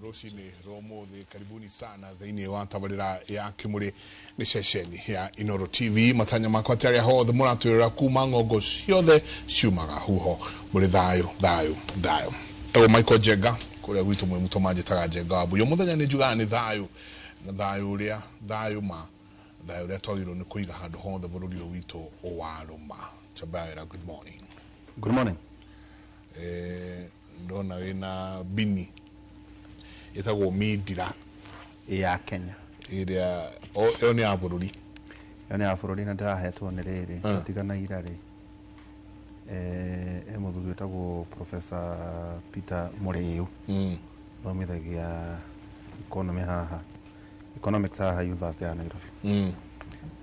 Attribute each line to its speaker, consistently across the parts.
Speaker 1: Roshini Romothi, karibuni sana thini wa tabarira ya kimuri ni ceceni ya Inoro TV matanya makwa tari hothe muratwira kuma ngogo ciothe ciumaga huho muri thayo. Ewo Michael Jega kuria gwitu mwe mutomaje taga Jega abu yo muthenya ni juga ni thayo na thayo uria twagirwo ni kuiga handu hothe bururi witu owaruma. Chabaira, good morning.
Speaker 2: Good morning.
Speaker 1: Ndona wina bini itagwo midira
Speaker 2: ya Kenya
Speaker 1: iria o ni abururi
Speaker 2: na ndirahetwo ni riri tigana irari muthuri itagwo Professor Peter Muriu thomithagia economics haha University ya Nairobi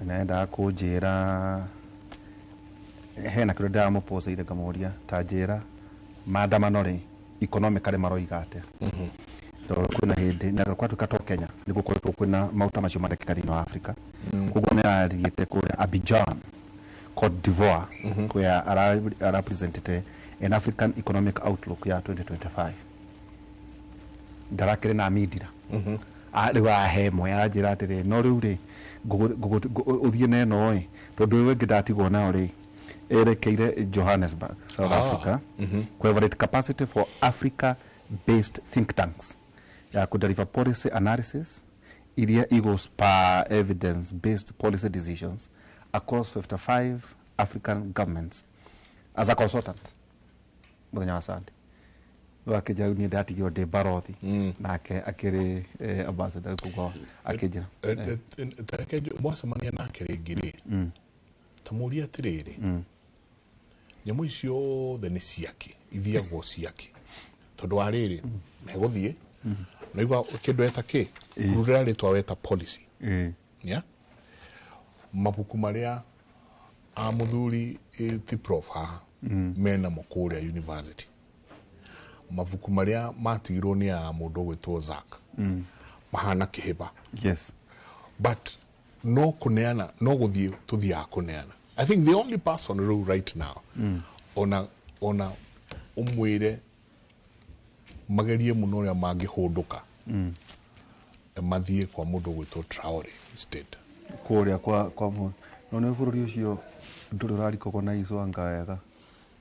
Speaker 2: na enda kunjira hena kindu ndiramupoceire ngamuria ta njira maandamano ri economically maroiga atia kuna hindi na kwa tukato Kenya niko kwa kuna mauta macio marekika thini wa Africa kuko ni ariete kuri Abidjan Cote d'Ivoire where are represented an African economic outlook ya 2025 darakire na midira ari wa hemo ya njira atire no riu ri uthie neno oi tondu we ngidatigwo nao ri erekeire Johannesburg, South Africa, evaluate capacity for Africa-based think tanks. Could deliver policy analysis, iria eagles per evidence-based policy decisions across 55 African governments as a consultant. Muthenya wa Sunday. Wakija ni ndatigirwo de barothi nake akiri ambassador kugo akijira.
Speaker 1: Tarekeje mwasomania nake ringiri. Tamuria tiriri. Nyamu icio the ni ciake ithiagwo ciake tondu ariri meguthie naigua kindu eta ki kurura ritwa weta policy ya mabuku maria a muthuri ti prof ha mena Moko University mabuku maria matigirwo ni a mundu gwitwo Zak mahana kihiba
Speaker 2: yes
Speaker 1: but no kuneana no guthie tuthia kuneana. I think the only person who right now ona umwire magerie muno ya mangihunduka mathie kwa mundu gwitwo Traore state
Speaker 2: kuria kwa no ne bururi ucio nduru rari recognize wangayega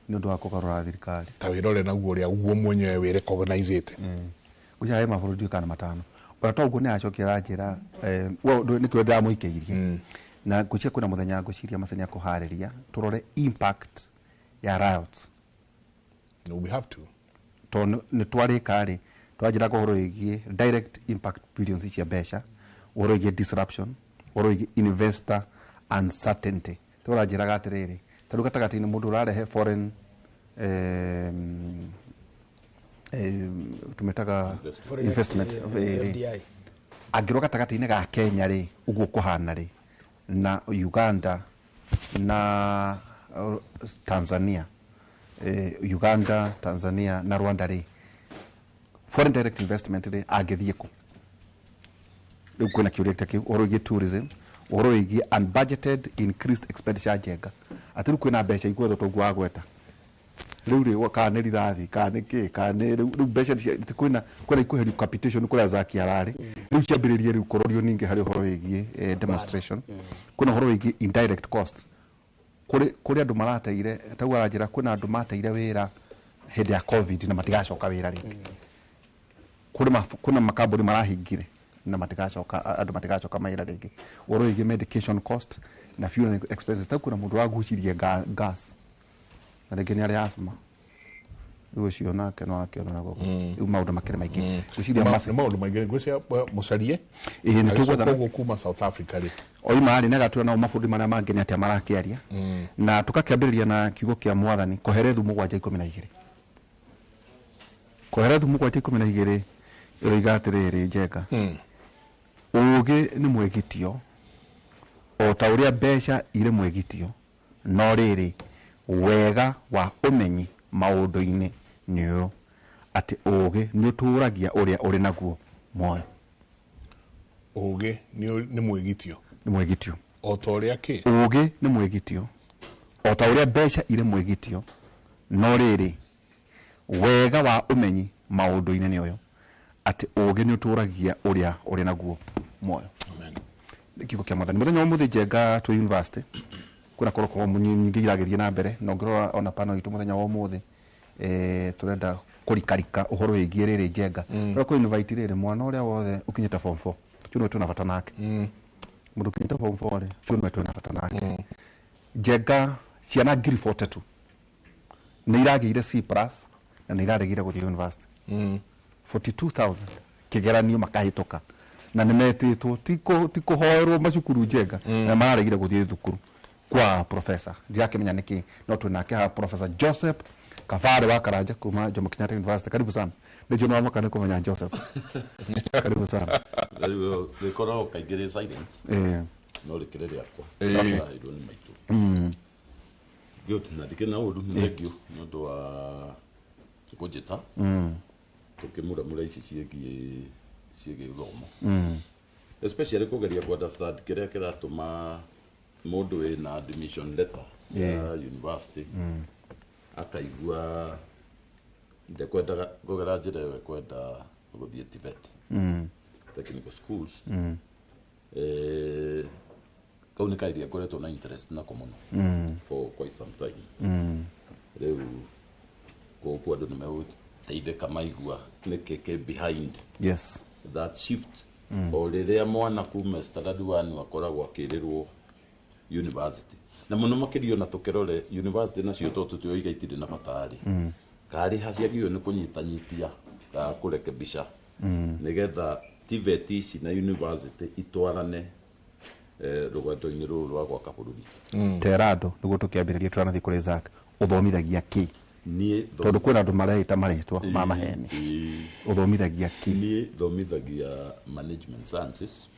Speaker 2: ni ndu akogarura thirikari
Speaker 1: ta wirore naguo uria uguo mwenyewe we recognizete
Speaker 2: guca he mabururi kana matano ora uguo ne acokera njira ni kiro ndamuikeirie na gucia kuna muthenya guciria masenya kuhariria turore impact ya riots.
Speaker 1: No, we have to.
Speaker 2: Ni twari kari twajira ko horo igie direct impact billions cia besha horo igie disruption horo igie investor uncertainty turajira gatiriri taruka tagati ni mundu rarehe foreign tumetaga investment FDI agiroka tagati ni ga Kenya ri uguo kuhana ri na Uganda na Tanzania Uganda, Tanzania na Rwanda ri foreign direct investment ri agithieko riu kuna kiuria ki orogi tourism orogi unbudgeted increased expenditure Jega atiru kuna mbeca igwetho togwa gweta riu ri wakane rithathi kane ki kane riu mbeca kuna ikuheri capitation kura zaki arari riu ciambiririe riu kororio ningi hari horo wigi demonstration kuna horo wigi indirect costs kuri andu marateire tagu arajira kuna andu mateire wira hindi ya covid na matigacoka wira ringi kuna makambuni marahingire na matigacoka andu matigacoka mawira ringi oro igi medication cost na fuel expenses tagu kuna mundu wagucirie gas na ringi ni ari asthma ucio nake no akiona nako maundu makire maingi guciria
Speaker 1: maundu maingi gucia mucarie
Speaker 2: ni tugwetha
Speaker 1: kuma South Africa ri
Speaker 2: oi mari nega tu na mafundi maria mangi ni atia marakiaria na tukakiambiriria na kiugo kia mwathani koherethu mugwanja 12 koherethu mugwanja 12 iroiga atiriri Jega ugi ni mwegitio o ta uria mbeca ire mwegitio no riri wega wa umenyi maundu-ini niyo ati ugi ni uturagia uria uri naguo moyo
Speaker 1: ugi ni mwegitio
Speaker 2: o
Speaker 1: ta uria ki
Speaker 2: ugi ni mwegitio o ta uria mbeca ire mwegitio no riri wega wa umenyi maundu-ini niyo ati uge ni uturagia uria uri naguo moyo.
Speaker 1: Amen.
Speaker 2: Kigo kia mwathani muthenya umuthi Njenga tu university kuna koroko nyingi irageria na mbere no ngirora ona pano itu muthenya wa umuthi turenda kurikarika uhoro wigie riri Njenga ro ku invite riri mwana uria wothe ukinyita form 4 chuno tu na bata nake mundu ukinyita form 4 ri chuno tu na bata nake Njenga ciana ngiri 42 ni irageire C+ na ni irageire guthii university 42,000 kigeranio makahituka na nimetitwo tiko hoerwo macukuru Njenga na mararegire guthii thukuru kwa professor ndiakimenya niki no twinake ha Professor Joseph Kavare wa Karanja kuma Jomo Kenyatta University. Karibu sana. Ndio na mwaka niko menya Joseph. Karibu sana.
Speaker 3: They korao kaigire silent. No lekere yakwa. I don't make. Good na dikena odu ndegio no do a kujeta. Tukimura mura ici ciegi romo. Especially kugeria ku understand kire kiratuma mundu ina admission letter ya university akaigua ndekwenda kugera njira we kwenda guthie Tibet technical schools kau ni kairia ngoretwo na interest nako muno for quite some time riu gũkũ andũ nĩmegũteithĩka maigua nĩkĩ behind that shift o rĩrĩa mwana kuma standard 1 akoragwo akĩrĩrwo university na muno makĩrio na tũkĩrore university nacio tũtũ igatire na batari kari haciagio nĩ kũnyitanyitia kũrekebisha nĩgetha TVET ici na university itwarane rũgendo-inĩ rũrũ rwa gwaka bũrũri
Speaker 2: terado nĩguo tũkĩambĩrĩria tũranathi kũrĩ Zak ũthomithagia kĩ tondũ kwĩna andũ mareita marĩtwa ma maheni ũthomithagia kĩ
Speaker 3: niĩ thomithagia management sciences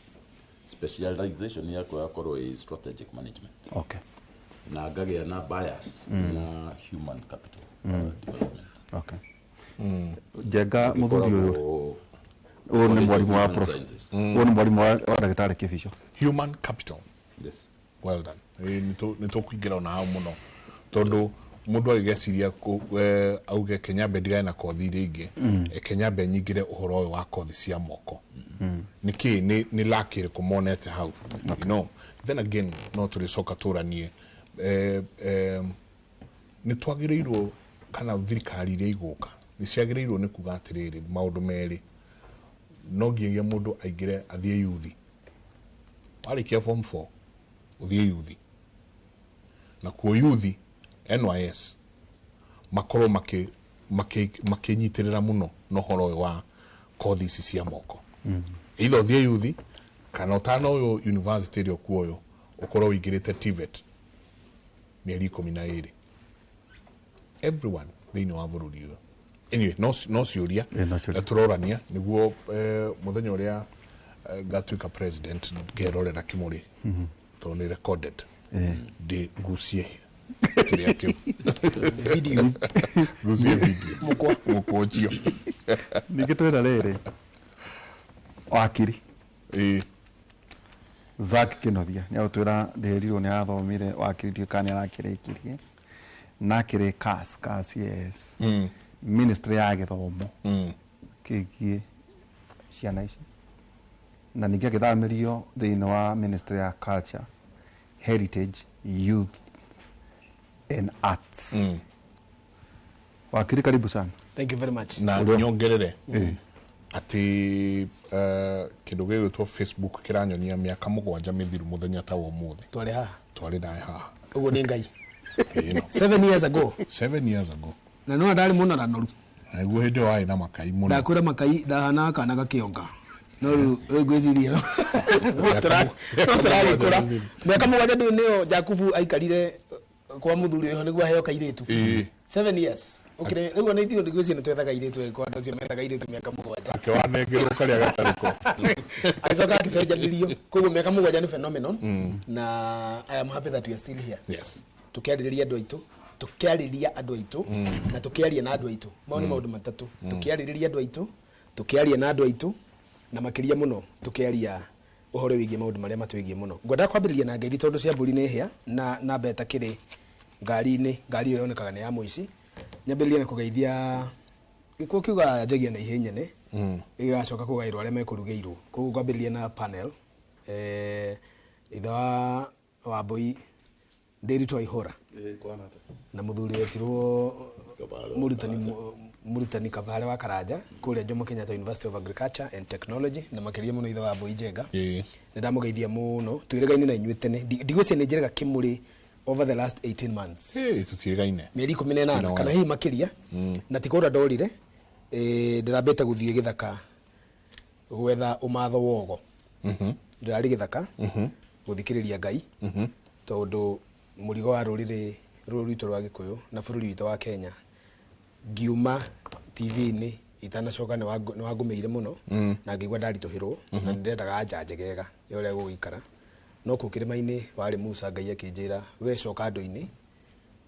Speaker 3: specialization yako yakorwo is strategic management na ngagĩa na bias na human capital development
Speaker 2: Njenga mũthuri ũyũ nĩ mwarimu wa ũyũ nĩ mwarimu wa ndagĩtarĩ Kĩbico
Speaker 1: human capital.
Speaker 3: Yes.
Speaker 1: Well done. Nĩ tũkũingĩra na hau mũno tondũ mũndũ agĩgeciria auge Kenyambe ndigae na kothi rĩngĩ Kenyambe nyingĩre ũhoro ũyũ wa kothi cia moko nĩkĩ nĩ lakĩrĩ kũmonete hau no then again no tũrĩcoka tũranie nĩ twagĩrĩirwo kana thirikari iria igũka nĩ ciagĩrĩirwo nĩ kuga atĩrĩrĩ maũndũ merĩ no nginya mũndũ aingĩre athiĩ yuthi arĩkia form 4 ũthiĩ yuthi na kuo yuthi NYS makorwo makĩnyitĩrĩra mũno no horo ũyũ wa kothi ici cia moko either ũthiĩ yuthi kana ũtana ũyũ university ĩrĩa kuoyo ũkorwo ũingĩrĩte TVET mĩeri 12 everyone thĩinĩ wa bũrũri ũyũ anyway no ciũria tũrorania nĩguo mũthenya ũrĩa ngatuĩka president ngerorera Kimũrĩ tondũ nĩ recorded ndĩ ngucie kĩrĩa kĩu video ngucie video mũkwa ũcio
Speaker 2: ningĩ twĩra rĩrĩ wakiri Zak Kĩnothia nĩ agũtwĩra ndĩrirwo nĩ arathomire wakiri ndiũka nĩ arakĩrĩkirie na kĩrĩ CAS yes ministry ya gĩthomo kĩgiĩ ciana ici na ningĩ agĩthamĩrio thĩinĩ wa ministry ya culture heritage youth and arts wakiri karibu sana.
Speaker 4: Thank you very much.
Speaker 1: Na nyongerere ati kĩndũ gĩgwĩtwo Facebook kĩranyonia mĩaka 7 mĩthiru mũthenya ta wa ũmũthĩ twarĩ nawe haha
Speaker 4: ũguo nĩ Ngai 7 years ago na no ndarĩ mũno ranoru
Speaker 1: nĩguo hĩndĩ ĩyo warĩ na makai mũno
Speaker 4: ndakwĩra makai ndahana kana gakĩonga no rĩu ngwĩciria no tũragĩkũra mĩaka 7 ndĩũ nĩyo Jakubu aikarire kwa mũthuri ũyũ nĩguo aheo kairĩtu 7 years okay rĩu nĩ ithuĩ ngwĩciria nĩ twethaga airĩtu kwa ndacio methaga airĩtu mĩaka 7
Speaker 1: akĩwanengerwo karĩa gatarĩko
Speaker 4: aicoka akĩcenjanirio koguo mĩaka 7 nĩ phenomenon na I am happy that we are still here.
Speaker 1: Yes.
Speaker 4: Tukĩarĩrĩria andũ aitũ tukĩarĩrĩria andũ aitũ na tukĩaria na andũ aitũ mau nĩ maũndũ matatũ tukĩarĩrĩria andũ aitũ tukĩaria na andũ aitũ na makĩria mũno tukĩaria ũhoro wĩgiĩ maũndũ marĩa matwĩgiĩ mũno ngwenda kwambĩrĩria na ngari tondũ cia mbũri nĩ hĩa na namba ĩtakĩrĩ ngari ĩyo yonekaga nĩ ya mũici nyambĩrĩria na kũgeithia gĩkuũ kiuga njagia na ihenya nĩ igacoka kugairwo aria mekurugeirwo koguo kwambĩrĩria na panel itha wa Mbui Ndĩritũ Waihũra na mũthuri wetirwo Mũrutani Kabale wa Karanja kũrĩa Jomo Kenyatta University of Agriculture and Technology na makĩria mũno itha wa Mbui Njenga nĩ ndamugeithia mũno twĩrĩgaine na inyuĩ tene ndigũcia nĩ njĩraga Kĩmũrĩ over the last 18 months
Speaker 1: tũtiĩrĩgaine
Speaker 4: mĩeri 18 kana hihi makĩria na tikũra ndorire ndĩrambĩte gũthiĩ gĩthaka gwetha ũmatho wogo ndĩrarĩ gĩthaka gũthikĩrĩria Ngai tondũ mũrigo wa rũrĩrĩ rwitũ rwa Gĩkũyũ na bũrũri witũ wa Kenya ngiuma TV-inĩ itanacoka nĩ wangũmĩire mũno na ngĩigua ndaritũhĩrwo na nĩndendaga anja njegega ya ũrĩa gũgĩikara no kũ kĩrĩma-inĩ warĩ Musa Ngai akĩnjĩra we coka andũ-inĩ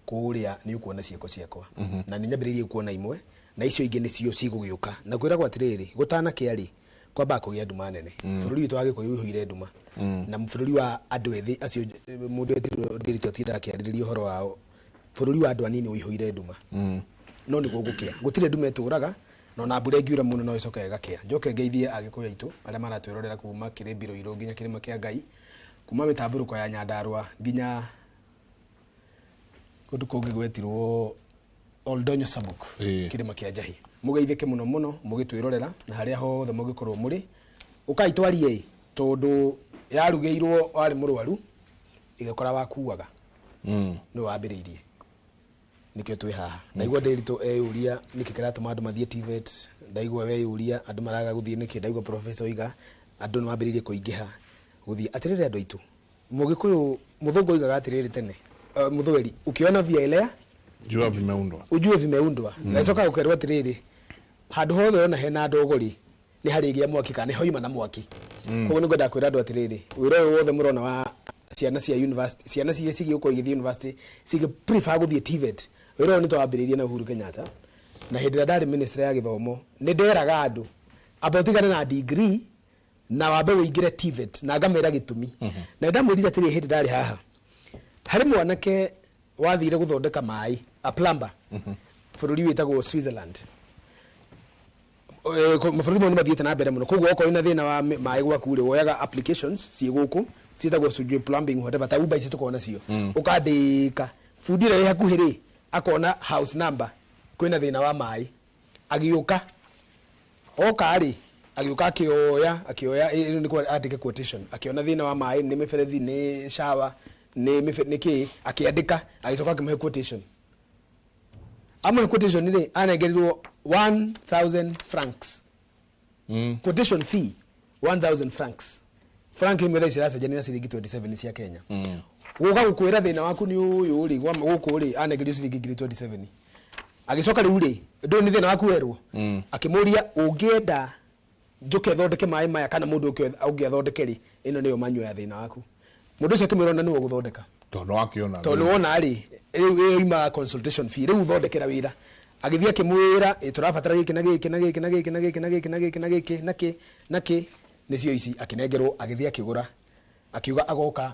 Speaker 4: kũrĩa nĩ ũkuona ciĩko ciakwa na nĩ nyambĩrĩirie kuona imwe na icio ingĩ nĩcio cigũgĩũka na kwĩragwo atĩrĩrĩ gũtanakĩarĩ kwamba kũgĩa nduma nene bũrũri witũ wa Gĩkũyũ ũihũire nduma na bũrũri wa andũ ethĩ acio mũndũ Ndĩritũ atinda akĩarĩrĩria ũhoro wao bũrũri wa andũ anini ũihũire nduma no nĩguo gũkĩa gũtirĩ nduma ĩtũraga no na mbura ĩngiura mũno no ĩcoka ĩgakĩa njoke ngeithie Agĩkũyũ aitũ arĩa maratwĩrorera kuma Kĩrĩmbĩ Rũirũ nginya kĩrĩma kĩa Ngai kuma mĩtambũrũko ya Nyandarua nginya kũndũ kũngĩ gwetirwo Oldonyo Sabuk kĩrĩma kĩa Njahi mũgeithĩke mũno mũno mũgĩtwĩrorera na harĩa hothe mũngĩkorwo mũrĩ ũkai twarie tondũ yarugĩirwo warĩ mũrwaru igakora wakuaga no wambĩrĩirie nikio twĩ haha ndaigua Ndĩritũ eyũria niki kĩratũma andũ mathiĩ TVET ndaigua weyũria andũ maraga gũthiĩ niki ndaigua professor oiga andũ nĩ wambĩrĩirie kũingĩha gũthiĩ atĩrĩrĩ andũ aitũ Mũgĩkũyũ mũthũngũ oigaga atĩrĩrĩ tene mũthweri ukiona vielea ujue vimeundwa na icoka gũkerwo atĩrĩrĩ handũ hothe ona hena ndogori nĩ harĩgĩa mwaki kana hoima na mwaki koguo nĩngwenda kwĩra andũ atĩrĩrĩ wĩra ũyũ wothe mũrona wa ciana cia university ciana ciria cigĩũka igĩthiĩ university cigĩ prefer gũthiĩ TVET wĩra ũyũ nĩ twambĩrĩirie na Uhuru Kenyatta na hĩndĩ ĩrĩa ndarĩ minister ya gĩthomo nĩ nderaga andũ amba ũtigane na degree na wambe wĩingĩre TVET na ngamera gĩtũmi na ndamwĩrire atĩrĩrĩ hĩndĩ ndarĩ haha harĩ mwanake wathire gũthondeka maĩ a plumber bũrũri wĩtagwo Switzerland mabũrũri mau nĩ mathiĩte na mbere mũno koguo okorwo na thĩna wa maĩ gwaku rĩ woyaga applications ciĩ gũkũ ciĩtagwo sewage plumbing whatever ta Uber ici tũkorwo nacio ũkandĩka bundi ĩrĩa ĩ hakuhĩ rĩ akona house number kwĩna thĩna wa maĩ agĩũka oka rĩ agĩũka akĩoya nĩkuo andĩke quotation akĩona thĩna wa maĩ nĩ mĩberethi nĩ shower nĩ kĩ akĩandĩka agĩcoka akĩmũhe quotation amwe quotation rĩ anengerirwo 1000 francs quotation fee 1000 francs frank imwe thaa ciracenjania na ciringi 27 cia Kenya gũka gũkwĩra thĩna waku nĩ ũyũ rĩ gũkũ rĩ anengerio ciringi 27 agĩcoka rĩu rĩ ndũĩ nĩ thĩna waku werwo akĩmũria ũngĩenda njoke thondeke maĩ maya kana mũndũ ũngĩathondeke rĩ ĩno nĩyo manyo ya thĩna waku mũndũ ũcio akĩmwĩra na nĩwe gũthondeka tondũ wona rĩ ima consultation fee rĩu thondekera wĩra agĩthiĩ akĩmwĩra tũrabatara gĩkĩ na gĩkĩ na gĩkĩ na gĩkĩ na gĩkĩ na gĩkĩ na gĩkĩ na gĩkĩ na kĩ na kĩ nĩcio ici akĩnengerwo agĩthiĩ akĩgũra akiuga agoka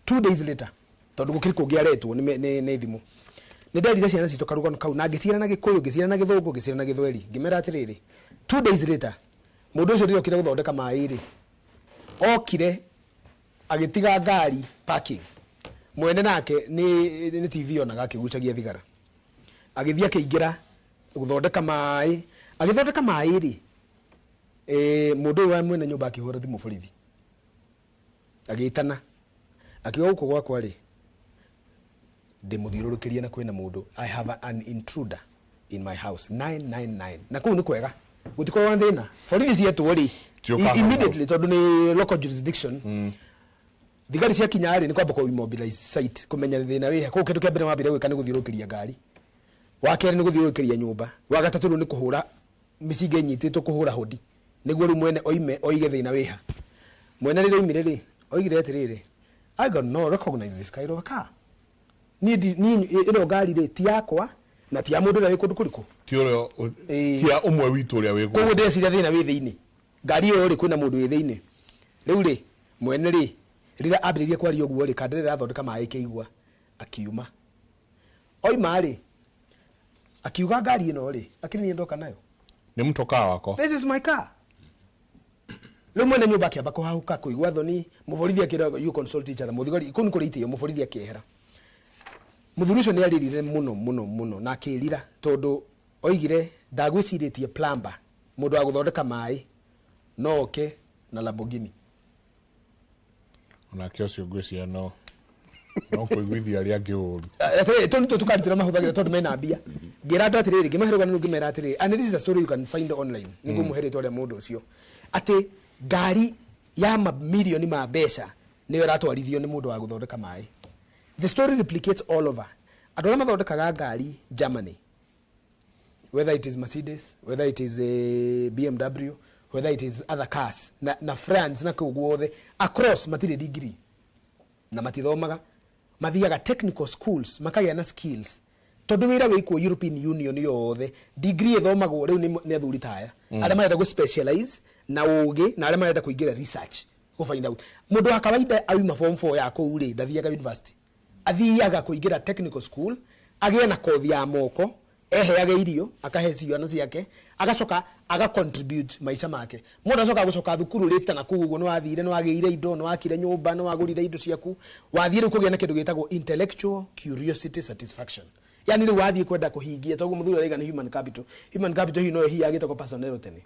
Speaker 4: 2 days later tondũ gũkĩrĩ kũngĩ aretwo nĩ thimũ nĩ nderire ciana citũ karugano kau na ngĩciĩra na Gĩkũyũ ngĩciĩra na Gĩthũngũ ngĩciĩra na Gĩthweri ngĩmera atĩrĩrĩ 2 days later mũndũ ũcio rĩrĩa okire gũthondeka maĩ rĩ okire agĩtiga ngari parking mwene nake nĩ TV onaga akĩgucagia thigara agĩthiĩ akĩingĩra gũthondeka maĩ rĩ mũndũ ũyũ wa mwene nyũmba akĩhũra thimũ borithi agĩtana akiuga gũkũ gwakwa rĩ ndĩmũthiũrũrũkĩrie na kwĩna mũndũ I have an intruder in my house 999 na kũu nĩ kwega gũtikorwo na thĩna borithi cietwo rĩ immediately tondũ nĩ local jurisdiction thigari cia kinya rĩ nĩ kwamba kwa immobilize site kũmenya thĩna wĩha kũu kĩndũ kĩa mbere wambire gwĩka nĩ gũthiũrũrũkĩria ngari wa kerĩ nĩ gũthiũrũrũkĩria nyũmba wa gatatũ nĩ kũhũra mĩcinga nyitĩtwo kũhũra hodi nĩguo rĩu mwene oime oige thĩna wĩha mwene rĩrĩa oimire rĩ oigire atĩrĩrĩ I got no recognize this kind of car ni ĩno ngari rĩ ti yakwa na ti ya mũndũ ũrĩa wĩ kũndũ kũrĩkũ
Speaker 1: ti ya ũmwe witũ ũrĩa wĩ
Speaker 4: koguo ndĩreciria thĩna wĩ thĩinĩ ngari ĩyo rĩ kwĩna mũndũ wĩ thĩinĩ rĩu rĩ mwene rĩ rĩrĩa ambĩrĩria kwaria ũguo rĩ kandĩ rĩrĩa athondeka maĩ kĩigua akiuma oima rĩ akiuga ngari ĩno rĩ akĩrĩ ndoka nayo
Speaker 1: Ni mtoka wako.
Speaker 4: This is my car. Leo mwana nyumba yake abako hauka kuigwa thoni muvorithi akira you consult each other muthigori kuni kuriti yo muvorithi akihera. Muthurucio ni aririre muno na akirira tondu oigire ndagwiciritie plumber mundu wa guthondeka mai no oke na Lamborghini.
Speaker 1: Ona kiocio ngwiciria no kuiguithia aria angi uru.
Speaker 4: Tondu tukaritira mahuthagira tondu mena mbia. Ngira andu atiriri ngimaheruga nu ngimera atiriri and this is a story you can find online. Ningu muherete uria mundu ucio. Ati ngari ya mamilioni ma mbeca niyo ratwarithio ni mundu wa guthondeka mai. The story replicates all over. Andu aria mathondekaga ngari Germany, whether it is Mercedes, whether it is BMW, whether it is other cars, na France na kuguothe across matire degree na matithomaga mathiaga technical schools makagĩa na skills tondu wira wĩkwo European Union yothe degree ithomagwo riu ni athuri taya arĩa marenda go specialize na ũgĩ na arĩa marenda kuingira research go find out mundu wa kawaida auma form 4 ya kũu ri ndathiaga university athiaga kuingira technical school agĩe na kothi ya moko eheaga irio akahe ciana ciake agacoka aga contribute maisha make mundu acoka gucoka thukuru rita na kuguo no wathire no wagĩire indo no wakire nyumba no wagũrire indo ciaku wathire kũgĩa na kĩndũ gĩtagwo intellectual curiosity satisfaction yani ni wathie kwenda kuhingia toguo muthuri araiga ni human capital hi no hi agĩtagwo personality ni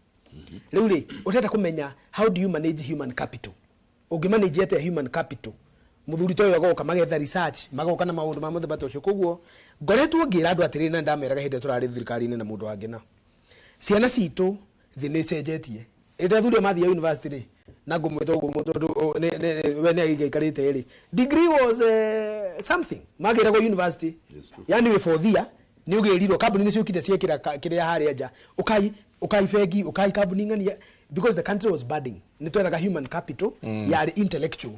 Speaker 4: riu ri utenda kumenya how do you manage human capital ungimanage atĩa human capital muthuri toyo agoka magetha research magoka na maundu ma muthemba ucio koguo ngoretwo ngira andu atiriri na ndameraga hindi turari thirikari-ini na mundu wangi na ciana citu thi ni cenjetie ende thuri mathia university ri na ngumweta uguo tondu we ni agĩikarĩte ri degree was something magira go university yani we for thia ni ugirirwo kambuni ni ciukite ciekira kiria haria nja ukai fegi ukai kambuni ngania because the country was budding ni twethaga human capital yari intellectual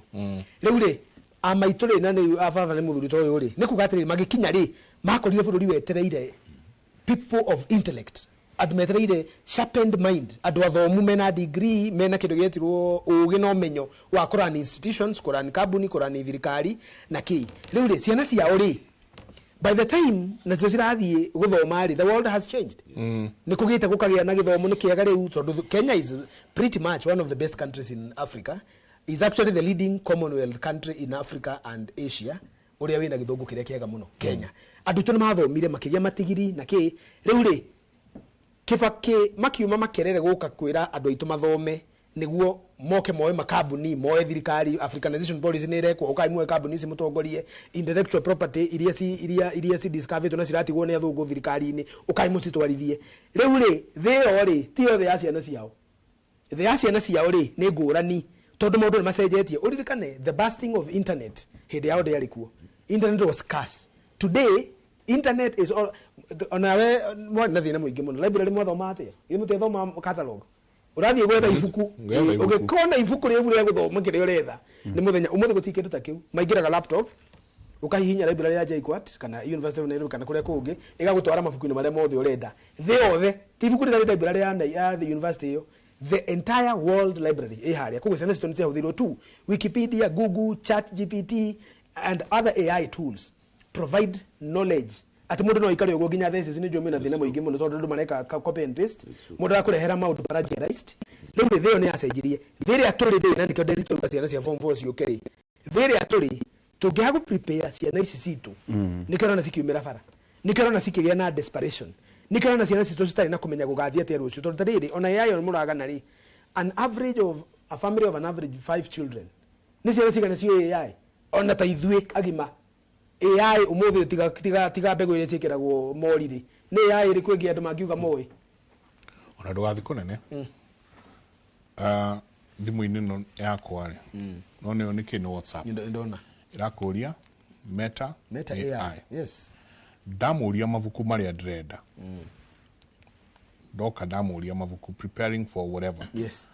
Speaker 4: riu ri amaitore na ni ababa ni muthuri to uyu ri ni kugatiri magikinya ri makorire bururi wetereire people of intellect admetereire sharpened mind andu athomu mena degree mena kindu gietirwo ugi no menyo wa kurani institutions kurani kambuni kurani thirikari na ki riu ri ciana ciao ri by the time na cio cirathie guthoma ri the world has changed ni kugite gukagia na githomo ni kiega riu tondu Kenya is pretty much one of the best countries in Africa, is actually the leading Commonwealth country in Africa and Asia uria wina githungu kiria kiega muno Kenya andu tu ni mathomire makigia matigiri na ki riu ri kibaki makiuma makerere guka kwira andu aitu mathome niguo moke moe makambuni moe thirikari africanization policy ni rekwo ukai moe kambuni ci mutongorie intellectual property iria ci discovery to na ciratigwo ni athungu thirikari-ini ukai mucitwarithie riu ri thio ri tio the aciana ciao the aciana ciao ri ni ngurani tondu maundu ni macenjetie uririkane the bursting of internet hindi yao ndiyari kuo internet was scarce today internet is all onawe mwana thina muingi muno library mwathoma atia imutethoma catalog urathie gwetha ibuku ugikona ibuku riu ria guthoma kiria uretha ni muthenya umuthi gutikindu ta kiu maingiraga laptop ukahihinya library ya JKUAT kana University of Nairobi kana kuria kungi igagutwara mabuku-ini maria mothe urenda thiothe ti ibuku ria library ya the university yo the entire world library haria kuguo ciana citu niciahuthirwo tu Wikipedia, Google, ChatGPT and other AI tools provide knowledge ati mundu no ikari ugo ginya thesis ni jomina thina muingi muno tondu ndu mareka copy and paste mundu akurehera maundu plagiarized riu thio ni acenjirie thiri aturi thina ndikio nderitu ciana cia form 4 ciukiri thiri aturi tungihagu prepare ciana ici citu nikirona cikiumira bara nikirona cikigia na desperation nikirona ciana citu citari na kumenya gugathia tia rucio tondu riri ona yayo muragana ri an average of a family of an average 5 children ni ciana cigana cio AI ona ta ithue agima AI umuthi tiga mbegu iria ciikiragwo moriri ni AI ri kwingi andu mangiuga moi
Speaker 1: ona ndwathi kunene thimu-ini no yakwa ri no ne ni WhatsApp
Speaker 4: ndona
Speaker 1: irakuria meta
Speaker 4: AI yes
Speaker 1: ndamuria mabuku maria ndrenda ndoka ndamuria mabuku preparing for whatever
Speaker 4: yes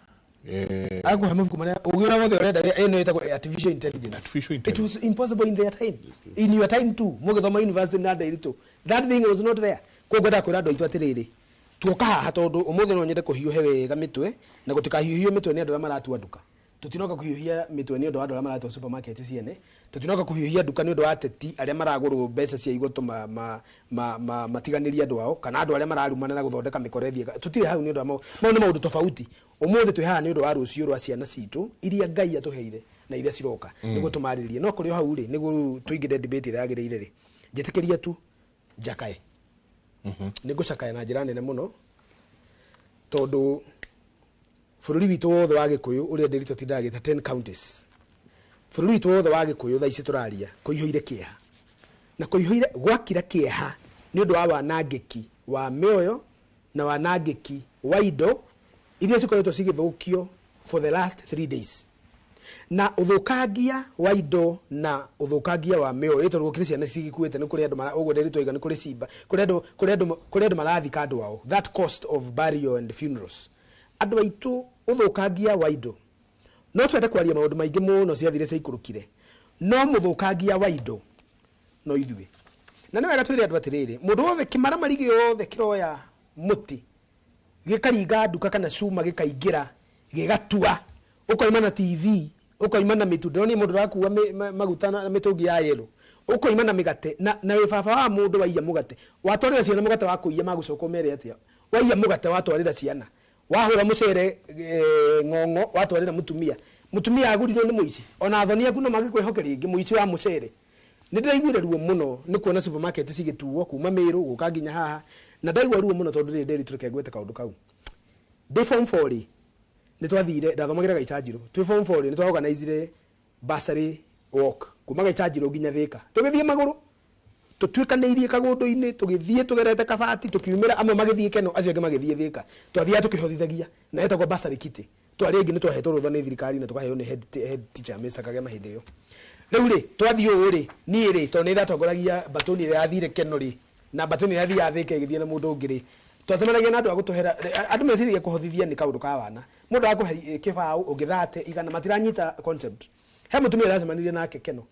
Speaker 4: agu hamavuku maria ugira wothe urenda eno itagwo artificial intelligence it was impossible in their time in your time too mugithoma university na ndairitu that thing was not there kugwenda kwira andu aitu atiriri tuoka haha tondu umuthi no nyende kuhiuhe wega mitwe na gutikahiuhio mitwe ni andu aria maratu anduka tutinoka kuhiuhia mitwe ni undu wa andu aria maratwa supermarket ciene tutinoka kuhiuhia duka ni undu wa ateti aria maragurwo mbeca cia igoto matiganiria andu ao kana andu aria mararumana na guthondeka mikorethi tutire hau ni undu wa mau ni maundu tofauti umuthi twi haha ni undu wa rucio rwa ciana citu iria Ngai atuheire na iria ciroka niguo tumaririe no kuri hau ri niguo tuingire debate ira yagirire ri njitikiria tu jakae nigucakaya na njira nene muno tondu bururi witu wothe wa Gikuyu uria ndirito tindagita 10 counties bururi witu wothe wa Gikuyu tha ici turaria kuihoire kieha na kuihoire gwakira kieha ni undu wa wanangiki wa mioyo na wanangiki wa indo iria cikoretwo cigithukio for the last 3 days na uthukangia wa indo na uthukangia wa mioyo ito rukiri ciana cigikuite ni kuri andu uguo ndirito iga ni kuri ciba kuri andu marathi kandu wao that cost of burial and funerals andu aitu uthukangia wa indo no twende kwaria maundu maingi muno ciathire cia ikurukire no muthukangia wa indo no ithuĩ na nĩ wega twĩre andũ atĩrĩrĩ mũndũ wothe kĩmara marigi yothe kĩroya mũtĩ gĩkaringa nduka kana cuma gĩkaingĩra gĩgatua ũkoima na TV ũkoima na mĩtundo ni mũndũ rakua maguta na mĩtũngi ya yellow ũkoima na mĩgate na wĩ baba wa mũndũ waiya mũgate watwarĩra ciana mũgate wa kũiya magũcoka ũmere atĩa waiya mũgate watwarĩra ciana wahura mucere ng'ong'o watwarĩra mutumia agurirwo nĩ muici ona athoni aku no magĩkwĩhoke rĩngĩ muici wa mucere nĩ ndĩraiguire ruo mũno nĩ kuona supermarket cigĩtuo kuma Meru gũka nginya haha na ndaigua ruo mũno tondũ rĩrĩ ndĩri tũreke kaũndũ kau ndĩ form 4 nĩ twathire ndathomagĩra Gaichanjirũ twĩ form 4 nĩ twaorganizire bursary walk kuma Gaichanjirũ nginya Thika tũgĩthiĩ magũrũ tutwikanĩirie kagũndũ-inĩ tũgĩthiĩ tũgerete Kabati tukiumĩra amwe magĩthiĩ Keno acio angĩ magĩthiĩ Thika twathiaga tũkĩhothithagia na etagwo bursary kit twari ingĩ nĩ twahetwo rũtha nĩ thirikari na tũkaheo nĩ head teacher Mr. Kagema hĩndĩ ĩyo rĩu rĩ twathiĩ ũũ rĩ niĩ rĩ tondũ nĩ iratongoragia batoni ĩrĩa yathire Keno rĩ na batoni ĩrĩa yathiaga Thika ĩgĩthiĩ na mũndũ ũngĩ rĩ twacemanagia na andũ a gũtũhera andũ meciririe kũhothithia nĩ kaũndũ ka wana mũndũ akũhe kĩbaũ ũngĩthate igana matiranyita concept he mũtumia aracemanirie nake Keno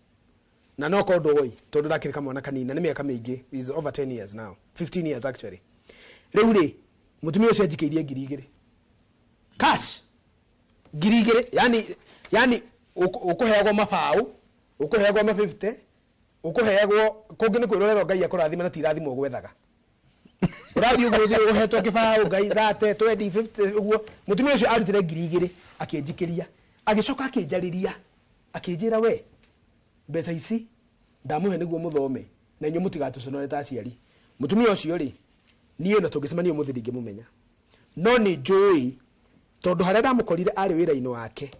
Speaker 4: na no ko ndoi tondu ndakiri kamwana kanina ni miaka mingi is over 10 years now 15 years actually riu ri mutumia ucio ajikeirie 2,000 cash 2,000 yani ukuheagwo mabau ukuheagwo ma 50 ukuheagwo kungi ni kwirorerwo Ngai akurathima na tirathimo gwethaga urathi uguo uhetwo kibau Ngai 30 20 50 uguo mutumia ucio arutire 2,000 akienjikeria agicoka akinjariria akinjira we mbeca ici ndamuhe niguo muthome na inyu mutigatuconore ta aciari mutumia ucio ri nie na tungicemania muthi ndingimumenya no ni njui tondu haria ndamukorire ari wira-ini wake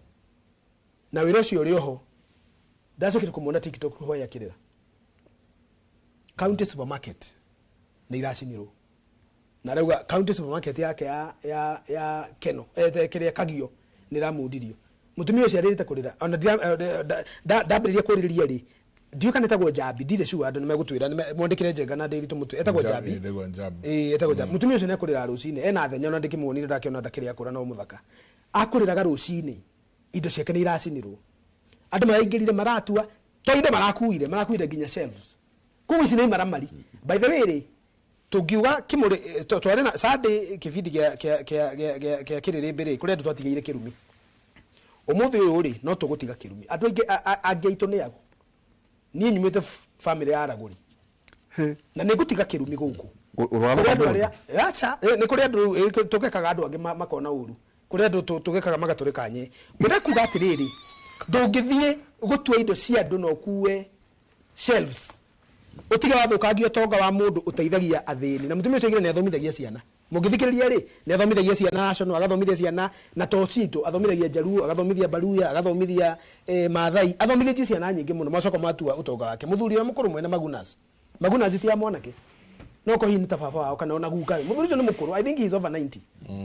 Speaker 4: na wira ucio uri oho ndacokire kumuona TikTok hoya kirira county supermarket ni iracinirwo na rauga county supermarket yake ya Keno kiria Kagio ni ramundirio mutumia ucio aririte kurira ona ndambiriria kuriria ri ndiuka netagwo Njambi ndire sure andu nimegutwira nimondekire njenga na ndiritu mutu etagwo Njambi etagwo Njambi mutumia ucio nekurira rucini ena thenya ona ndikimuonire ndakiona ndakiria kura no muthaka akuriraga rucini indo ciake ni iracinirwo andu maraingirire maratua to indo marakuire nginya shelves kugu ici ni maramari by the way ri tungiuga kimuri twari na Sunday kibindi kia kiririmbi ri kuria twatigeire Kirumi umuthi uyu ri no tugutiga Kirumi andu aingi aitu ni ago nie nyumite family ya Araguri na nigutiga Kirumi guku acha ni kuri andu tugekaga andu angi makona uru kuri andu tugekaga magaturikanye mwira kuga atiriri ndungithie gutua indo cia andu no kuwe shelves utige wathukagio tonga wa mundu uteithagia athini na mutumia ucio ngire ni athomithagia ciana mungithikiriria ri ni athomithagia ciana national agathomithia ciana na tocito athomithagia Jaruo agathomithia Baruya agathomithia Maathai athomithagia ciana nyingi muno macoko matua utonga wake muthuri wa mukuru mwene Magunas ti ya mwanake no ko hini ta baba wao kana ona guka muthuri ucio ni mukuru I think he is over 90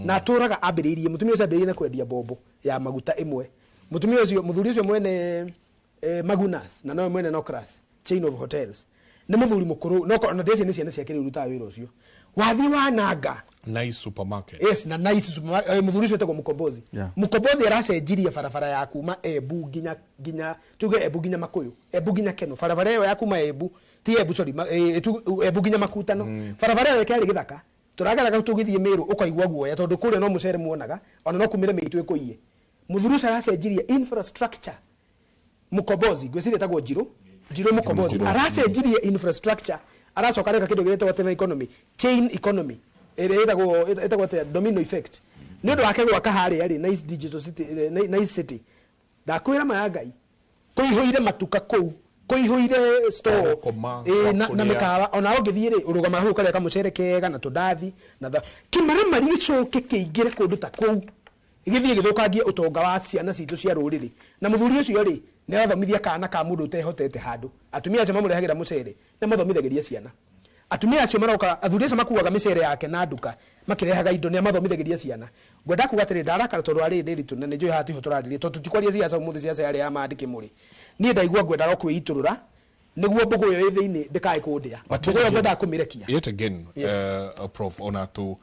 Speaker 4: na aturaga ambiririe mutumia ucio ambiririe na kwendia bombo ya maguta imwe mutumia ucio muthuri ucio mwene Magunas na no mwene Nocras chain of hotels ni muthuri mukuru no ko na ndece ni ciana ciake riruta wira ucio wathi wananga
Speaker 1: Nice supermarket
Speaker 4: yes na nice supermarket muthuri ucio etagwo Mukombozi Mukombozi aracenjirie barabara ya kuma Embu ginya tuge Embu ginya Makuyu Embu ginya Keno barabara iyo ya kuma Embu ti Embu sorry Embu ginya Makutano barabara iyo ikari githaka turageraga tugithie Meru ukaigwa guoya tondu kure no mucere muonaga ona no kumire meitu ikuiye muthuruca aracenjirie infrastructure mukombozi gwiciria tagwo njiro mukombozi aracenjirie infrastructure aracoka reka kindu giretwo tena economy chain economy ere etagwo domino effect ni undu wake gwaka haria ri nice digital city nice city ndakwira mayangai kuihuire matuka kou kuihuire store na mikawa ona ungithie ri urugama hu kale kamucere kega na tundathi na kimaramari icoke kiingire kundu ta kou igithie githukangie utonga wa ciana citu cia ruriri na muthuri ucio ri ni athomithia kana ka mundu utehotete handu atumia acio mamurehagira mucere na mathomithagiria ciana atumia acio maroka athuri acio makuaga micere yake na nduka makirehaga indo ni mathomithagiria ciana ngwenda kuga atiri ndarakara tondu ari ndiritu na nijo hati hotoraririe tondu tutikwaria ciaca umuthi ciaca yari ya maandiki muri ni ndaigua ngwenda ro kwiiturura niguo mbugu yo thiini ndikae kundia mbugu yo ngwenda kumirekia
Speaker 1: yet again prof ona tu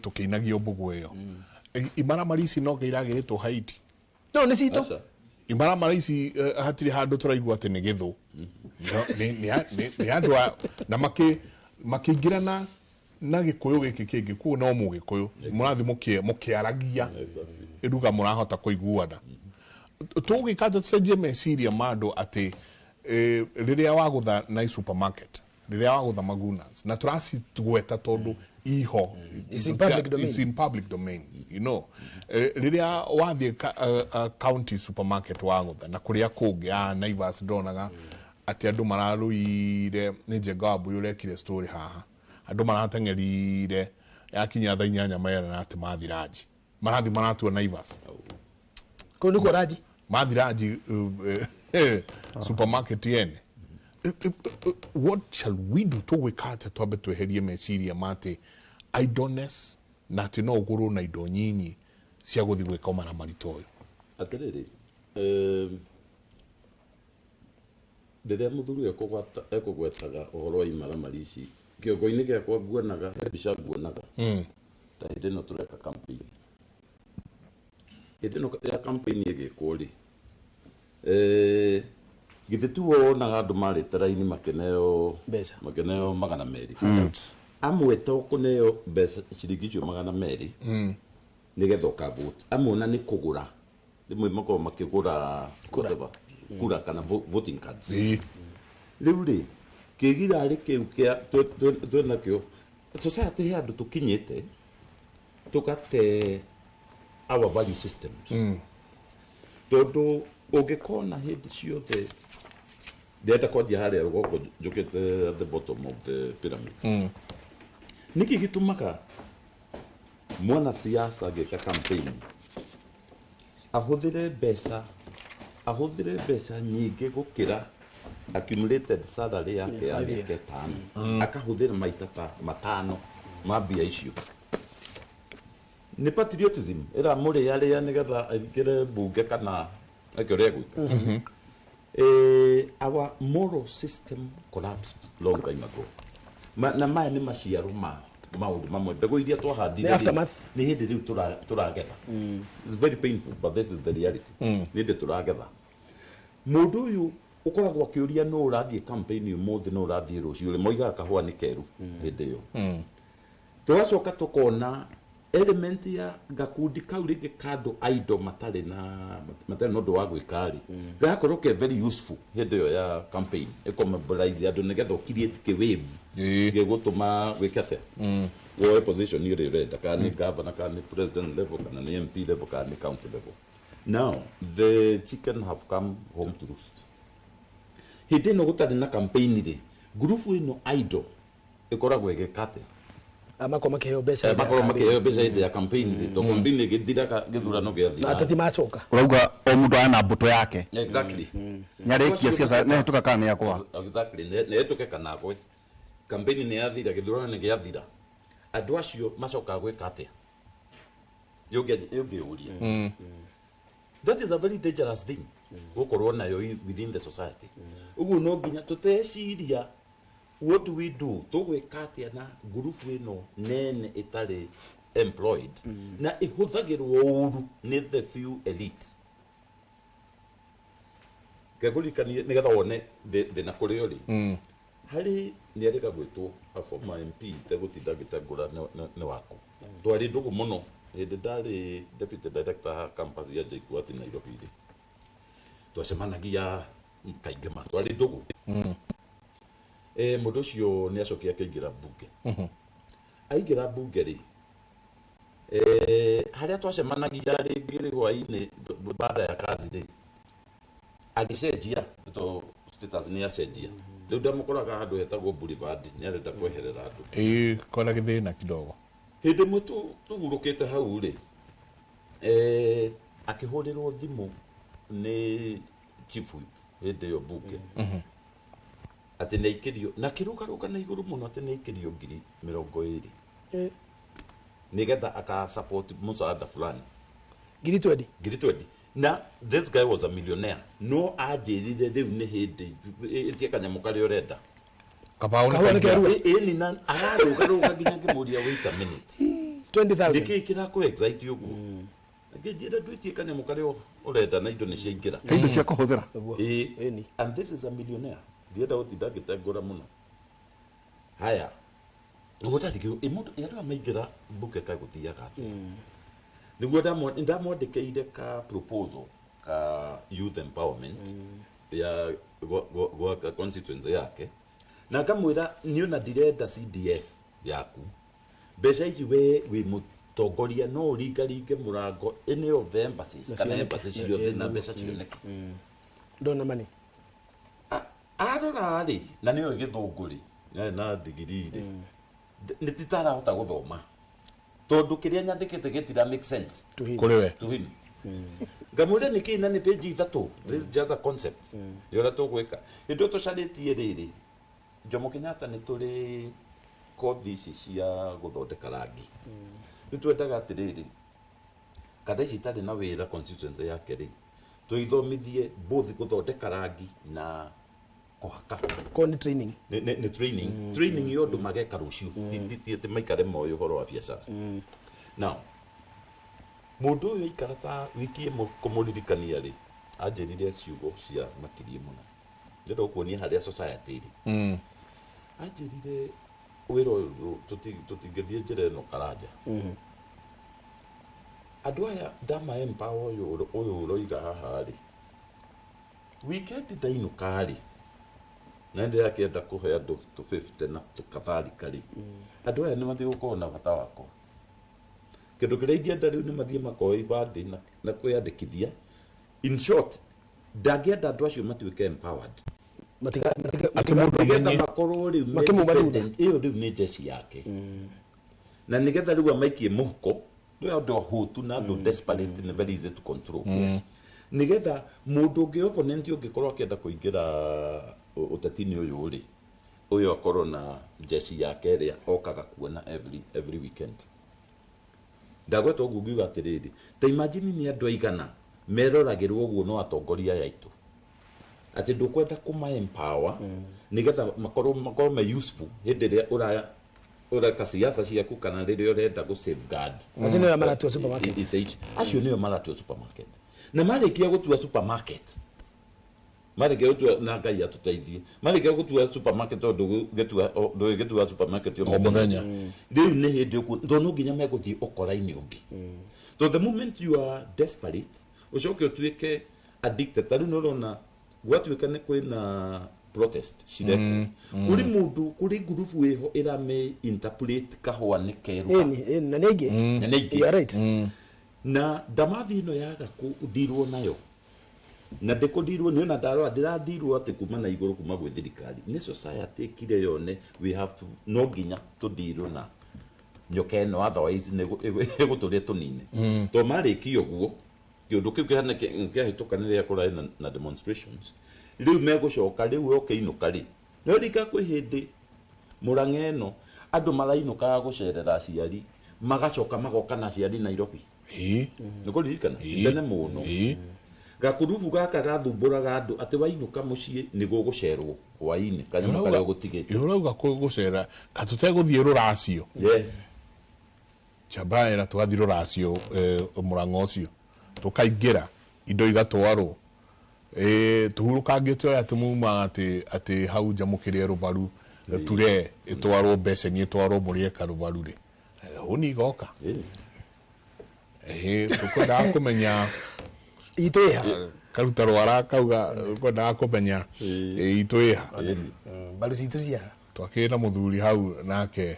Speaker 1: tukinagio mbugu yo imara marisi no geiragiritwo Haiti
Speaker 4: no ni cito
Speaker 1: imara marisi hatiri handu turaigua ati ni githu ni andu na makingirana na gikuyu giki kingi ku no mu gikuyu murathi mukiaragia iruga murahota kuiguana tugikata tucenjie meciria mandu ati riria wagutha na supermarket riria wagutha magunas na turacigweta tondu iho it's in public domain you know riria wathie county supermarket wagutha na kuria kungi Naivas ndonaga ati andu mararuire ni njenga wa mbuyu rekire story haha andu maratengerire yakinya thaa 8 maera na ati mathiraji marathi maratua Naivas
Speaker 4: kundu ko raji
Speaker 1: mathiraji supermarket yene what shall we do to wikate tobe tweherie meciria mate idleness na tino guru na indo nyinyi cia guthi gwika mara maritoyo
Speaker 3: atiriri rĩrĩa mũthuri ekũgwetaga ũhoro wa imara marici kĩongo-inĩ gĩakwa nguonaga mbica nguonaga ta hĩndĩ ĩno tũreka campaign hĩndĩ ĩno ya campaign ĩgĩkwo rĩ githĩ tu wonaga andũ marĩte raini makeneo 200 amwe to kũneo mbeca ciringi icio 200 nĩgetha ũkavote amwe ona nĩ kũgũra rĩmwe makorwo makĩgũra kura kana voting cards rĩu rĩ kĩgirarĩ kĩu kĩa twĩnakĩo society he andũ tũkinyĩte tũgate our value systems tondũ ũngĩkona hĩndĩ ciothe ndĩrenda kwanjia harĩa rũgongo njũkĩte at the bottom of the pyramid nĩkĩ gĩtũmaga mwana siasa agĩka campaign ahũthĩre mbeca nyingĩ gũkĩra accumulated salary yake ya mĩaka ĩtano akahũthĩra maita ta matano ma mbia icio nĩ patriotism ĩramũrĩarĩa nĩgetha aingĩre mbunge kana akĩũrĩa gwĩka our moral system collapsed long time ago na maya nĩ maciaro ma maundu mamwe mbegũ iria twahandire nĩ hĩndĩ rĩu tũragetha it's very painful but this is the reality nĩ hĩndĩ tũragetha mũndũ ũyũ ũkoragwo akĩũria nũ ũrathiĩ campaign ũmũthĩ nũ ũrathiĩ rũciũ rĩ moigaga kahũa nĩ keru hĩndĩ ĩyo tũgacoka tũkona element ya gakundi kau rĩngĩ kando aido matarĩ na ũndũ wa gwĩka rĩ gakorwo ke very useful hĩndĩ ĩyo ya campaign ĩkomobilize andũ nĩgetha ũkiriate kĩ-wave gĩgũtũma wĩke atĩa woe position ĩrĩa ũrenda kana nĩ governor kana nĩ president level kana nĩ MP level kana nĩ county level. Now the chicken have come home to roost. Hĩndĩ ĩno gũtarĩ na campaign rĩ group ĩno aido ĩkoragwo ĩgĩka atĩa
Speaker 4: amako makiheo mbeca
Speaker 3: hĩndĩ ya campaign rĩ to campaign ĩgĩthiraga gĩthurano gĩathira
Speaker 4: atati macoka
Speaker 2: urauga o mundu ana mbuto yake
Speaker 3: exactly
Speaker 2: nyarĩkia ciaca nĩ hĩtũka kana nĩ yakwa
Speaker 3: exactly nĩ hĩtũke kana gwe campaign nĩ yathira gĩthurano nĩ gĩathira andũ acio macokaga gwĩka atĩa yũngĩũria that is a very dangerous thing gũkorwo nayo within the society ũguo no nginya tũteciria what do we do tũgwĩka atĩa na group ĩno nene ĩtarĩ employed na ĩhũthagĩrwo ũru nĩ the few elite kegũrikanie nĩgetha wone thĩna kũrĩa ũrĩ harĩ nĩ arĩga gwĩtwo a former MP tegũtinda gĩtangũra nĩ wako twarĩ ndũgũ mũno hĩndĩ ndarĩ deputy director campus ya JKUAT Nairobi rĩ twacemanagia kaingĩ ma twarĩ ndũgũ mũndũ ũcio nĩ acokire akĩingĩra mbunge aingĩra mbunge rĩ harĩa twacemanagia rĩngĩ rĩ hwainĩ baada ya kazi rĩ agĩcenjia to status nĩ acenjia rĩu ndamũkoraga handũ hetagwo Boulevard nĩ arenda kweherera andũ
Speaker 1: kona gĩthĩna kidogo
Speaker 3: hĩndĩ ĩmwe tũhurũkĩte hau rĩ akĩhũrĩrwo thimũ nĩ chief whip hĩndĩ ĩyo mbunge atĩ nĩ aikĩrio na kĩrũgarũga na igũrũ mũno atĩ nĩ aikĩrio 20,000 nigetha aka support musaada fulani
Speaker 4: ngiri 20
Speaker 3: na this guy was a millionaire no ajirire riu ni hindi itie kanyamũ karĩa urenda ni na araruga nginya ngimuria wait a minute
Speaker 4: 20,000
Speaker 3: diki kira ku excite uguo ngijira ndwitie kanyamũ karĩa urenda na indo nĩ ciaingĩra
Speaker 2: indo cia kũhũthĩra
Speaker 3: and this is a millionaire ndienda gũtinda ngĩtengũra mũno haya ũgũtarĩkĩrwo mũndũ yadwa maingĩra mbuke kagũthiaga niguo ndamwandĩkĩire ka proposal ka youth empowerment ya gwa constituency yake na ngamwĩra niona ndirenda CDF yaku mbeca ici we mũtongoria no ũringaringe mũrango any of the embassies kana embassy ciothe na mbeca cioneke
Speaker 4: ndona mani
Speaker 3: arora rĩ na nĩyo gĩthũngũ rĩ na digiri rĩ nĩ titarahota gũthoma tondũ kĩrĩa nyandĩkĩte gĩtira make sense
Speaker 1: kũrĩ we
Speaker 3: to him ngamwĩra nĩkĩ na nĩ page 3 this is just a concept yora tũgwĩka hĩndĩ tũcarĩtie rĩrĩ Jomo Kenyatta nĩ tũrĩ kothi ici cia gũthondeka rangi nĩ twendaga atĩrĩrĩ kada ici itarĩ na wĩra constituency yake rĩ tũithomithie both gũthondeka rangi na kuhaka
Speaker 4: con training
Speaker 3: ni training yondo mageka rucio titi maikare moyo horo wa biacara now mundu uyu ikara ta wiki ĩmwe kumuririkania ri anjirire ciugo cia makirie muno ndendo kuonia harĩa society ri anjirire wĩra ũyũ tũtingĩthiĩ njĩra ĩno karanja andũ aya ndama empower ũyũ ũroiga haha ri weekend ndainũka ri na ndĩ akĩenda kũhe andũ 250 na tũkatharika rĩ andũ aya nĩ mathiĩ gũkorwo na bata wako kĩndũ kĩrĩa ingĩenda rĩu nĩ mathiĩ makoe ibandĩ na kwĩyandĩkithia in short ndangĩenda andũ acio matuĩke empowered nĩgetha makorwo rĩu ĩyo rĩu nĩ njeci yake na nĩgetha rĩu amaikie mũhuko nĩ andũ ahũtu na andũ desperate and very easy to control nĩgetha mũndũ ũngĩ opponent ũngĩkorwo akĩenda kũingĩra ũteti-inĩ ũyũ rĩ ũyũ akorwo na njeci yake ĩrĩa okaga kuona every weekend ndagweta ũguo ngiuga atĩrĩrĩ ta imagine nĩ andũ aigana meroragĩrwo ũguo no atongoria yaitũ atĩ ndũkwenda kũma empower nĩgetha makorwo me useful hĩndĩ ĩrĩa ũreka siasa ciaku kana rĩrĩa ũrenda gũ safeguard
Speaker 4: acio nĩo maratua supermarket
Speaker 3: acio nĩo maratua supermarket na marĩkia gũtua supermarket marĩkia gũtua na Ngai atũteithie marĩkia gũtua supermarket ndũgĩtua supermarket
Speaker 1: o mũthenya
Speaker 3: rĩu nĩ hĩndĩ ũkuo no nginya megũthiĩ ũkora-inĩ ũngĩ so the moment you are desperate ucoke ũtuĩke addicted tarĩu nĩ ũrona gwatuĩka nĩ kwĩna protest cirekwo kũrĩ mũndũ kũrĩ ngurubu ĩho ĩrame interpret kahũa nĩ kerũ
Speaker 4: na nĩngĩ
Speaker 3: right na ndamathi ĩno yaga kũndirwo nayo na ndĩkũndirwo nĩ ona ndarora ndĩrandirwo atĩ kuma na igũrũ kuma gwĩ thirikari nĩ society kire yone we have to no nginya tũndirwo na nyoka ĩno otherwise ĩgũtũrĩa tũnine to marĩkia ũguo kĩũndũ kĩu kĩahĩtũkanĩrĩa kũrarĩ na demonstrations rĩu megũcoka rĩu okĩinũka rĩ no rika kwĩ hĩndĩ Mũrang'a ĩno andũ marainũkaga gũcerera aciari magacoka magoka na aciari Nairobi nĩ kũririkana tene mũno gakurubu gaka gathumbũraga andũ atĩ wainũka mũciĩ nĩ gũgũcerwo hwainĩ kanyamũ karĩa ũgũtigĩte
Speaker 1: ũrauga gũcera katũtegũthiĩ rũracio
Speaker 3: yes
Speaker 1: chabaĩra tũgathiĩ rũracio Mũrang'a ũcio tũkaingĩra indo igatwarwo tuhurũkangĩte atĩ muma atĩ hau njamũkĩrie rũbaru ture ĩtwarwo mbeceni ĩtwarwo mũrĩeka rũbaru rĩ ũni igoka tukwenda kumenya
Speaker 4: itwiha
Speaker 1: karuta rwara kauga tukwenda kumenya itwiha
Speaker 4: baru citu cia
Speaker 1: twakira muthuri hau nake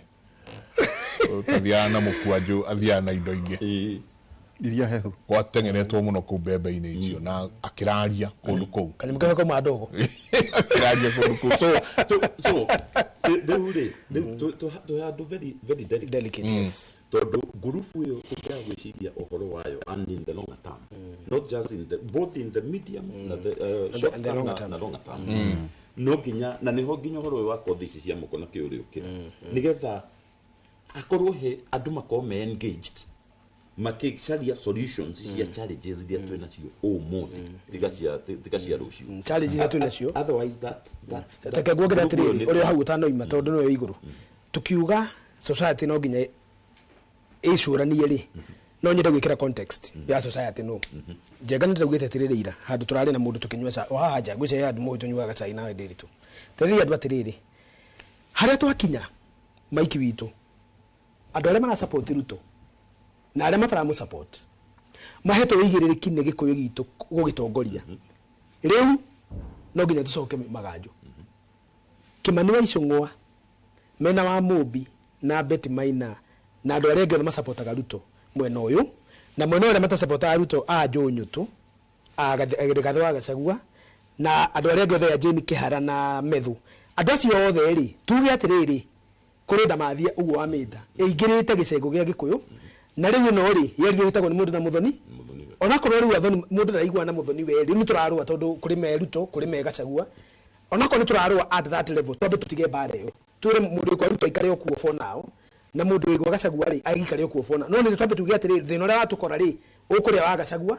Speaker 1: tathiana mukwanju athiana indo ingi
Speaker 2: iria hehu
Speaker 1: gwatengenetwo muno ku mbembe-inĩ icio na akiraria kundu kuu
Speaker 4: kanyamũ kahe kauma ndogo
Speaker 1: akiraria kundu kuu
Speaker 3: so they are very delicate
Speaker 4: yes
Speaker 3: tondu gurupu yo tukia gwiciria uhoro wayo and in the longer term not just in the both in the medium na the short term na longer term no ginya na niho ginya uhoro wa kothi cia moko na kiuriuki nigetha akorwo he andu makome engaged makicaria solutions cia challenges iria twina cio umuthi tigacia rucio
Speaker 4: challenges iria twina cio
Speaker 3: otherwise that
Speaker 4: takagwogera atiriri uri hau utanoima tondu no iguru tukiuga society no ginya icuranie ri no nyende gwikira context ya society no jega nitagwite atiriri ira handu turari na mundu tukinywa cha o haja gwice handu mu tunyuaga chai nawe ndiritu tiriri andu atiriri haria twakinya maiki witu andu aria mara support ruto na aria mataramu support mahetwo wigiririki ni gikuyu gitu gugitongoria riu no ginya tucoke maganjo Kimani wa Icung'wa mena wa Mubi na Beti Maina na andu aria ngĩ masapotaga Ruto mwena uyu na mwena uria matasapotaga Ruto a Njũnyũtũ a Gathĩ wa Gachagua na andu aria ngĩ ya Jane Kĩhara na Methu andu acio othe ri tuge atiriri kuri ndamathia uguo amita ingirite gicengo gia gikuyu na riu no ri yeri witagwo ni mundu na muthoni ona korwo riu athoni mundu ndaigua na muthoni we riu niturarua tondu kuri me Ruto kuri me Gachagua ona korwo niturarua at that level tobe tutige bare yo ture mundu kwa Ruto ikare okuo for now na mundu wigwa Gachagua ri agikare okuo for now no ni tobe tuge atiri thina ria watukora ri ukuria wa Gachagua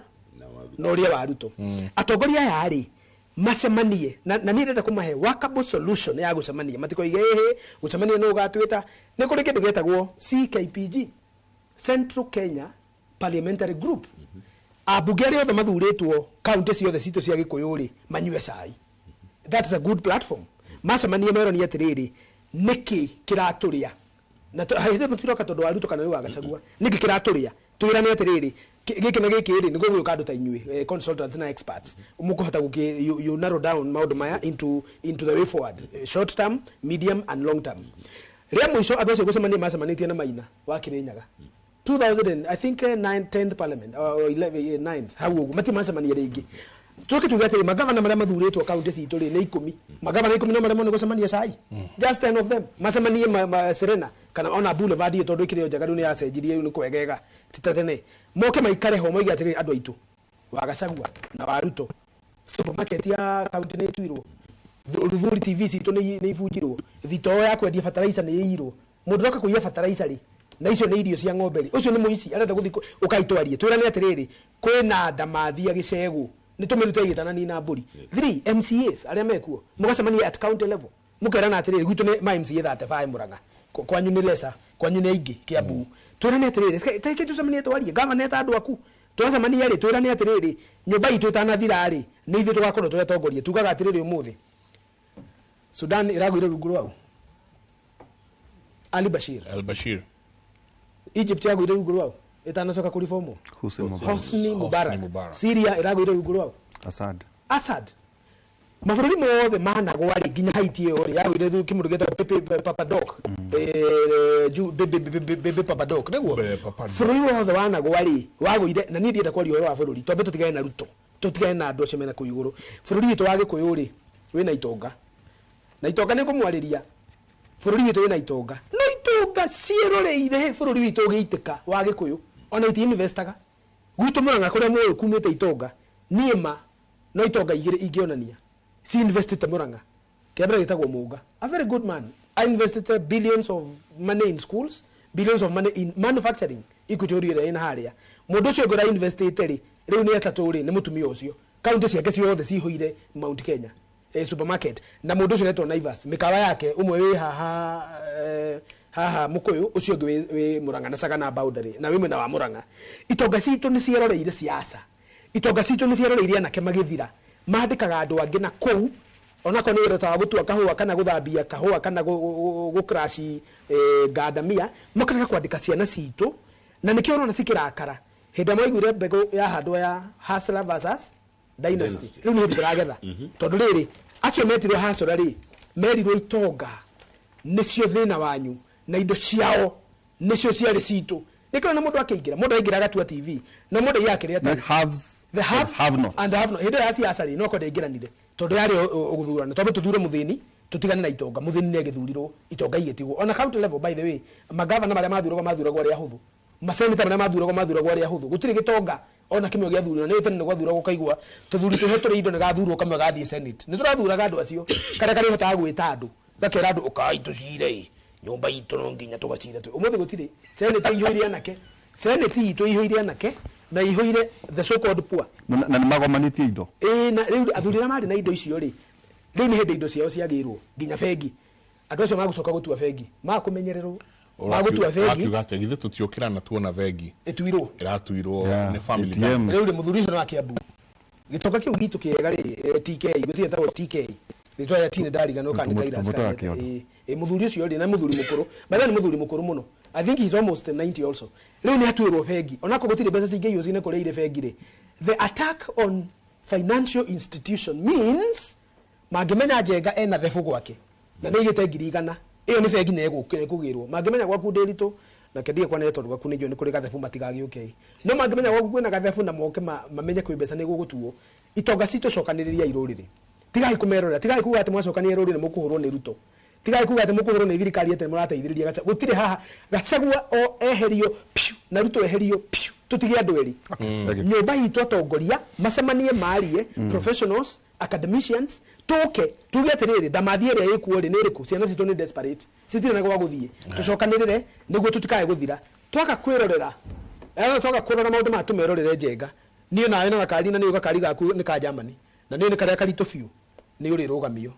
Speaker 4: no ria wa Ruto atongoria ya ri macemanie na ni ndenda kumahe workable solution ya gucemania matiko igehe gucemania no gatwita ni kuri kindu getagwo CKPG Central Kenya Parliamentary Group abunge aria othe mathuritwo county ciothe citu cia Gikuyu ri manyue cai that is a good platform macemanie meroni atiriri niki kiraturia na haide mutiroka tondu wa Ruto kana wa Gachagua niki kiraturia twirane atiriri giki na giki ri niguo gukadu ta inyue consultants na experts umukuhota guki you narrow down maundu maya into the way forward short term medium and long term ria mwisho abacio gucemania macemanĩtie na Maina wa Kirinyaga 2000 I think 10th parliament or 9th how mati macemania ringi tuke tuge atiri magavana maria mathuritwo county citu ri ni 10 magavana 10 no maria mono gucemania cai just 10 of them macemanie Serena kana ona Boulevard tondu ikirio njagaru ni yacenjirie ni kwegega titatene moke maikare ho moige atiri andu aitu wa Gachagua na wa Ruto supermarket ya county ni twirwo Ruthuri TV citu ni ibunjirwo thito ya kwendia fertilizer ni yirwo mundu roka kuiya fertilizer ri na icio ni irio cia ng'ombe ri ucio ni muici arenda guthi ukaitwarie twirane atiriri kwina ndamathia gicegu ni tumirute igitana ni na mburi 3 MCAs aria mekuo mugacemania at county level mukerana atiriri gwitu ni ma MCA 35 Murang'a kwanyu ni lesa kwanyu ni aingi Kiambu twirane atiriri teke tucemanie twarie governor ta andu aku twacemania ri twirane atiriri nyumba itu itanathira ri ni ithu tugakorwo twetongoria tugaga atiriri umuthi Sudan iragwire rungu rwau Ali Bashir Egypt yagwire rungu rwau itanacoka kuri fomo Hosni Mubarak Syria iragwire rungu rwau Assad mabũrũri mothe managwo ari nginya Haiti yo ri yagwire thu kimundu geta Papadoc bebe Papadoc niguo bũrũri wothe wanagwo ari wagwire na ni ndienda kwari wa bũrũri tombe tutigane na Ruto tutigane na andu acio mena kuiguru bũrũri witu wa Gikuyu ri wina itonga na itonga ni kumwariria bũrũri witu wina itonga no itonga ciroreire bũrũri witu giitika wa Gikuyu ona iti investaga gwitu Murang'a kuria mwe kumite itonga niema no itonga igionania si invested Murang'a kebra gitagwo Muga a very good man I invested billions of money in schools billions of money in manufacturing ikuchorire ina haria mundu ucio ngora invested riu ni atatu ri ni mutumia ucio county ciake ciothe cihoire Mount Kenya supermarket na mundu ucio neto Naivas mikawa yake umwe wi haha Mukuyu ucio ngi wi Murang'a na Sagana boundary na wi mwena wa Murang'a itonga citu ni ciaroreire siasa itonga citu ni ciaroreire anake magithira mandikaga andu angi na kou ona ko ni wira wa gutua kahua kana guthambia kahua kana gukrashi gandamia makaraga kwandika ciana citu na nikio ona cikirakara hĩndĩ ĩmwe iguire mbegũ ya handwo ya Hustler versus Dynasty rĩu nĩ hĩndĩ tũragetha tondũ rĩrĩ acio metirwo Hustler rĩ merirwo itonga nĩcio thĩna wanyu na indo ciao nĩcio ciarĩ citũ nĩkĩo na mũndũ akĩingĩra mũndũ aingĩra agatua TV na mũndũ yakĩrĩa
Speaker 2: the haves
Speaker 4: have not and the have not hĩndĩ ya siasa rĩ no kwenda ingĩranire tondũ yarĩ ũguthurana tondũ tuthure mũthĩni tutigane na itonga mũthĩni nĩ agĩthurirwo itonga igĩtigwo on a county level by the way magavana marĩa mathuragwo arĩa hũthũ maseneta marĩa mathuragwo arĩa hũthũ gũtirĩ gĩtonga ona kimwe gĩa thurana nĩ tene nĩ gwathuragwo kaigua tũthuri tũhe tũrĩ indo nĩ gathurwo kamwe gathiĩ senate nĩ tũrathuraga andũ acio karĩa karĩ hotaga gwĩta andũ gakera andũ ũkai tũcire nyũmba itũ no nginya tũgacira tu ũmũthĩ gũtirĩ senate ihũire anake senate itũ ihũire anake na ihũire the so called poor
Speaker 2: na nĩ magomanĩtie indo
Speaker 4: na rĩu athuri arĩa marĩ na indo icio rĩ rĩu nĩ hĩndĩ indo ciao ciagĩrwo nginya bengi andũ acio magũcoka gũtua bengi makũmenyererwo magũtua bengi
Speaker 1: akiuga atĩ githĩ tũtiũkĩra na tuona bengi ĩratuirwo nĩ family
Speaker 4: rĩu rĩ mũthuri ũcio no akĩambu gĩtonga kĩu gitũ kĩega rĩ TK gũtirĩ tagwo TK rĩtwa ya tine ndarigano kana taira mũthuri ũcio rĩ na mũthuri mũkũrũ bado nĩ mũthuri mũkũrũ mũno I think he's almost 90 also rĩu nĩ atuĩrwo bengi onako gũtirĩ mbeca cingĩ cine kũrĩa ire bengi rĩ the attack on financial institution means mangĩmenya njenga ena thebu gwake na nĩ igĩte ngiri igana ĩyo nĩ bengi na ĩkũgĩrwo mangĩmenya gwaku ndĩritũ na kĩndie kwa nĩ tondũ gwaku nĩ nĩ kũrĩ gathebu matigagĩũke no mangĩmenya gwaku kwĩna gathebu na moke mamenye kwĩ mbeca nĩ gũgũtuo itonga citũ cokanĩrĩria irũrĩrĩ tigai kũmerora tigai kuga atĩ mwacokania rũrĩrĩ mũkũhũrwo nĩ ruto tigai kuga atĩ mũkũhũrwo nĩ thirikari atĩ mũrateithĩrĩria gacha gũtirĩ haha gachagua o eherio na ruto eherio tutige andũ eri nyũmba itũ atongoria macemanie marie professionals academicians toke tuge atĩrĩrĩ ndamathiĩ ĩrĩa ĩkuo rĩ nĩ ĩrĩkũ ciana citũ nĩ desperate citirĩ na gwa gũthiĩ tucokanĩrĩre nĩguo tutikae gũthira twaga kwĩrorera twaga kũrora maũndũ ma tũmerorere njenga niĩ nawe na gakari na nĩ gakari gaku nĩ ka Germany na nĩ karĩa karitũ biũ nĩ ũrĩ rũgamio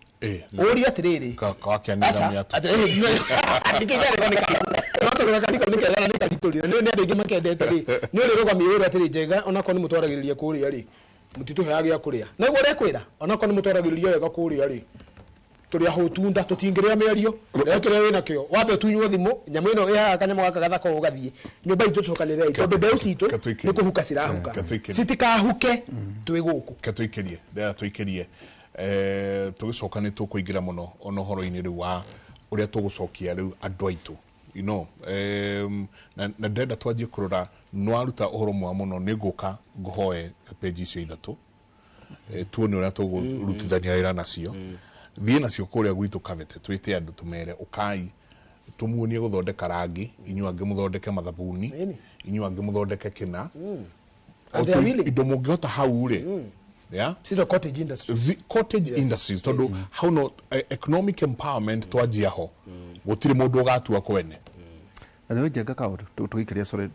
Speaker 4: ũri atĩrĩrĩ
Speaker 1: kakĩanĩra mĩatu
Speaker 4: ndikĩgerera nĩ karitũ nĩ andũ aingĩ makendete rĩ nĩ ũrĩ rũgamio ũrĩ atĩrĩ njenga onako nĩ mũtwaragĩrĩria kũrĩa rĩ mũtitũ heaga gĩa kũrĩa naguo ũrekwĩra onako nĩ mũtwaragĩrĩria wega kũrĩa rĩ tũrĩ ahũtunda tũtingĩrĩa mĩario rekĩrĩa wĩna kĩo wambe tunywo thimũ nyamũ ĩno ĩhaga kanyamũ gaka gathaka ũgathiĩ nyũmba itũ tũcokanĩrĩra tondũ mbeũ citũ nĩ kũhuka cirahuka citikahuke twĩ gũkũ
Speaker 1: ketũikĩrie ndĩra tũikĩrie tũgĩcoka nĩ tũkũingĩra mũno ona ũhoro-inĩ rĩu wa ũrĩa tũgũcokia rĩu andũ aitũ you know na ndenda twanjie kũrora nĩwaruta ũhoro mwa mũno nĩ ngũka ngũhoe page icio ithatũ tuone ũrĩa tũgũrutithania wĩra nacio thiĩ nacio kũrĩa gwitũ Kavete twĩte andũ tũmere ũkai tũmuonie gũthondeka rangi inyuĩ angĩ mũthondeke mathabuni inyuĩ angĩ mũthondeke kĩna indo mũngĩhota hau rĩ
Speaker 4: sito cottage industries
Speaker 1: tondũ hau no economic empowerment twanjia ho gũtirĩ mũndũ ũgatua kwene
Speaker 2: na nĩ njenga kaũndũ tũgĩkĩria sore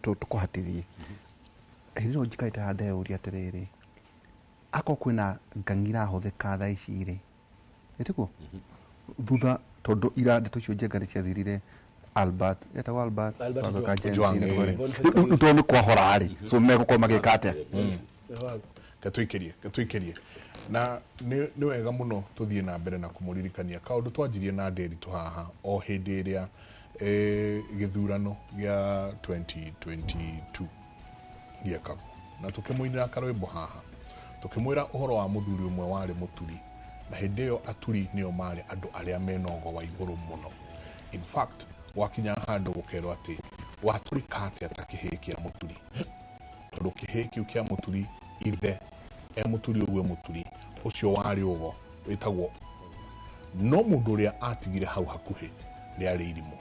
Speaker 2: tũkũhatithie hĩndĩ njikaite hande ũria atĩrĩrĩ ako kwĩna ngang'ira hũthĩka thaa ici rĩ etikuo thutha tondũ ira ndeto cio njenga nĩ ciathirire Albert nĩ kwahora rĩ so megũkorwo magĩka atĩa
Speaker 1: ketũikĩrie na nĩ wega mũno tũthiĩ na mbere na kũmũririkania kaũndũ twanjirie na ndĩritũ haha o hĩndĩ ĩrĩa gĩthurano gĩa 2022 gĩekagwo na tũkĩmũinĩra karwĩmbo haha tũkĩmwĩra ũhoro wa mũthuri ũmwe warĩ mũturi na hĩndĩ ĩyo aturi nĩo marĩ andũ arĩa mena ũgo wa igũrũ mũno in fact wakinya handũ gũkerwo atĩ watũrĩka atĩa ta kĩhĩĩ kĩa mũturi tondũ kĩhĩĩ kĩu kĩa mũturi ithe mũturi ũguo mũturi ũcio warĩ ũgo wĩtagwo no mũndũ ũrĩa atigire hau hakuhĩ rĩarĩ irimũ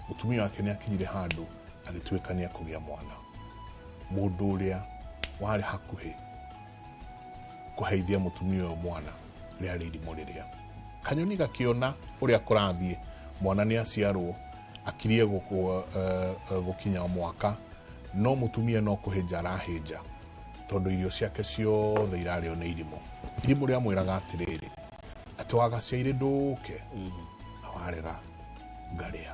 Speaker 1: mũtumia wake nĩ akinyire handũ agĩtuĩka nĩ akũgĩa mwana mũndũ ũrĩa warĩ hakuhĩ kũheithia mũtumia ũyũ mwana rĩarĩ irimũ rĩrĩa kanyoni gakĩona ũrĩa kũrathiĩ mwana nĩ aciarwo akirie gũkinya mwaka no mũtumia no kũhĩnja arahĩnja tondũ irio ciake ciothe irarĩo nĩ irimũ rĩa mwĩraga atĩrĩrĩ atĩ wagaciaire ndũke na warega ngarĩa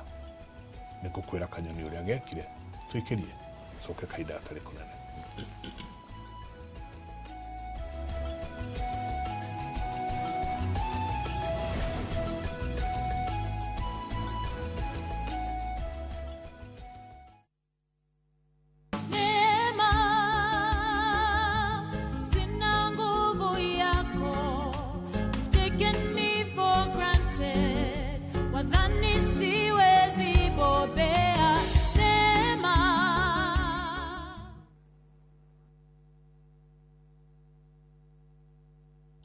Speaker 1: nĩ ngũkwĩra kanyoni ũrĩa gekire twĩkĩrie coke kahinda gatarĩ kũnene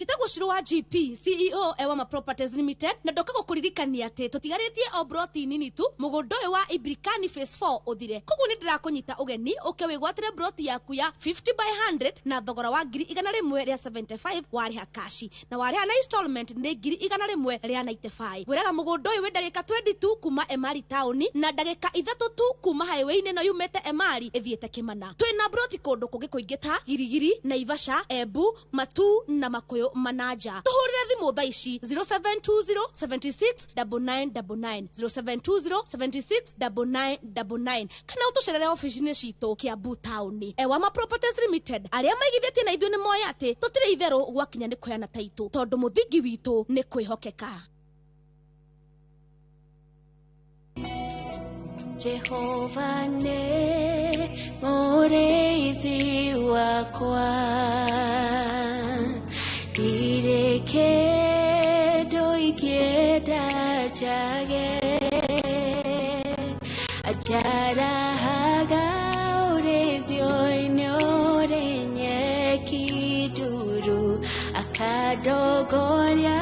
Speaker 5: njitagwo Shiro wa GP CEO Ewama Properties Limited na ndoka gukuririkania ati tutigarĩtie o broti nini tu mũgũnda ũyũ wa Ibrikani phase 4 ũthire koguo nĩ ndĩrakũnyita ũgeni ũkĩwĩgwatĩre broti yaku ya 50 by 100 na thogora wa 100 rĩa 75 warĩha kashi na warĩha na installment nĩ 100 rĩa 95 gwĩraga mũgũnda ũyũ wĩ ndagĩka 22 kuma Emari town na ndagĩka 3 tu kuma highway-inĩ no yumĩte Emari ĩthiĩte Kĩmana twĩna broti kũndũ kũngĩ kũingĩ ta Girigiri, Naivasha, Embu, Matu na Makuyu Mananja tuhũrĩre thimũ thaa ici 0720 76 9999 0720 76 9999 kana ũtũcerere ofici-inĩ citũ Kiambu town. Ewama Properties Limited arĩa maigithĩtie na ithuĩ nĩ moya atĩ tũtirĩ itherũ gwakinya nĩ kũheana taitũ tondũ mũthingi witũ nĩ kwĩhokeka.
Speaker 6: Jehova ne mũrĩithi wakwa ndirĩ ingĩenda njage ajarahaga ũrĩithio-inĩ ũrĩ nyeki nduru akadogoria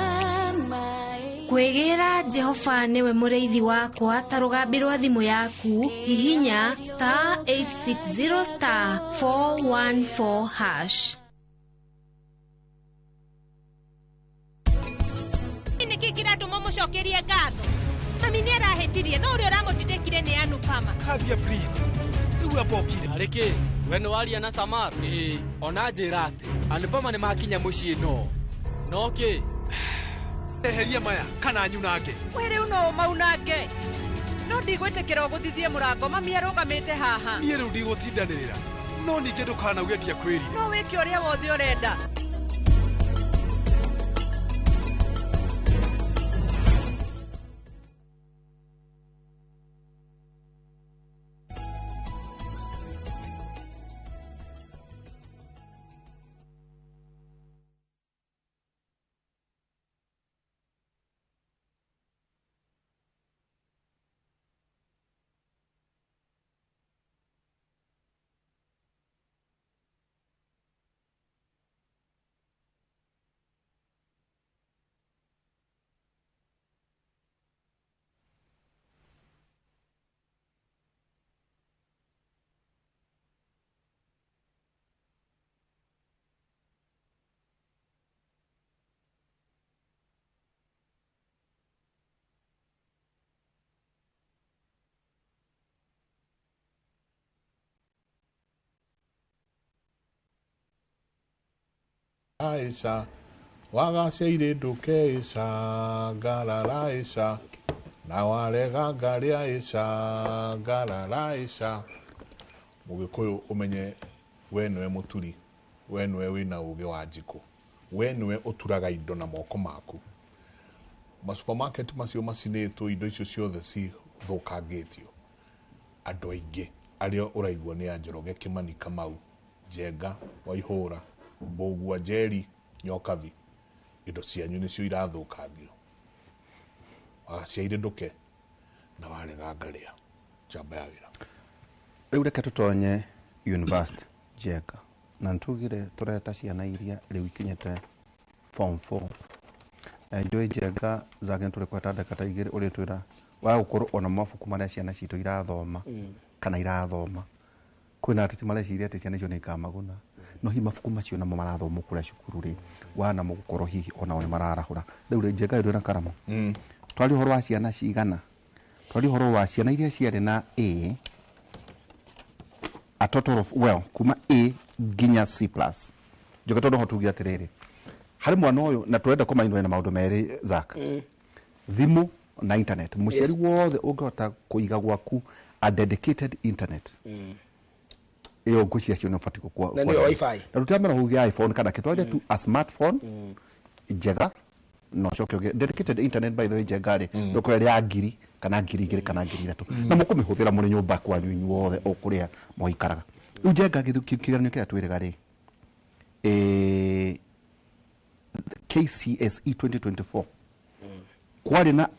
Speaker 7: kwĩgĩra Jehova niwe mũrĩithi wakwa ta rũgambi rwa thimũ yaku hihinya *860*414#.
Speaker 8: Nĩkĩ kĩratũma mũcokerie ngatho? Mami nĩ arahĩtirie no ũrĩa ũramũtindĩkire nĩ Anupama.
Speaker 9: Kabia please. Rĩu apokire. Arĩkĩ, we nĩ waria na Samar? Ona njĩra atĩ Anupama nĩ makinya mũciĩ no. No kĩ? Eheria maya kana nyunange.
Speaker 8: We rĩu no maunange. No ndigwĩtĩkĩra ũgũthithie mũrango mami arũgamĩte haha.
Speaker 9: Niĩ rĩu ndigũtindanĩrĩra. No ningĩ ndũkanauge ndia kwĩri.
Speaker 8: No wĩke ũrĩa wothe ũrenda.
Speaker 1: Aisha wagaciire ndukeisha ngararaisha na warega ngari aisha ngararaisha. Mũgĩkũyũ ũmenye we nĩwe mũturi, we nĩwe wĩna ũgĩ wa njiko, we nĩwe ũturaga indo na moko maku. Masupermarket macio macinĩtwo indo icio ciothe cithũkangĩtio. Andũ aingĩ arĩa ũraigua nĩ a Njoroge, Kĩmani, Kamau, Njenga, Waihũra, Mbũgua, Njeri, Nyokavi, indo cianyu nĩcio irathũkangio. Wagaciaire ndũke na warega ngarĩa njamba ya wĩra.
Speaker 2: Rĩu reke tũtonye university Njenga na ntugire tũreta ciana iria rĩu ikinyĩte form 4 na ithuĩ Njenga zake tũrĩ kwata ndakata igĩrĩ ũrĩa twĩra wa gũkorwo ona mabuku marĩa ciana citũ irathoma kana irathoma kwĩna atĩ mareciria atĩ ciana icio nĩ ikamaguna no hi mabuku macio namo marathoma kũrĩa cukuru rĩ wana mũgũkorwo hihi ona one mararahũra. Rĩu rĩ Njenga ĩrĩ na karamu twari ũhoro wa ciana cigana, twari ũhoro wa ciana iria ciarĩ na a total of kuma A nginya C+. Njoke tondũ hotugia atĩrĩrĩ harĩ mwana ũyũ na tũrenda kũmainwo na maũndũ merĩ Zak, thimũ na internet. Mũciari wothe ũngĩhota kũiga gwaku a dedicated internet iyo ngũcia cio nĩ ũbatiĩ gũkua
Speaker 4: na nĩ wifi
Speaker 2: na tũtamera hugia iPhone kana kitwaje tu a smartphone Njega no coke dedicated internet by the way Njega rĩ ndũkwĩra ya ngiri kana ngiri igĩrĩ kana ngiri ithatũ na mũkũmĩhũthĩra mũrĩ nyũmba kwanyu inyuothe o kũrĩa mũikaraga. Rĩu Njenga kĩgeranio kĩrĩa twĩrĩga rĩ KCSE 2024 kwarĩ na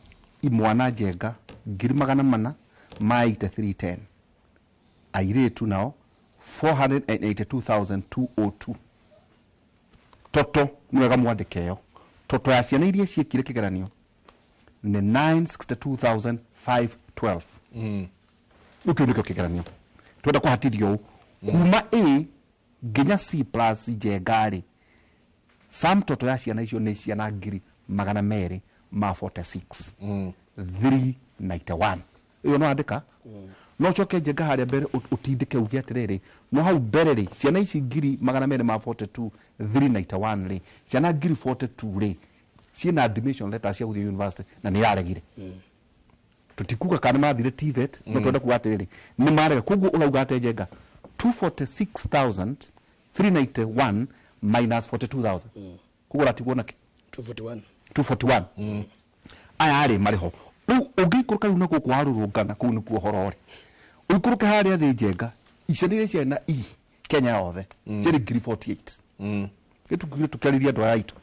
Speaker 2: imwana Njenga 483,10 airĩtu nao 482,202 toto niwega mwandike yo toto ya ciana iria ciekire kigeranio ni 962,512 ukio ndiko kigeranio twenda kuhatirio kuma A nginya C+ jengari sam toto ya ciana icio ni ciana ngiri 246 391 iyo no andika no choke jenga haria mbere utindike ugia atiriri no hau mbere ri ciana ici ngiri 242 391 ri ciana ngiri 42 ri ciina admission letter cia guthie university na ni yaregire tutikuga kana mathire TVET no twenda kuga atiriri ni marega kuguo urauga ate jenga 246,391 minus 42,000 kuguo ratigwo naki 241 aya ari mariho ungikuruka riu naguo kwarurungana kuu ni kuo horori ukuruka haria thi jenga icenire ciana Kenya yothe ciri ngiri 48 gitu tukariria ndo aitu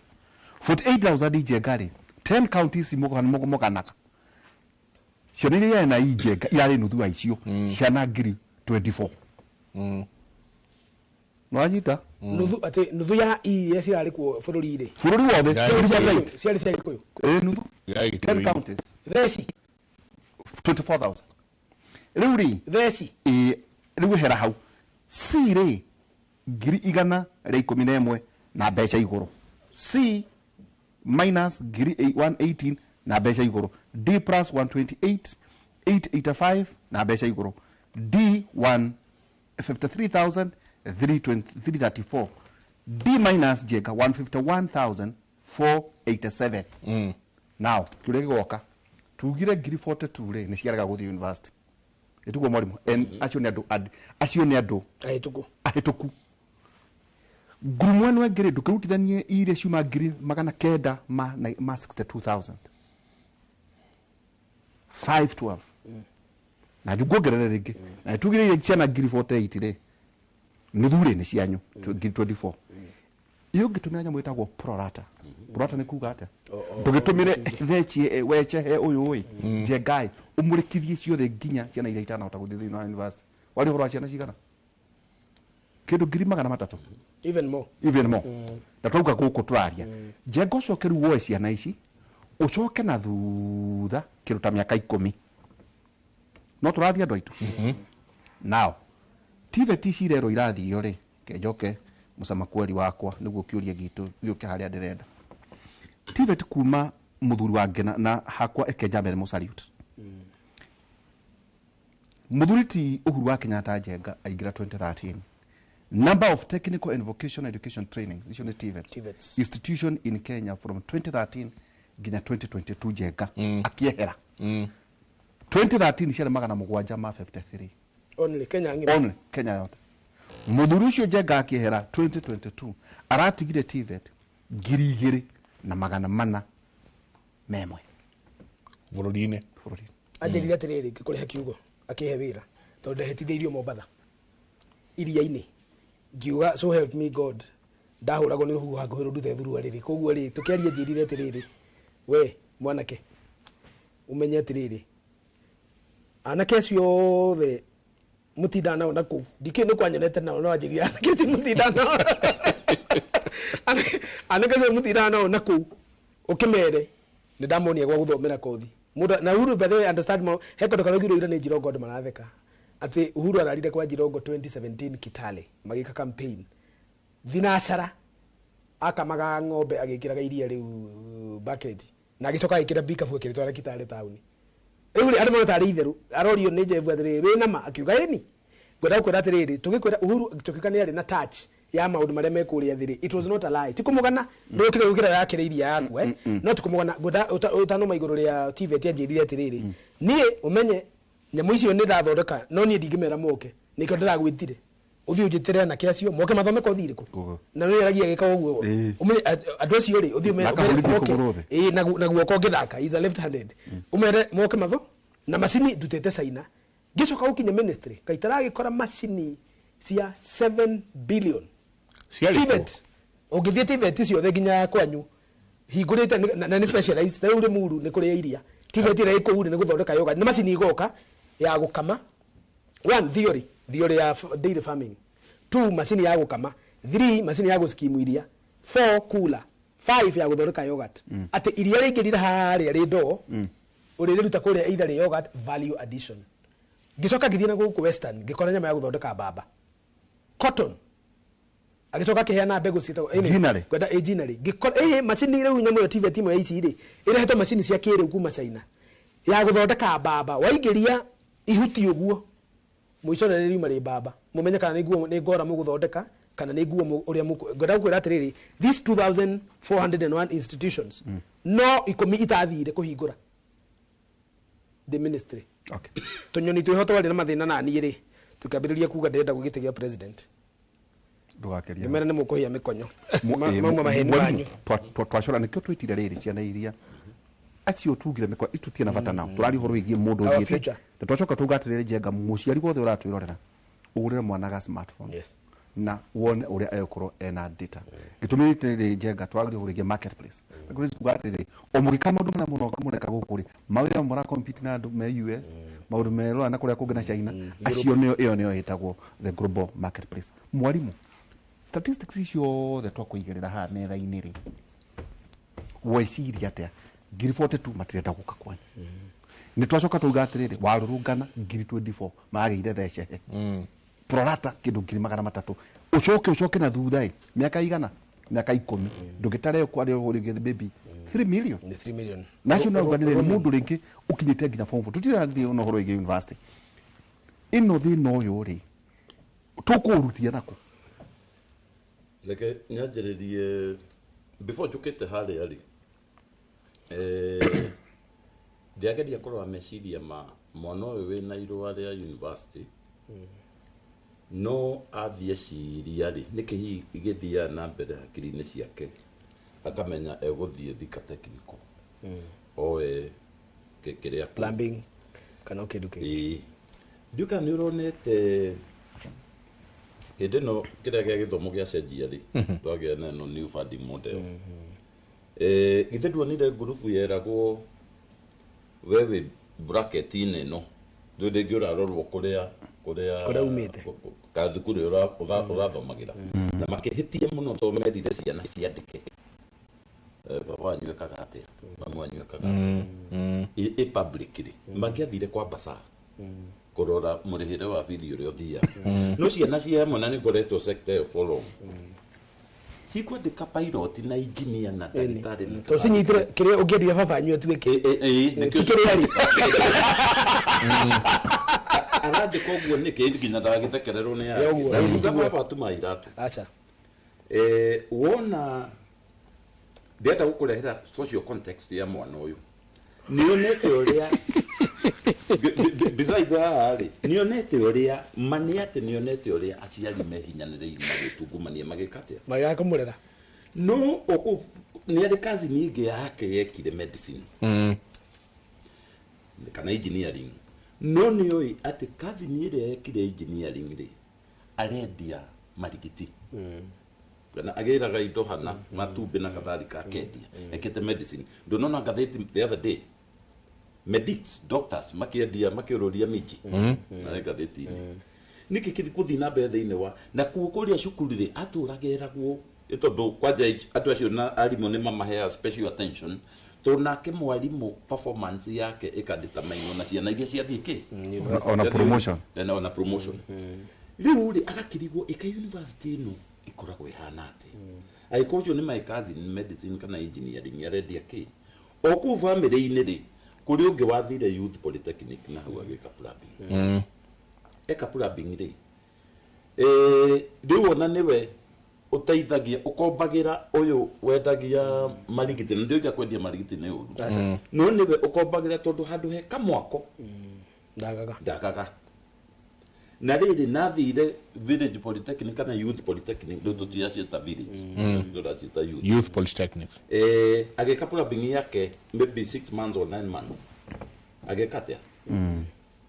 Speaker 2: 48,000 jenga ri 10 counties moganaka ciana iria na jenga irari nuthu wa icio ciana ngiri 24 Mwanyita
Speaker 4: nuthu ya cirari kuo bururi ri
Speaker 2: bururi wothe
Speaker 4: ciari kuyo
Speaker 2: nuthu 10 counties
Speaker 4: theci
Speaker 2: 24,000 riu ri
Speaker 4: theci
Speaker 2: riu hera hau C ngiri 111 na mbeca iguru C minus ngiri 118 na mbeca iguru D plus 128 885 na mbeca iguru D 153,334 D minus jega 151,487 now kile gigoka tugire ngiri 42 ri ni ciaraga guthie university etugo mwarimu en acio ni andu ahituku grumwenu ngiri ndukirutithanie ire ciuma ngiri 900 ma 62,000 512 na jugogerere ringi na tugire ire ciana ngiri 48 ri nuthure ni cianyu ngiri 24 iyo gitumira nyamu itagwo prorata prorata ni kuga ate tugitumire theci weche he uyu ui jengai umurikithie ciothe nginya ciana iria itanahota guthie thini wa university wali horo ciana cigana kindu ngiri 300
Speaker 4: even more
Speaker 2: na twauga guku turaria jengo cokeru woe ciana ici ucoke na thutha kiruta miaka 10 no turathia andu aitu now TVET cirero irathio ri kenjoke musama kweli wakwa niguo kiuria gitu gioke haria ndirenda TVET kuma muthuri wa ngena na hakwa ekenja mbere musaliute muthuri ti Uhuru wa Kenyatta jenga aigira 2013 number of technical and vocational education training this is TVET institution in Kenya from 2013 ginya 2022 jenga akiehera 2013 ciara magana mugwanja ma 53
Speaker 4: only Kenya
Speaker 2: yote muthuri ucio jenga akiehera 2022 aratigire TVET ngiri 2 na magana mana memwe
Speaker 1: bururi-ini
Speaker 4: anjirire atiriri ngikuriha kiugo akihe wira tondu ndahitithiirio Mombatha iria-ini ngiuga so help me God ndahuragwo ni ruhuho hakuhä nduthe thurua riri koguo ri tukiaria njirire atiriri we mwanake umenye atiriri anake acio othe mutinda nao naku ndiki ni kwanyonete nao no anjirire anake ti mutinda nao anake acio mutinda nao naku ukimere ni ndamonia gwa guthomera kothi muda na Uhuru by the way understand mo heko tokanogiro ira ni Jirongo ndo maratheka ati Uhuru ararire kwa Jirongo 2017 Kitale magika campaign thinachara akamaga ng'ombe agikiraga iria riu bucket na agicoka agikira bikabu akiritwara Kitale town riu ari mo tari itheru arorio ni jevu athiri we nama akiuga eni gwenda kwira atiriri tugikwira Uhuru tukikania ari na touch ya maundu maria mekuria thiri it was not a lie tikumugana ndukire gukira yakire iria yaku no tikumugana gwenda utano maiguru ria TVET anjirire atiriri ni umenye nyamu icio ni ndathondeka no ni ndingimera moke niko ndiragwitire uthi ujitire na kiacio moke mathome kothi iriku na ni aragia gika uguo umenye andu acio ri uthi umere na guoko ngithaka is a left handed umere moke matho na macini ndutete China gicoka ukinye ministry kaitara gikora macini cia 7 billion TVET ugithie TVET cio the nginya kwanyu hingurite na ni specialized riu ri muru ni kuria iria TVET ira iko uri ni guthondeka yoga ni macini igoka ya gukama one theory ya dairy farming 2 macini ya gukama 3 macini ya guskimu iria 4 cooler 5 ya guthondeka yogurt ati iria ringirira haria ri ndo uririruta kuria either ri yogurt value addition gicoka githina guku western gikora nyama ya guthondeka baba cotton agicoka kiheana mbegu ciitagwo kwenda engineering gikora machine riu nyamu yo TV timu ya ici ri irehetwo machine cia kiriu kuma China ya guthondeka baba waingiria ihuti uguo mwico na riu mari baba mumenye kana ni ngora muguthondeka kana ni nguo uria ngwenda gukwira atiriri these 2401 institutions no ikumi itathire kuhingura the ministry
Speaker 2: okay
Speaker 4: tunyoni twihoto wali na mathina na ni ri tukambiriria kuga ndenda gugitigia president
Speaker 2: ndugakeria
Speaker 4: mera ni mukuhia mikonyo mamwe maheni manyu
Speaker 2: twacora nikio twitire riri ciana iria acio tugire miko itutie na bata nao turari horo igie mundu ngiite twacoka tugatirire jenga muciari gothe uratwirorera ugurire mwana ga smartphone
Speaker 4: yes
Speaker 2: na wone uria ayokoro ena data gitumite ri jenga twagire horo igie marketplace nguri tugatirire omugika maundu mana muno kamureka gukuri mawira mura compete na andu me US maundu mero na kuria kungena China acio nio hitagwo the global marketplace mwarimu statistics icio the twakuigirira ha metha-ini ri weciria atia ngiri 42 matirenda guka kwani ni twacoka tugatiriri warurungana ngiri 24 magire thece prorata kindu ngiri 300 ucoke na thutha miaka igana miaka 10 ndugitare kwari urige baby 3 million
Speaker 4: ni 3 million
Speaker 2: national organization mundu ringi ukinyite nginya form 4 tutira ndi no horo ige university ino thino yo ri tukurutia nako
Speaker 3: leke nyajiririe before jukete hali ali ndiageria kurwa meciria ma mwana uyu wina irua ria university no athie ciria ri niki igithia na mbere hakiri-ini ciake akamenya eguthie thika technical oe kiria
Speaker 4: plumbing kana kiduke
Speaker 3: duka ni uronete no kiria gia githomo gia cenjia ri twagia no new funding model githe duonire ngurubu yeragwo wewe bracket ine no ndude ngiura rorwo kuria
Speaker 4: umite
Speaker 3: ka thukuru urathomagira na makihitie muno to merire ciana ciandike baba nywekaga atia mama nywekaga publicly magiathire kwa basa kurora murihire wa video rio thia no ciana cia mwana ni ngoretwo sector for long sikwandika pilot na engineer na daktari
Speaker 4: to sinyitire kiria ungedia baba nyu tuike
Speaker 3: kiria ari arade koguo ni kindi kinya ndagitekererwo ni ya uga baba tuma iratu
Speaker 4: acha
Speaker 3: wona ndenda gukurehera social context ya mwana uyu nionete uria besides ari nionete uria maniate nionete uria aciari mehinyanire magitungumania magikatia
Speaker 4: magakumurera
Speaker 3: no oku ni ari kazi nyingi yake yekire medicine kana engineering no ni oi ati kazi nyire yekire engineering ri arendia marigiti kana agiraga indo hana matumbe na kadhalika akendia ekete medicine ndonona gatheti the other day medics doctors makiururia miji na gatheti niki kidi kuthi na mbere thiini wa na kukuria cukuru ri aturageragwo itondo kwaja atu acio na arimu ni mamahe special attention to nake mwarimu performance yake ikadetermine na ciana iria ciathike ona promotion riu ri agakirigwo ika university no ikoragwo ihana ati aikojo ni my cousin medicine kana engineering yarendia ki oku family-ini ri kuri ungi wathire youth polytechnic na hau agika plumbing eka plumbing ri riu ona niwe uteithagia ukombagira uyu wendagia marigiti ndio ya kwendia marigiti ni uru no niwe ukombagira tondu handu he kamwako ndagaga na riri nathire village polytechnic kana youth polytechnic ndo tutiacita village ndo racita
Speaker 1: youth polytechnic
Speaker 3: ageka plumbing yake maybe 6 months or 9 months agekatia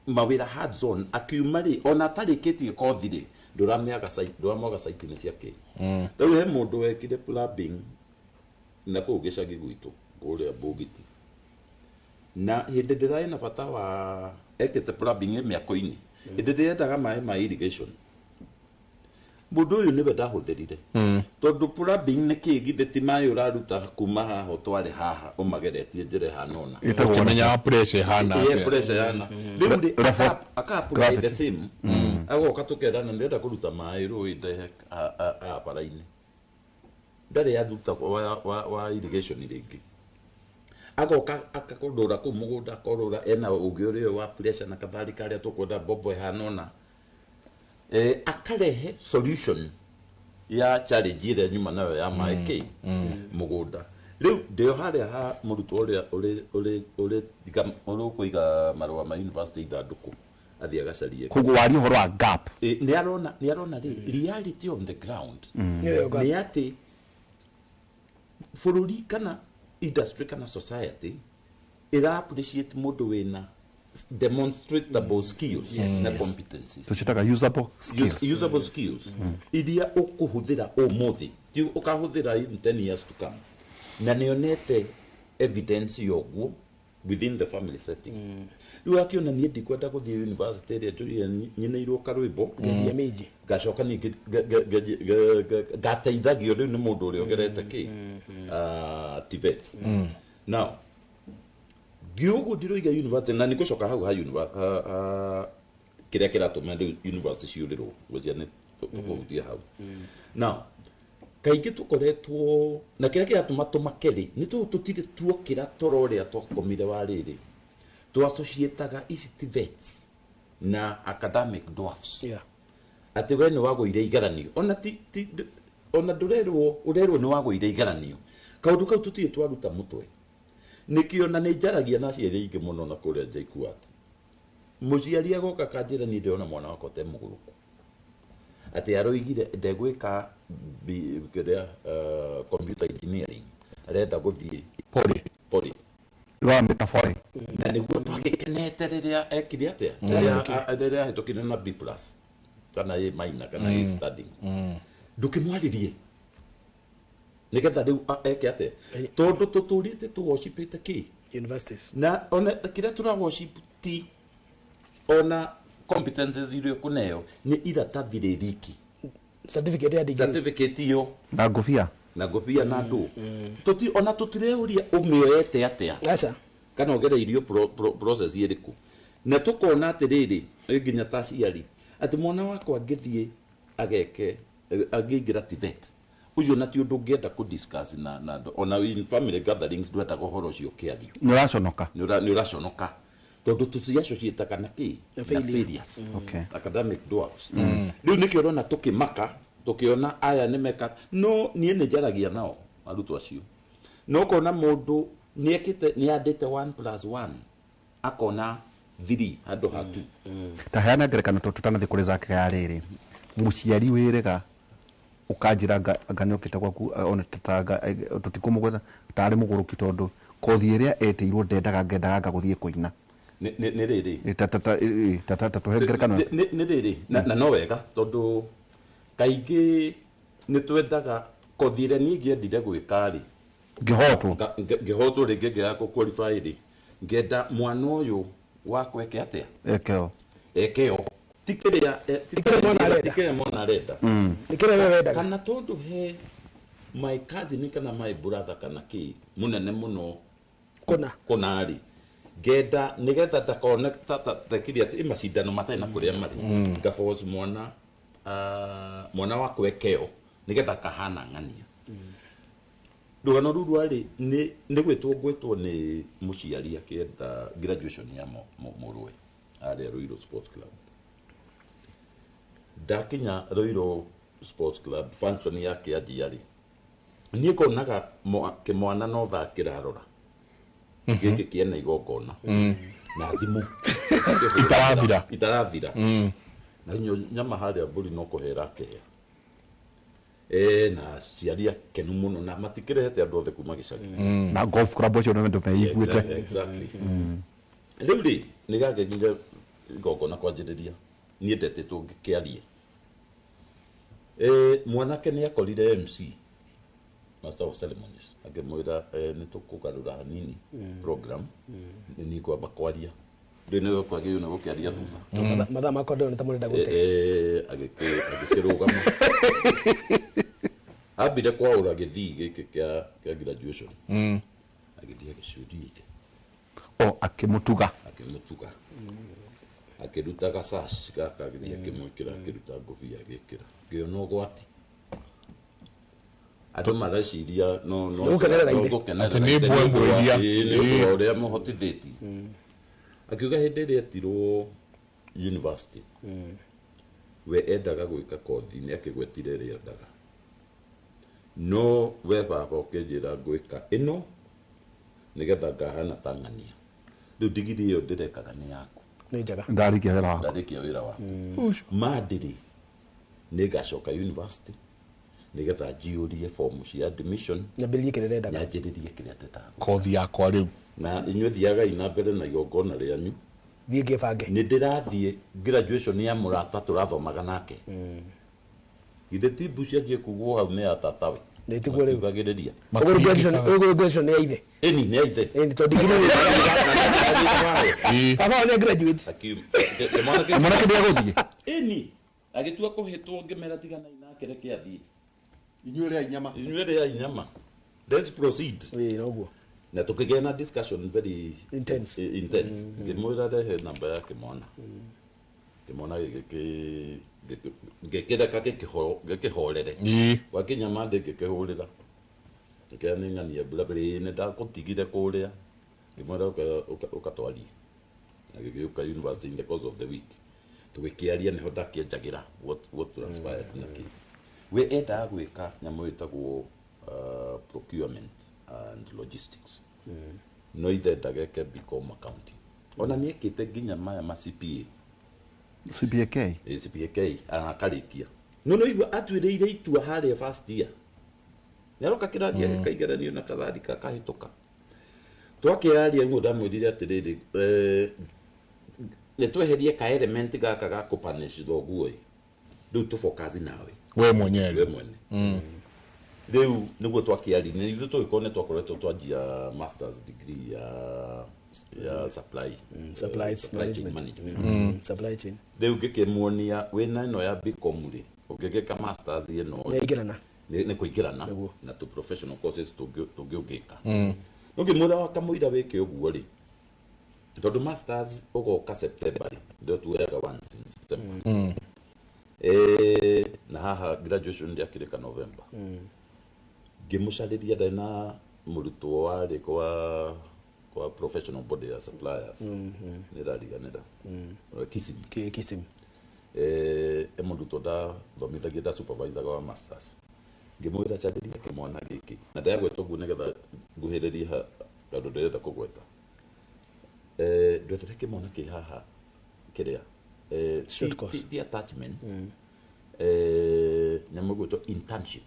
Speaker 3: mawira hands on akiumari ona tariketie kothire ndurameaga site nduramoga site ni ciake riu he mundu wekire plumbing na kugicagi gwitu kuria bogiti na hindi ndirai na bata wa ekete plumbing miako-ini hindi ndiendaga mai ma irrigation Budo you never da hoderire. Tondu plumbing ne ki githe ti mai uraruta kuma haha tware haha umageretie njire hanona.
Speaker 1: Utamenya pressure hana.
Speaker 3: Ye pressure hana. Ndi aka the same. Ago katukerana ndenda kuruta mai ro inde a paraine. Ndare ya duta wa irrigation iringi. Ago akakudura ku mugunda korora ena ugiore wa pressure na kadhalika aria tukwenda bobo hanona. Akarehe solution ya challenge ile nyuma nayo ya maiki mugunda riu ndio haria ha murutwo ule kuiga marwa ma university ithanduku athia gacarie
Speaker 2: kugu wari horo wa gap
Speaker 3: ni arona reality on the ground ni ati fururi kana industry kana society ira appreciate mundu wina demonstrable skills na competencies.
Speaker 2: Tuchitaka
Speaker 3: usable skills. Idia ukuhuthira umuthi. Ti ukahuthira in 10 years to come. Na nionete evidence yoguo within the family setting. Riu akiona nie ndikwenda guthie university ria turia nyineirwo karwimbo
Speaker 4: ndia miji.
Speaker 3: Gacoka ni gateithagio riu ni mundu uri ogerete ki TVET. Now Giogo diroiga university na nikucoka hau ha university kiria kiratuma university ciuriro gujia tukuhutia hau. Now kaingi tukoretwo na kiria kiratuma tumakeri ni tutire tuokira tororia twakomire wariri twasocietaga TVET na academic dwarfs. Ati we ni wagoire igaranio ona urerwo ni wagoire igaranio kaundu kau tutire twaruta mutwe nikiona ni njaragia na ciere ingi muno na kuria Jaikwat muciari agoka kanjira ni ndiona mwana wako te muguruku ati aroigire ndegwika computer engineering arenda guthie poly
Speaker 2: wa metaphori
Speaker 3: na niguo twakikenete riria ekire atia riria hitokire na B+ kana ye minor kana ye studying ndukimwaririe nigetha riu eke ate tondu tuturite tu worshipite ki
Speaker 4: universities
Speaker 3: na ona kira tura worship ti ona competences irio kuneo ni iratathi ririki
Speaker 4: certificate ya degree
Speaker 3: certificate yo
Speaker 2: na ngofia
Speaker 3: na ndu tuti ona tutireuria umioete atia
Speaker 4: acha
Speaker 3: kana ogereirio process iriku na tukona atiriri nginya taciari ati mwana wakwa ngithie ageke agingira TVET ujo na ti undu ngenda ku discuss na ona in family gatherings ndweta gohoro cio kiario
Speaker 2: ni
Speaker 3: uraconoka tondu tuciacocieta kana ki failures academic dwarfs riu nikio rona tukimaka tukiona aya ni meka no nie ne jaragia nao arutwo acio no kona mundu niekite ni andite 1+1 akona 3 handu ha 2
Speaker 2: ta hayana ngerekano tutana thikuri zake ya riri muciari wirega ukanjira nganiokite gwaku ona tataga tutikumugweta tari muguruki tondu kothi iria etirwo ngendaga guthie kuina
Speaker 3: ni riri
Speaker 2: tata tuhengerekano
Speaker 3: ni riri na no wega tondu kaingi ni twendaga kothi iria ni ngiendire gwikari ngihotwo ringi ngira ku qualify ri ngenda mwana uyu wakwa eke atia ekeo tikiria mwana arenda
Speaker 4: nikiria wenda
Speaker 3: kana tondu he my cousin kana my brother kana ki munene muno kuna ari ngenda nigetha ta connect ta kiria ti macindano matai na kuria mari ngaforce mwana wakwa ekeo nigetha kahana ngania rugano ruru ari ni gwetwo ni muciari akienda graduation ya Murwe ari Ruiru Sports Club dakinya Ruiru Sports Club function yake ya diari ni konaga kimwana no thakira rora giki kiena igokona na thimu itaravira na nyama haria mburi no kuhera kehera na ciaria kenu muno na matikirete andu othe kuma gicagi
Speaker 2: na golf club ucio no ndo meiguite
Speaker 3: exactly riu ri nigagegire igokona kwanjiriria ni ndete tungikiarie mwanake ni akorire MC Master of Ceremonies akimwira ni tukugarura hanini program ni kwamba kwaria ndino kwa giyo na gukiaria thutha
Speaker 4: mathaa makwa ndona ta murenda gute
Speaker 3: agikirugama abire kwa ura githii giki kia graduation agithii agicurike
Speaker 2: akimutuga
Speaker 3: akiruta gasash gakagithii akimwikira akiruta ngobia agikira ngiono gwati atu mareciria no
Speaker 1: ati ni mbwembwe iria
Speaker 3: ni uria muhotithiti akiuga hindi iria tirwo university we endaga gwika kothi ni akigwetire iria endaga no we baba ukinjira gwika ino nigetha ngahana tangania riu digiri iyo ndirekaga ni yaku
Speaker 4: ni njaga
Speaker 3: ndarikia wira wa madiri ni gacoka university nigetha jiurie form cia admission
Speaker 4: nyambiririe kirere ndaga
Speaker 3: nyambiririe kiria ndetaga
Speaker 1: kothi yakwa riu
Speaker 3: na inywe thiaga ina mbere na igongona rianyu
Speaker 4: thie gibange
Speaker 3: ni ndirathie graduation ya murata turathomaga nake githe tibu cia je kugwo hau ne atatawe
Speaker 4: nditiguo riu
Speaker 3: bagiriria
Speaker 4: graduation ni aithe
Speaker 3: eni ni aithe
Speaker 4: to digiri baba ne graduate
Speaker 2: mwana kidia guthie
Speaker 3: eni agitua kuhitwo ngimera tigana ina kereke athie
Speaker 2: inyuere
Speaker 3: ya inyama let's proceed
Speaker 4: noguo
Speaker 3: na tukigena discussion very
Speaker 4: intense
Speaker 3: ngimwira rehe namba yake mwana gekeda kake kihorere wakinyama ndikihurira ikani ngania blabri ne da kutigire kuria ngimwira ukatwari agiuka university in the course of the week tugikiaria niho ndakienjagira what transpired naki we enda gwika nyamu itagwo procurement and logistics no ithe ndageke become accounting ona niekite nginya maya ma CPK anakarikia no igwa atwireire itua haria first year nyaroka kiradia kaigeranio na kadhalika kahituka twakiaria nguda mwirire atiriri ne tweherie ka element gaka ga kupanish thoguo riu tu focus nawe
Speaker 1: we mwenyewe
Speaker 3: riu niguo twakiari ni ithu twikone twakoretwo twanjia masters degree ya supply chain management
Speaker 4: supply chain
Speaker 3: riu ngikimwonia wina ino ya bicom ri ungigika masters ino ni kuigirana na tu professional courses tungiugika ngimura wakamwira wike uguo ri tondu masters ugoka September ndio tuwega once in September na haha graduation ndia kireka November ngimucariria ndena murutwo wari kwa professional body ya suppliers nirariganira kisim murutwo da thomithagia da supervisor wa masters ngimwira cariria kimwana giki na ndagwetwo gu nigetha nguhiriria tondu ndirenda kugweta ndwetete kimwana ki haha kiria the attachment nyamugwetwo internship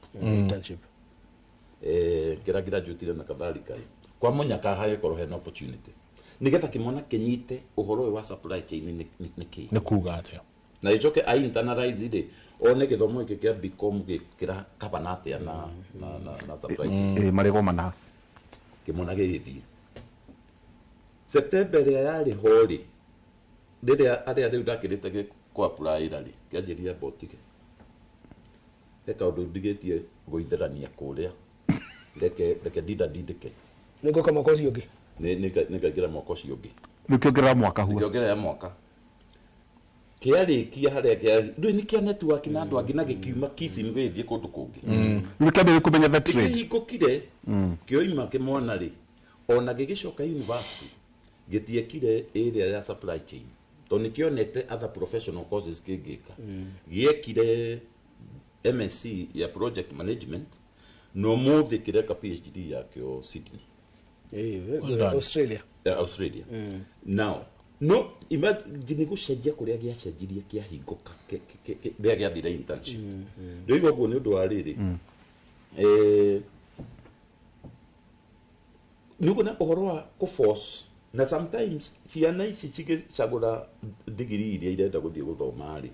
Speaker 3: kira graduate na kadhalika kwa munyaka haye korohe na opportunity nigetha kimwana kenyite uhoro wa supply chain
Speaker 1: ni kuga atio
Speaker 3: na ijoke ai internalize ide one githomo iki kia bicom gikira kabanate na supply chain
Speaker 2: marego mana
Speaker 3: kimwana githi September yari hori ndire aria riu ndakirite kwa apply rali kianjiria botike ekaundu ndigetie guitherania kuria reke didike
Speaker 4: niko kama kozi yogi
Speaker 3: nikagira mwaka ucio ungi
Speaker 2: nikiongerera mwaka huo
Speaker 3: nikiongerera mwaka kiarikia haria kia ndu ni kia network na andu angi na gikiuma kisi ngithie kundu kungi
Speaker 2: nikabere kumenya that trade
Speaker 3: ikokire kioima kimwana ri ona gigicoka university gitiekire area ya supply chain to nikionete other professional courses kigika giekire MSc ya project management no muthi kireka PhD yakyo Sydney
Speaker 4: Australia
Speaker 3: now no imagine gucenjia kuria giacenjirie kia hinguka ria giathire internship ndio igwo guo ni undu wa riri nuko na uhoro wa ku force na sometimes ciana ici cigicagura degree iria irenda guthie guthoma ri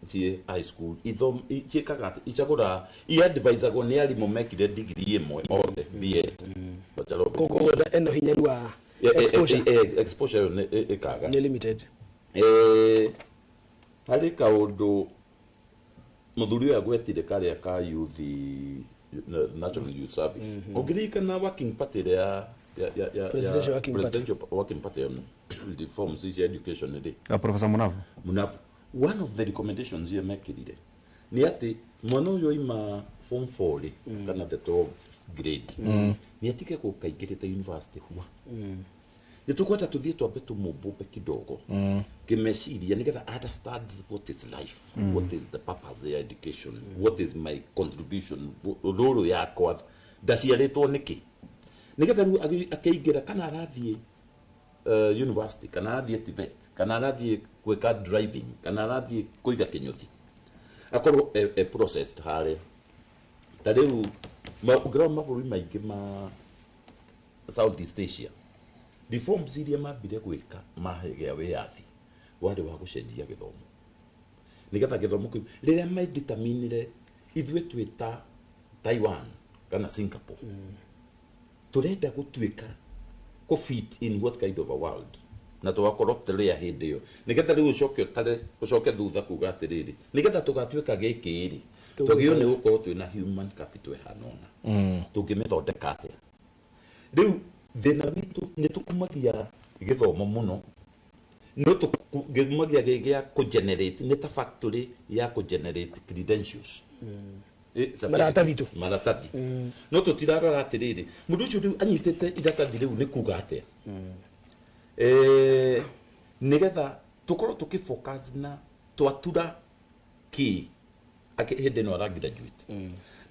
Speaker 3: tie high school ithom ciekaga icagura advisor go ni arimu mekire degree imwe othe BA
Speaker 4: koko eno hinyaru wa
Speaker 3: exposure ikaga
Speaker 4: ni limited
Speaker 3: hari kaundu muthuri ya gwetire karia ka youth national youth service ogirikana working party ya presidential working party the forms is education day
Speaker 2: Professor Munavu
Speaker 3: one of the recommendations here mekirire ni ati mwana uyo ima form 4 kana the 12 grade ni atike ko kaigirite university huwa ni tukwata tuthie twambe tumubube kidogo kimeciria nigetha understand what is life what is the purpose of education what is my contribution roro yakwa ndaciaritwo niki nigetha ru akeigira kana arathie university kana arathie TVET kana arathie gwika driving kana arathie kuiga kinyuthi akorwo a processed hare tariu maugro maburi maingi ma Southeast Asia reforms iria mambire gwika mahegea wiathi wale wa gucenjia githomo nigetha githomo kiu riria mai determinire ithwe twita Taiwan kana Singapore turenda gutwika ko fit in what kind of a world na twakorwo ria hindi iyo nigetha riu ucoke thutha kuga atiriri nigetha tugatwika gikiri tugio ni gukorwo twina human capital hanona tungimithondeka atia riu thina witu ni tukumagia githomo muno no tukumagia gya ku generate ni ta factory ya ku generate credentials maratathi no tutirarora atiriri mundu ucio riu anyitete iratathi riu ni kuga atia nigetha tukorwo tukifocus na twatura ki hindi no graduate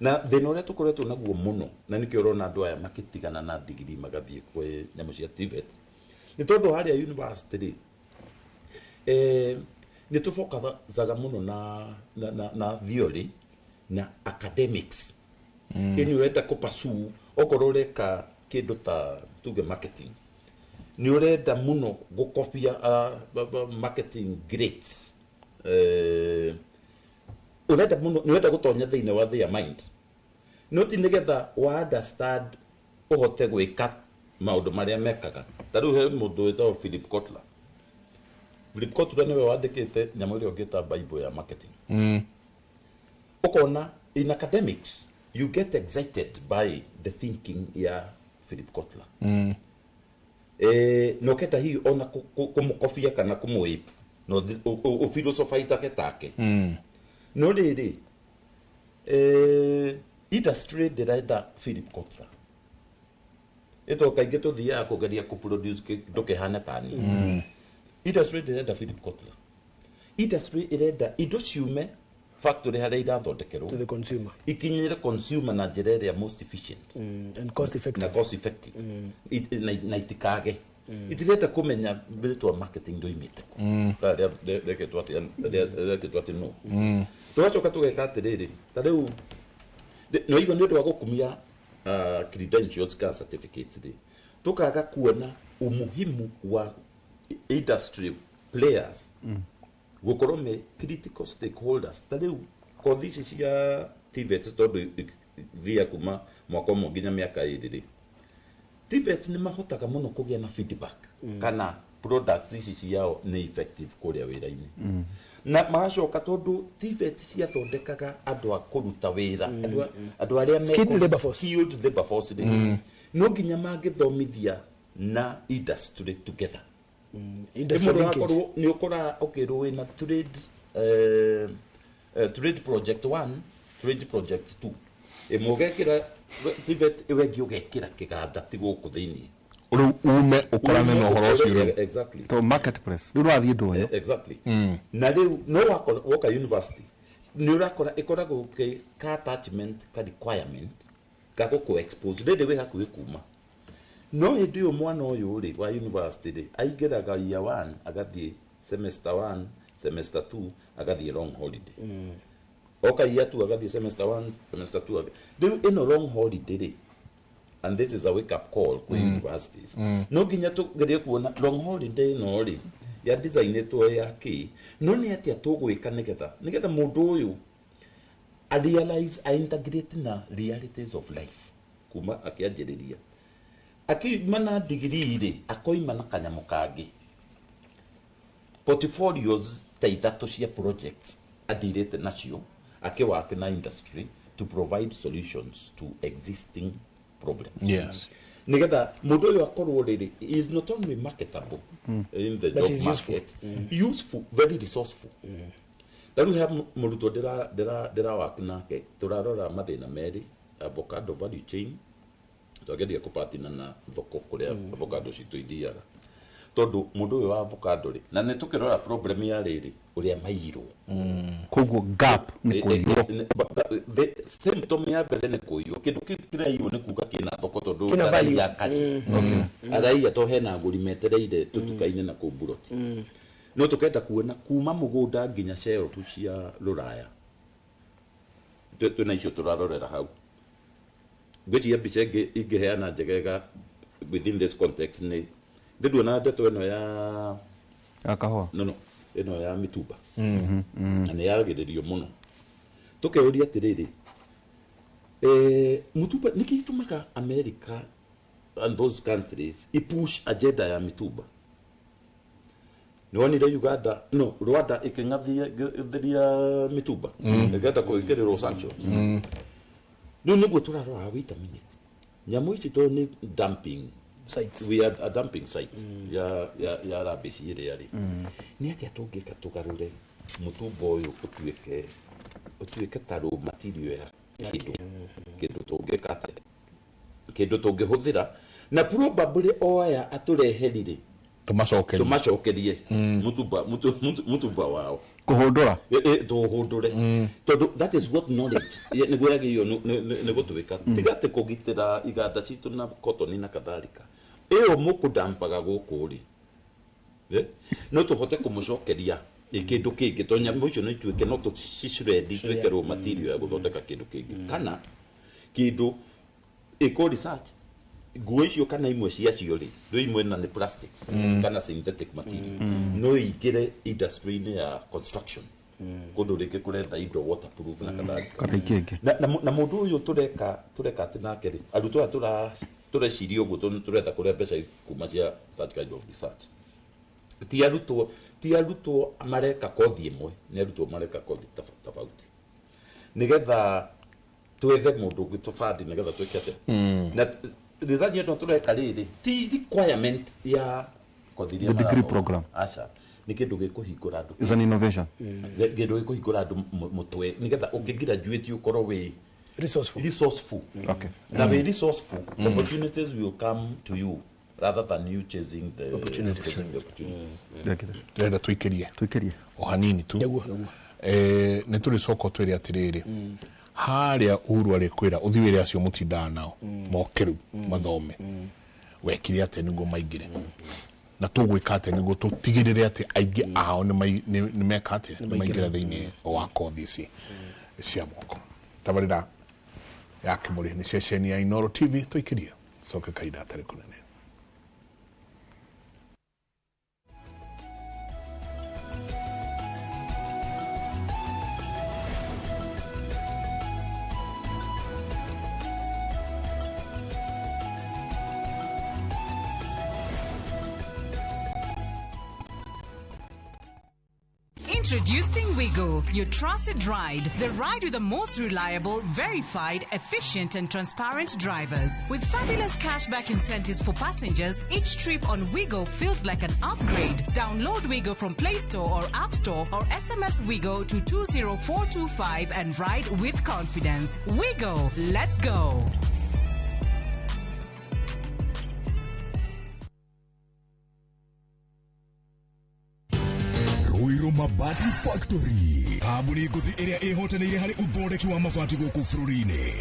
Speaker 3: na thina uria tukoretwo naguo muno na nikio rona andu aya makitigana na degree magathie kwe nyamu cia TVET ni tondu haria university ni tufokazaga muno na theory na academics ni urenda kupasu okorwo reka kindu ta tuge marketing ni urenda muno gukopia marketing greats urenda muno ni urenda gutonya thiine wa their mind no ti nigetha wa understand uhote gwika maundu maria mekaga taru he mundu wetwa Philip Kotler niwe wandikite nyamu iria ngita Bible ya marketing ukona in academics you get excited by the thinking ya Philip Kotler no keta hii ona kumukofia kana kumuip no philosophy take no riri industry direct Philip Kotler ito kaige to thia kugeria ku produce ndoke hana tani industry direct Philip Kotler industry irenda indo ciume factory haria irathondekerwo
Speaker 4: to the consumer
Speaker 3: ikinyire consumer na njira iria most efficient
Speaker 4: and cost effective
Speaker 3: na itikage itireta kumenya bitwa marketing ndo imite karia reketwa no twachoka tugeka atiriri tariu no igo ndio gukumia credentials ka certificates ri tukaga kuona umuhimu wa industry players gukorwo me critical stakeholders tariu kothi cia TVET tondu via kuma mwaka mwe nginya miaka iri TVET ni mahotaga muno kugia na feedback kana products ici ciao ni effective kuria wira-ini na magacoka tondu TVET ciathondekaga andu a kuruta wira andu aria
Speaker 4: skilled
Speaker 3: labor force no nginya mangithomithia na industry together ni ukora okirwo na trade project 1 trade project 2 imugekira TVET iwengi ugekira kiganda ti guku thiini
Speaker 1: uru ume ukorane no horo ucio
Speaker 3: exactly
Speaker 2: to marketplace ndu rathie ndu yo
Speaker 3: exactly na riu no waka university ni urakora ikoragwo ka attachment ka requirement ka ku expose rede we hakuhi kuma no hindi yo mwana uyu ri wa university ri aigeraga year 1 agathie semester 1 semester 2 agathie long holiday oka year 2 agathie semester 1 semester 2 riu ino long holiday ri and this is a wake up call kwa universities no ginya tugerie kuona long holiday no ri ya design to ya ki no ni atia tugwika nigetha mundu uyu a realize a integrate na realities of life kuma akianjiriria akimana degree ri akoimana kanyamo kagi portfolios ta ithatu cia projects adirete nacio akiwake na industry to provide solutions to existing problems.
Speaker 1: Yes.
Speaker 3: Nigetha mundu uyu akorwo riri is not only marketable in the job market, useful, very resourceful. Taru ha muruto dira wake nake turarora mathina meri avocado value chain tugeria kupatina na thoko kuria avocado citu ithiaga tondu mundu uyu wa avocado ri na nitukirora problem ya riri uria mairo
Speaker 2: koguo gap ni kuiro
Speaker 3: the symptom ya mbere ni kuiro kindu kirairo ni kuga kina thoko tondu value ya kali araia to hena nguri metereire tutukaine na kuburoti no tukenda kuona kuma mugunda nginya shelf cia ruraya twina icio turarorera hau gwici mbica ingiheana njegega within this context ni ndona ndeto ino ya
Speaker 2: kahua
Speaker 3: no ino ya mitumba na ni yaragiririo muno tukeuria atiriri mutumba nikitumaka America and those countries push agenda ya mitumba no ni Uganda no Rwanda ikingathia mitumba igenda kuikirirwo sanctions no niguo turarora wita minute nyamu ici to ni dumping
Speaker 4: sites.
Speaker 3: We are a dumping site ya rubbish ire yari ni atia tungika tugarure mutumba uyu utuike taro material ya kindu tungikate kindu tungihuthira na probably oya atureherire tumacokerie mutumba wao
Speaker 2: kuhundura
Speaker 3: tuhundure tondu that is what knowledge niguo yagio niguo tuwika tigate kugitira iganda citu na cotton na kadhalika iyo mukudampaga gukuri no tuhote kumucokeria kindu kingi tonya mucio no ituike no tucicuredi twikero material ya guthondeka kindu kingi kana kindu eco research nguo icio kana imwe cia cio ri ndo imwe na ni plastics kana synthetic material no igire industry ni ya construction kundu rike kurenda indo waterproof na kadhalika
Speaker 2: kana ikenge
Speaker 3: na mundu uyu tureka atinake ri aruto tureciria uguo turenda kuria mbeca kuma cia such kind of research ti arutwo mareka kothi imwe ni arutwo mareka kothi tofauti nigetha twethe mundu ungitufandi nigetha twikete na research yetu tureka riri ti requirement ya kothi
Speaker 2: the degree program
Speaker 3: acha ni kindu gikuhingura andu
Speaker 2: is an innovation
Speaker 3: kindu gikuhingura andu mutwe nigetha ungigraduate ukorwo wi resourceful
Speaker 2: okay
Speaker 3: na we resourceful opportunities will come to you rather than you chasing the opportunities.
Speaker 1: Turenda tuikirie o hanini tu ni turi soko twiri atiriri haria Uhuru arikwira uthiwire acio mutindana nao mokeru mathome wekire ate niguo maingire na tugwika ate niguo tutigirire ate aingi ao ni meka ate ni maingira thiini wa kothi ici cia moko tabarira yake muri ni ceceni ya Inooro TV tuikirie soka kaida atari kunene.
Speaker 10: Introducing Wigo, your trusted ride. The ride with the most reliable, verified, efficient and transparent drivers. With fabulous cashback incentives for passengers, each trip on Wigo feels like an upgrade. Download Wigo from Play Store or App Store or SMS Wigo to 20425 and ride with confidence. Wigo, let's go.
Speaker 11: Mabati Factory. Kabuni kuthi iria ihotanire hari uthondeki wa mabati guku bururi-ini.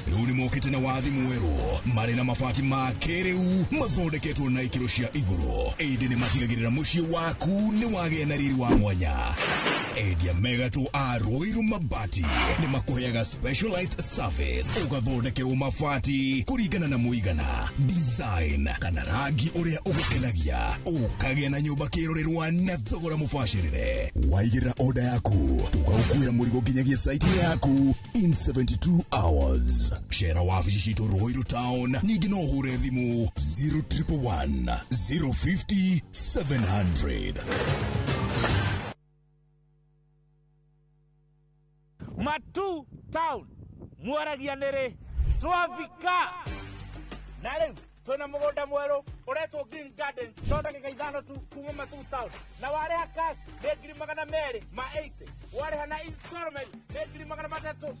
Speaker 11: Riu ni mokite na wathi mweru mari na mabati ma kiriu mathondeketwo na ikiro cia iguru. Indi ni matigagirira mucii waku ni wagĩa na riri wa mwanya. Edia Megato Aroiru Mabati ni makuheaga specialized service ugathondekerwo mabati kurigana na muigana design kana rangi uria ugukenagia ukagĩa na nyumba kirorerwa na thogora mubashirire waigĩra order yaku ugagukuira mũrigo nginyagia site yaku in 72 hours share wabici citu Ruiru Town ningĩ no ũhure thimũ 0111 050 700.
Speaker 12: Matu Town mwaragia nere twafika na rĩu twina mũgũnda mwerũ ũretwo Green Gardens tonda gĩgaithano tu kuma Matu Town na wareha cash nĩ 280 wareha na installment nĩ 330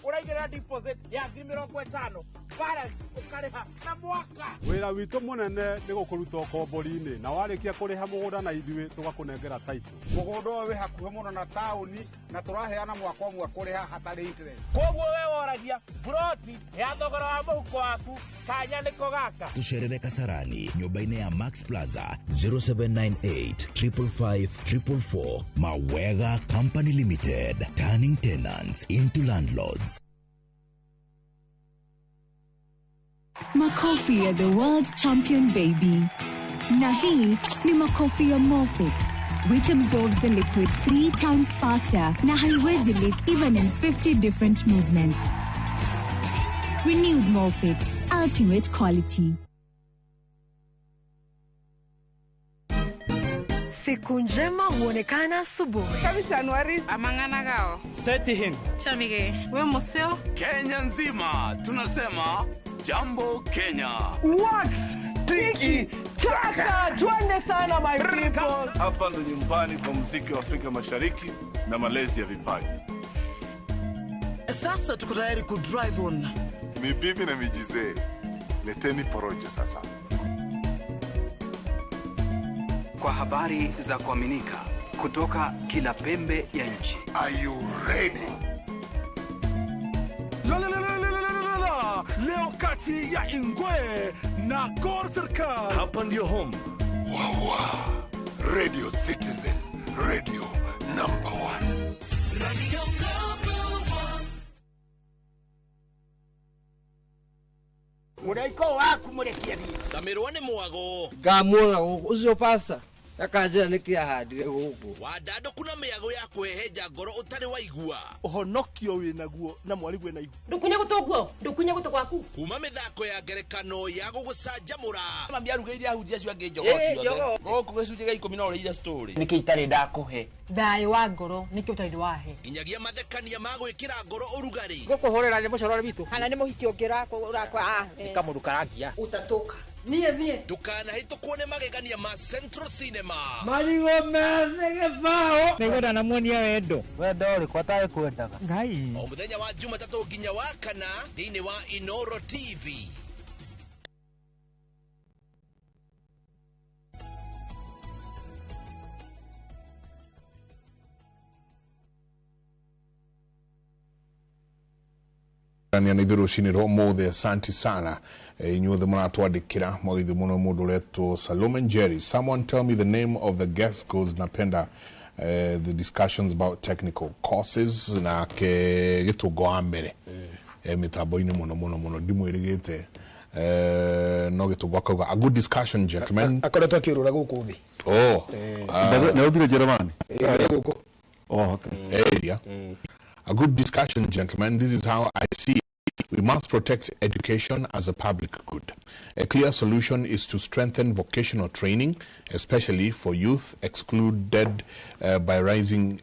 Speaker 12: ũraigĩrĩra deposit ya 50,000 balance ũkarĩha na mwaka.
Speaker 13: Wĩra witũ mũnene nĩ gũkũruta kombori-inĩ na warĩkia kũrĩha mũgũnda na ithuĩ tũgakũnengera title.
Speaker 14: Mũgũnda ũyũ wĩ hakuhĩ mũno na taũni na tũraheana mwaka ũmwe kũrĩha hatarĩ interest.
Speaker 12: Koguo we woragia broti ya thogora wa mũhuko waku kanya nĩko gaka.
Speaker 15: Tucerere Kasarani nyũmba-inĩ ya Max Plaza 0798 555 444. Mawega Company Limited, turning tenants into landlords.
Speaker 16: Makofi ya the world champion baby. Na hii ni makofi ya Morphix, which absorbs the liquid 3 times faster na haiwezi leak even in 50 different movements. Renewed Morphix, ultimate quality.
Speaker 17: Siku njema huonekana asubuhi.
Speaker 18: Kabisa Anuari amangana gao.
Speaker 12: Seti him.
Speaker 18: Chamige. We museo.
Speaker 19: Kenya nzima tunasema jambo Kenya.
Speaker 18: Wax, tiki, taka. Twende sana my people.
Speaker 20: Hapa ndo nyumbani kwa muziki wa Afrika Mashariki na malezi ya vipaji.
Speaker 12: Sasa tuko tayari ku drive on.
Speaker 20: Mibibi na mijize. Leteni porojo sasa.
Speaker 21: Kwa habari za kuaminika kutoka kila pembe ya nchi.
Speaker 20: Are you ready?
Speaker 22: Leo kati ya Ingwe na Gor Serikali.
Speaker 20: Hapa ndio home. Wawa. Radio Citizen. Radio number 1. Radio number
Speaker 23: 1. Muraiko waku murekia bi.
Speaker 9: Samirwa ni mwago.
Speaker 23: Gamona ucio pasa. Akajira nikia handire guku.
Speaker 9: Wadado kuna miago ya kweheja ngoro utari waigua.
Speaker 22: Ohonokio winaguo na mwari gwe na igu.
Speaker 23: Ndukunye gutogwaku.
Speaker 9: Kuma mithako ya ngerekano ya gugucanjamura.
Speaker 12: Mambia rugeire ahunjia cio ange njogo ciothe. Goko gwicunje ga 10 na uriira story.
Speaker 23: Niki itari ndakuhe.
Speaker 17: Thayo wa ngoro niki utari wahe.
Speaker 9: Inyagia mathekania ma gwikira ngoro urugari.
Speaker 23: Gukuhorera ni mucorore bitu.
Speaker 17: Kana ni muhiki ongirako urakwa
Speaker 23: Nikamuru karagia.
Speaker 17: Utatoka. Nie.
Speaker 9: Dukana hito kuone magegania ma Central Cinema.
Speaker 23: Marigo meze gefao.
Speaker 12: Nĩgwenda na muonia wendo.
Speaker 23: Wendo uri kwataye kwendaga.
Speaker 12: Ngai.
Speaker 9: O muthenya wa Jumatatu nginya wa kana thĩinĩ wa Inoro TV.
Speaker 1: Ni anithuru shiniro mothe asanti sana inyuothe muratwandikira mwagithu muno mundu uretwo Salome Jerry. Someone tell me the name of the guest cause napenda the discussions about technical courses na ke gitugo ambere mitambo-ini muno ndimwirigite no gitugo akauga a good discussion gentlemen
Speaker 4: akoretwo akirura guku thi
Speaker 2: na ubire Jerumani
Speaker 4: guku
Speaker 1: okay a good discussion, gentlemen. This is how I see it. We must protect education as a public good. A clear solution is to strengthen vocational training, especially for youth excluded by rising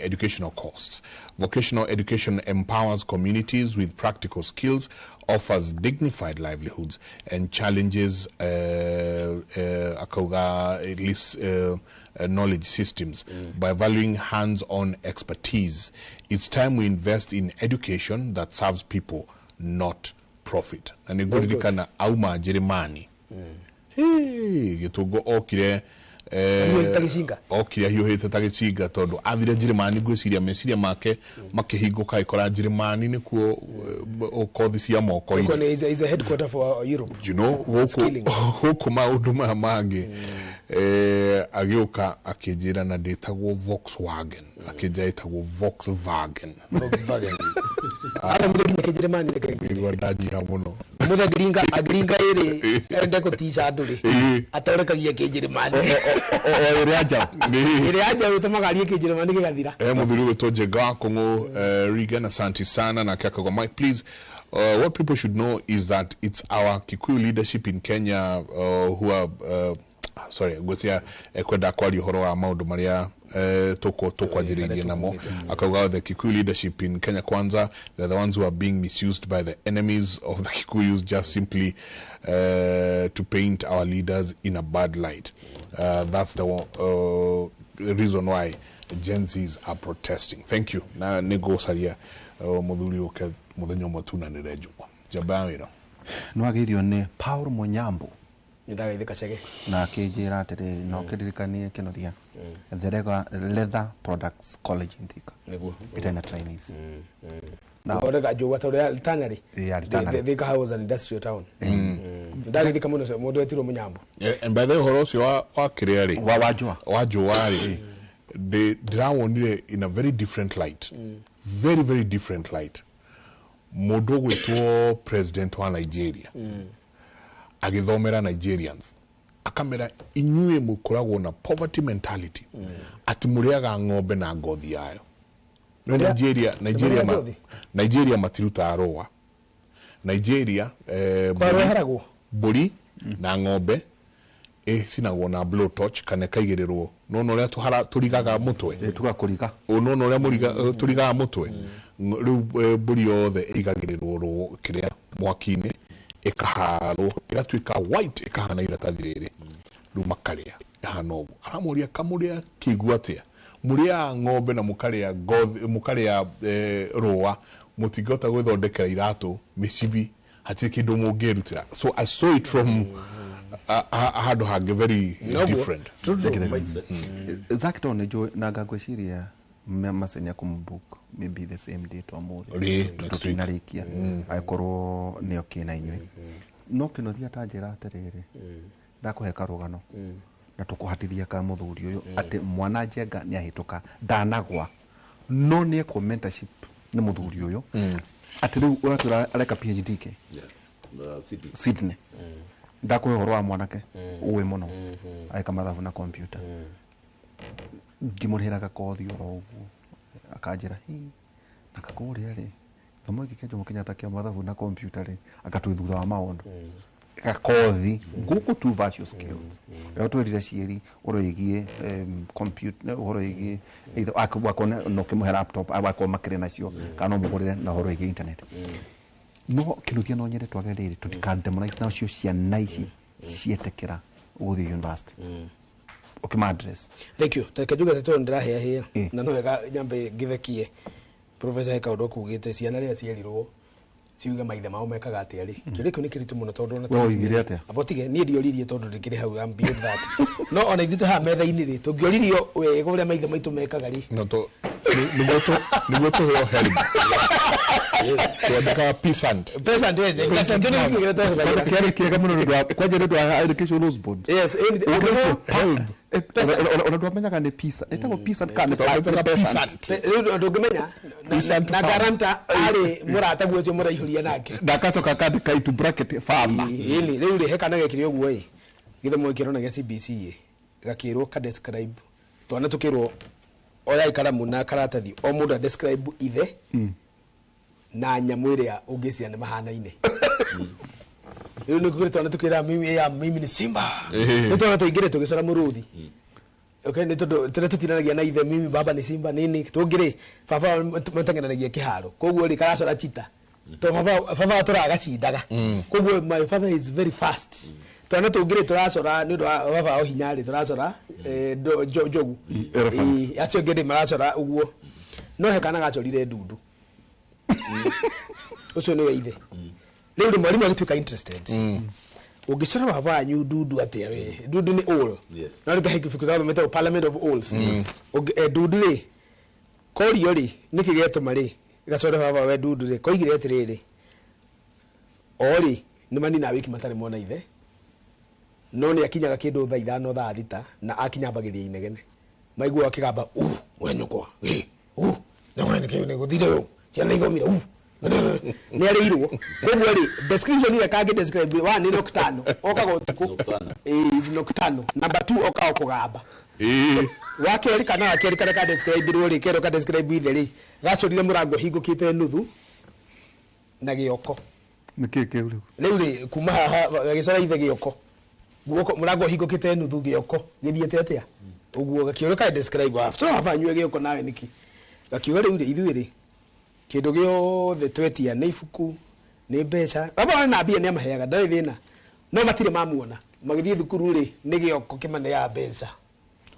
Speaker 1: educational costs. Vocational education empowers communities with practical skills, offers dignified livelihoods, and challenges knowledge systems by valuing hands-on expertise. It's time we invest in education that serves people, not profit. And igurikana auma Jerumani. Hey, gitugo okire okire hiuhite tagicinga tondu athire Jerumani gwiciria meciria make makihinguka ikora Jerumani nikuo kothi cia moko
Speaker 4: is a headquarter for Europe.
Speaker 1: You know, huku maundu maya mangi agioka akijira na ndetagwo Volkswagen akija itagwo Volkswagen
Speaker 4: ara muthenya kijeremani
Speaker 1: nigwa ndaji hamuno
Speaker 4: muthenya agringa iri ende ko tisha nduri atorekagia kijeremani iri aja utamaga kijeremani kigathira
Speaker 1: muthuri wetu Njega Kongo Regan asante sana na kaka Mike please. What people should know is that it's our Kikuyu leadership in Kenya who are gotia ekwenda kwari horo wa maundu maria tokwanjiririe namo akauga the Kikuyu leadership in Kenya kwanza they're the ones who are being misused by the enemies of the Kikuyus just simply to paint our leaders in a bad light. That's the reason why Gen Zs are protesting. Thank you. Na nego saria muthuri uke muthenya mutuna nirejwa jabawira
Speaker 2: no agirio ne Paul Munyambo
Speaker 4: ndageithika chege
Speaker 2: na kijira atiri no kiririkanie kinothia the leather products college in Thika
Speaker 4: niguo
Speaker 2: itena trainees
Speaker 4: na orega jo watore alternary Thika house and industrial town ndageithika muno mundu etiro Munyambo
Speaker 1: and by the horosi wa kiriari wa joari they drawonire in a very different light very very different light modo gwetwo president wa Nigeria agithomera Nigerians akamera inyue mukoragwo na poverty mentality ati muriaga ng'ombe na ngothi yayo no Nigeria matiruta aroa Nigeria buri na ng'ombe sinagwo na blow torch kana kaigirirwo nono ria turigaga mutwe
Speaker 2: tugakuriga
Speaker 1: nono ria muriga turigaga mutwe riu buri yothe igagirirwo ro kiria mwakine ikaharo igatuika white ikahana iratathi riri riu makaria hana uguo aramuria kamuria kiguatia muria ng'ombe na mukaria ngothi mukaria roa mutigota gwithondekera iratu micibi hati kindu mungirutira so I saw it from had very different
Speaker 2: exactly nejo nagagweciria masenya kumbook maybe the same day to amuri tutinarikia aikoro neo kina inywe no kino thia tanjira atiriri ndakuhe karugano na tukuhatithia ka muthuri uyu ati mwana Njenga ni ahituka ndanagwa no ni commentership ni muthuri uyu ati riu uratura areka PhD ke Sydney ndakuhe horo wa mwanake uwe muno aika mathabu na computer ngimurihiraga kothi oro uguo akanjira nakakuria ri thomo iki kenjo mukinyata kia mathabu na computer ri akatwithutha wa maundu gakothi guku two virtual skills yo twirire cieri oroigie computer oroigie either akona no kimuhe laptop abako makire nacio kana mugurire na oroigie internet no kiruthia no nyere twagerire tutikandemonize na cio ciana ici cietekera uguthi university okay my address
Speaker 4: thank you takajuga teto ndirahe hia na no wega nyambe githekie professor Heka ndo kugite ciana ria cierirwo ciuga maithe mao mekaga atiari kiriko ni kiritu muno tondu na
Speaker 2: tugire atia
Speaker 4: abotige ni ndioririe tondu ndikire hau am beyond that no ona ithu ha metha-ini ri tungioririo we guria maithe maitu mekaga ri
Speaker 1: no to niguo to help tuandika peasant
Speaker 2: kiari kiega muno ndu kwaje ndu education laws board
Speaker 4: yes
Speaker 2: ona ndu amenyaga ni pisa etagwo peasant kana
Speaker 4: peasant ndungimenya na garanta ari murata gwocio muraihuria nake
Speaker 2: ndakatoka kandika into bracket farmer
Speaker 4: ini riu ri Heka nagekire uguo ri githomo kirona gya CBC gakirwo ka describe twana tukirwo oya ikaramu na karatathi o mundu describe ithe na nyamu iria ungiciana mahana-ine riu ni kuritwo na tukira mimi ni simba nitwana tuingire tugicora muruthi okay ni tondu tutinanagia na ithe mimi baba ni simba nini tungire baba matangenanagia kiharo koguo ri karacora chita to baba turaga cindaga koguo my father is very fast twana tungire turacora ni baba o hinyari turacora jogu acio ngende maracora uguo no Heka nagacorire ndundu ucio ni weithe riu mwalimu agituika interested ungicora baba anyu ndundu atia we ndundu ni all na ri kahiki fikira meta parliament of alls ndundu ri korio ri nikigeto mari gacora baba we ndundu ri koigire atiriri ori ni mani na wiki matare mona ithe no ni akinyaga kindu thaa 5 thaa 6 na akinyambagiria inegene maigua akigamba we nyukwa na we ni guthire yo ciana ithomire ni arirwo koguo ri description ile kage describe 1 ni noctano okaga utuku noctano number 2 okaga kugamba wakeri kana ka describe ro ri kero ka describe ithe ri gacurire murango hingukite nuthu na gioko
Speaker 2: nikike uri
Speaker 4: ri kuma haha gicora ithe gioko guoko murango hingukite nuthu gioko githiete atia uguo gakioro ka describe after afanywe gioko nawe niki gakioro ri ithuĩ ri kindu giothe twetia nĩ ibuku nĩ mbeca baba na mbia nĩ amaheaga ndarĩ thĩna no matirĩ mamuona magĩthiĩ thukuru rĩ nĩ gĩoko kĩmane ya mbeca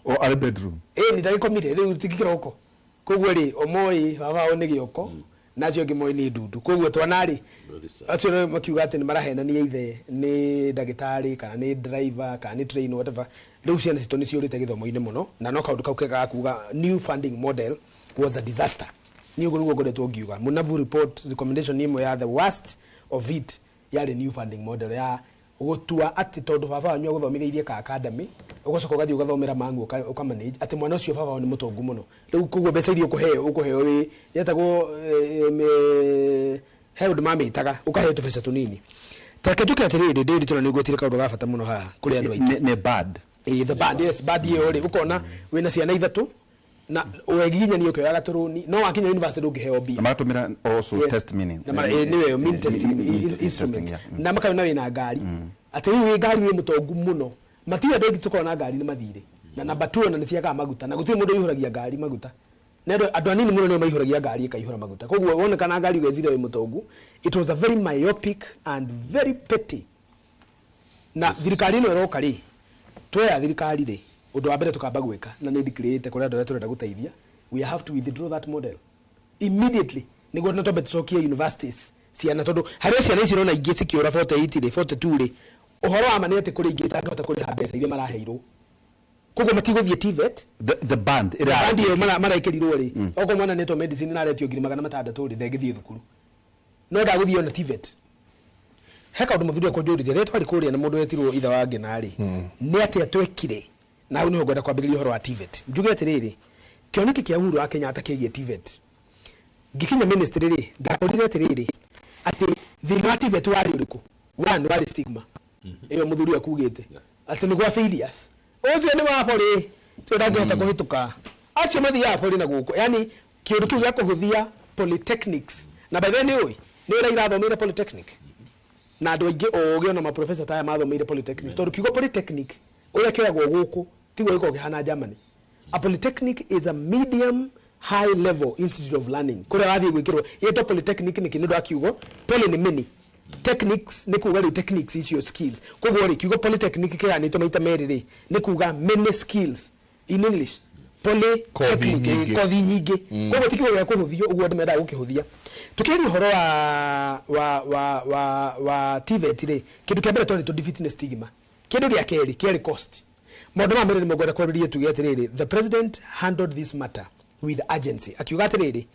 Speaker 2: o arĩ bedroom
Speaker 4: nĩ ndagĩkomire rĩu tikĩroko koguo rĩ omoi baba o nĩ gĩoko nacio ngĩ moi nĩ ndundu koguo twana rĩ acio makiuga atĩ nĩ marahenania ithe nĩ ndagĩtarĩ kana nĩ driver kana nĩ train whatever rĩu ciana citũ nĩ ciũrĩte gĩthomo-inĩ mũno na no kaũndũ kau kega kuga new funding model was a disaster ni ugo ngo goretwo ngiuga munavu report recommendation imwe ya the worst of it yari new funding model ya gutua ati tondu baba wanyu guthomithirie ka academy ugocoka ugathi ugathomera mangu ukamanage ati mwana ucio baba ni mutongu muno riu kugo mbeca irio ukuheo wi yetagwo held mamitaga ukaheo tubesa tunini take tukatirire ndiri tuna nigwetire kaundu ga bata muno haha kuri andu aiti
Speaker 2: ne bad
Speaker 4: the bad yes bad yo ri ukona wina ciana ithatu na weginyani ukyo ya gaturuni no wakinya university ungeheo bia
Speaker 2: matumira also test meaning
Speaker 4: niwe mean testing instrument na makayo nawe na ngari ati wi ngari wi mutongu muno matiya ndogi tuko na ngari ni mathire na number 2 na niciaga maguta na gutiri mundu yihuragia ngari maguta na andu anini muno ni maihuragia ngari ikaihura maguta koguo wona kana ngari ugezire wi mutongu it was a very myopic and very petty na thirikari no roka ri twa thirikari ri undu wa mbere tukamba gwika na ni declare kuri andu turenda guteithia we have to withdraw that model immediately niguo na tobe tucokie universities ciana tondu hari ciana ici rona ingi cikiura 48 ri 42 ri uhoro wa manete kuri ingi tangihota kuri mbeca iria maraheirwo koguo matiguthie TVET
Speaker 2: the band
Speaker 4: yo maraikirirwo ri oko mwana neto medicine na retio 600 ri ndegithie thukuru no ndaguthie ona TVET heka undu muthuri akonjurithia retwa ri kuria na mundu wetirwo itha wange na ri ni ati atwekire na ni ngwenda kwambĩrĩria uhoro wa TVET njuge atiriri kioneki kia Uhuru wa Kenyatta kĩgie TVET gikinya ministry ri ndakorire atiriri ati thĩna wa TVET wari ũrĩkũ one wari stigma iyo muthuri akugite ati ni gwa failures ucio ni wa bori ndangĩhota kũhĩtũka acio mathiaga bori na gũkũ yani kĩũndũ kĩu gĩa kũhũthia polytechnics na by the way ni irathomire polytechnic na andũ aingĩ ogĩ ona ma professor taya mathomeire polytechnic tondũ kiugo polytechnic uria kiragwo guku tigo iko kihana Germany a polytechnic is a medium high level institute of learning kuria wathi gwikirwo yeto polytechnic ni kindu akiugo poly ni mini techniques ni kuga ri techniques is your skills koguo ri kiugo polytechnic kira ni tomaita meriri ni kuga many skills in English polytechnic kothi nyingi koguo tikigo gya kuhuthio uguo ndimenda gukihuthia tukiri horo wa TVET ri kindu kia mbere to defeat stigma kindu gya keri keri cost maundu ma mbere ni mogwenda kwambĩrĩria tuge atiriri the president handled this matter with urgency akiuga atiriri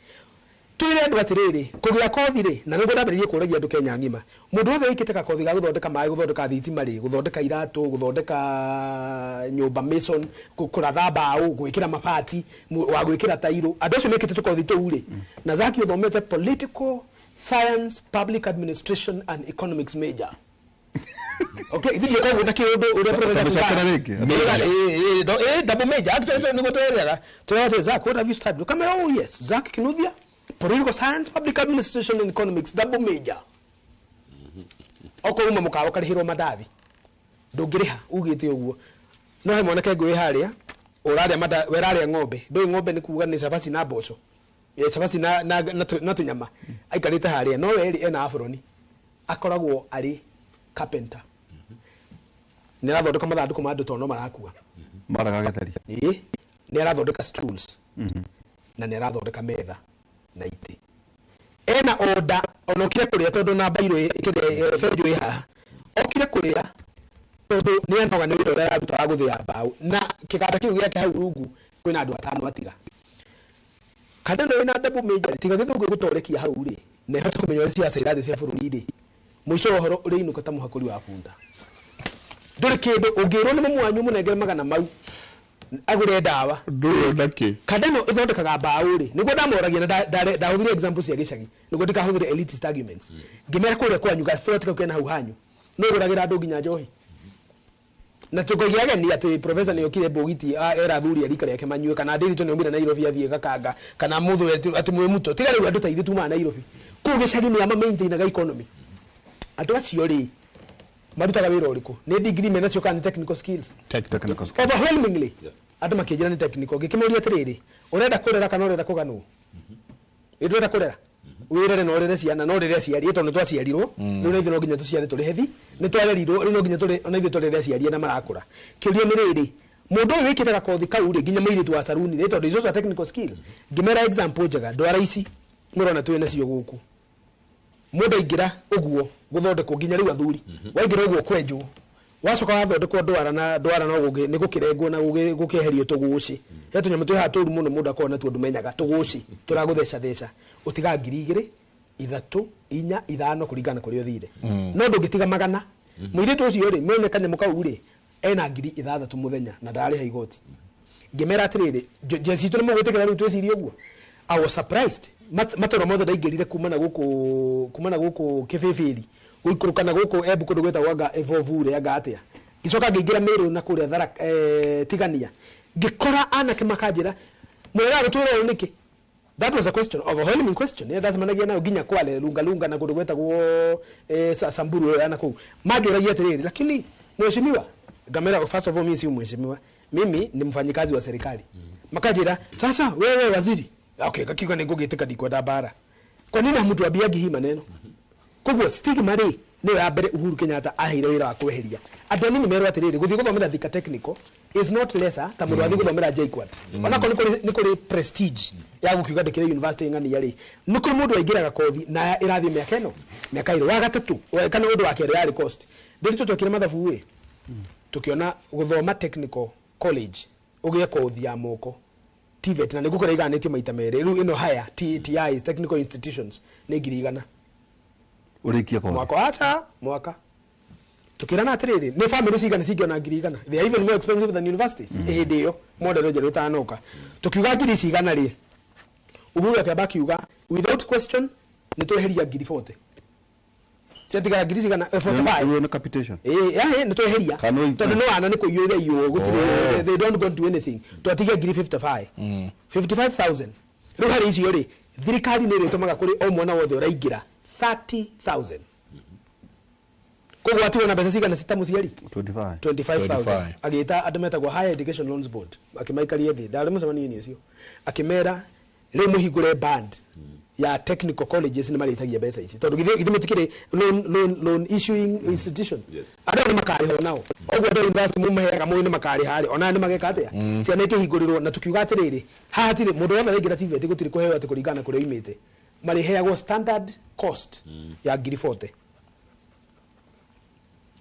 Speaker 4: twire andu atiriri kugia kothi ri na niguo ndambĩrĩrie kũragia andu Kenya ngima mundu wothe wikite ka kothi ga guthondeka maĩ guthondeka thitima ri guthondeka iratu guthondeka nyumba mason kuratha mbaũ gwĩkĩra mabati wa gwĩkĩra tairo andu acio mekite tukothi tũu ri na Zaki uthomete political science public administration and economics major okay ndio kwa ndio kidogo ule professor double major actually ni gotoera toyote Zak what have you studied kama oh yes Zak Kinuthia political science public administration and economics double major oko uma mukawa karihiro madavi ndungiriha ugite uguo no he mwanake ngwe haria uraria weraria ng'ombe ndoi ng'ombe ni kuga ni sabasi na boco sabasi na tunyama aikarite haria no weri ena afroni akoragwo ari carpenter ni arathondeka mathanduku ma andu tono marakua
Speaker 2: maragagetharia
Speaker 4: ni arathondeka stools na ni arathondeka metha na iti ena order onokire kuria tondu na bairo ikire fejo iha okire kuria tondu ni anoga ni wira araruta wa guthia mbao na kiganda kiu giake hau rungu kwina andu atano atiga kada no ina double major tiga githungu gutorekia hau ri ne hata kumenya siasa irathi cia bururi ri mwisho horo uri inuka ta muhakuri wa bunda nduri kindu ungirwo ni mumwanyu munengere magana mau agure dawa
Speaker 1: nduru ndake
Speaker 4: kadano ithondekaga mbaũ ri niguo ndamoragia na ndahũthire examples cia gicagi niguo ndikahũthire elitist arguments ngimera kuria kwanyu ga theoretical kena hau hanyu no guragira andu nginya njohi na tukogiaga ni ati professor ni okire bogiti era thuri arika yake manyue kana ndiri ni umira Nairobi athie gakanga kana muthu ati mwe muto tiga riu andu taithitu ma Nairobi ku gicagi ni ama maintain ga economy andu acio ri marutaga wira uriku ni degree mena cio kana technical skills overwhelmingly andu makijira ni technical gikimoria tiriri urenda kurera kana urenda kuganwo urenda kurera wirere no rere ciana no rere ciari to no twaciarirwo riu na ithu no nginya tuciare turi hethi ni twarerirwo riu no nginya turi ona ithu turi rere ciari na marakura kiuria ni riri mundu uyu wikitaga kothi kau ri nginya muiritu wa saruni ri to izo technical skill ngimera example njega ndwara ici murona tuwe nacio guku mundu ingira uguo guthondekwo nginya riu athuri waingira uguo kwenju wacoka wathondekwo ndwara no gugi ni gukirengwo na gukeherio tuguci he tunyamu twi haturu muno mundu akona tu ndumenyaga tuguci turagutheca theca utiga 2,000 3 4 5 kuringana kurio thire no ndungitiga magana muiritu ucio ri mwenye kanye mukau ri ena 6,000 muthenya na ndari ha igoti ngimera atiriri jesi tu mugutikira riu twicirie uguo I was surprised matoro mothe ndaingirire kumana guku kibibiri guikurukana guku ebu kundu gweta wanga evovure yaga atia gicoka ngingira miru na kuria thara tigania ngikora anake makanjira mwera gutwira niki that was a question overwhelming question it doesn't managia nayo ginya kwale lunga na kundu gweta guo samburu yana ku majora yetereri lakini mheshimiwa gamera first of all mimi si mheshimiwa mimi ni mfanyikazi wa serikali makanjira sasa wewe waziri okay kakiko ningugitika ndikwenda bara kwa nini mtu abiagi hii maneno kogwo stigma ri ni ya mbere Uhuru Kenyatta ahire wira wa kweheria andu nini mero atiriri guthii guthomera thika technical is not lesser ta mundu athi guthomera JKUAT ona ko ni kuri prestige ya gukiuga ndikire university ngani yari ni kuri mundu aingiraga kothi na irathi miaka iro wa gatatu kana undu wa kero yari cost ndiri tutokire mathabu we tukiona guthoma technical college ugie kothi ya Moko TVET na nigukora iganĩtie maita merĩ rĩu ino higher TIs technical institutions nĩ 1,000
Speaker 2: urikia kwa
Speaker 4: mwaka tukirana atiriri ni family cigana cingiona 1,000 they are even more expensive than universities hĩndĩ ĩyo model ndio rutanoka tukiuga 1,000 ri Uhuru akaba kiuga without question ni tweheria 40 Setiga 1,045
Speaker 2: no capitation
Speaker 4: ni tweheria tondu no ana ni kuiyura iyo gutire they don't go to anything twatiga 55 55,000 riu hari icio ri thirikari ni ritumaga kuri o mwana wothe uraingira 30,000 kogwo atiwe na mbeca cigana citamuciari 25,000 agita andu metagwo Higher Education Loans Board akimaikaria thi ndari mucemani ni icio akimera riu muhingure band ya technical colleges ni maritagia mbeca ici tondu githimetikire loan issuing institution andu ni makari ho nao ogwo ndo university mumehaga mwini makari hari ona ni mageka atia ciana ikihingurirwo na tukiuga atiriri hatire mundu wothe aingira TVET gutiri kuheo ati kuringana kuria imite mariheagwo standard cost ya 40,000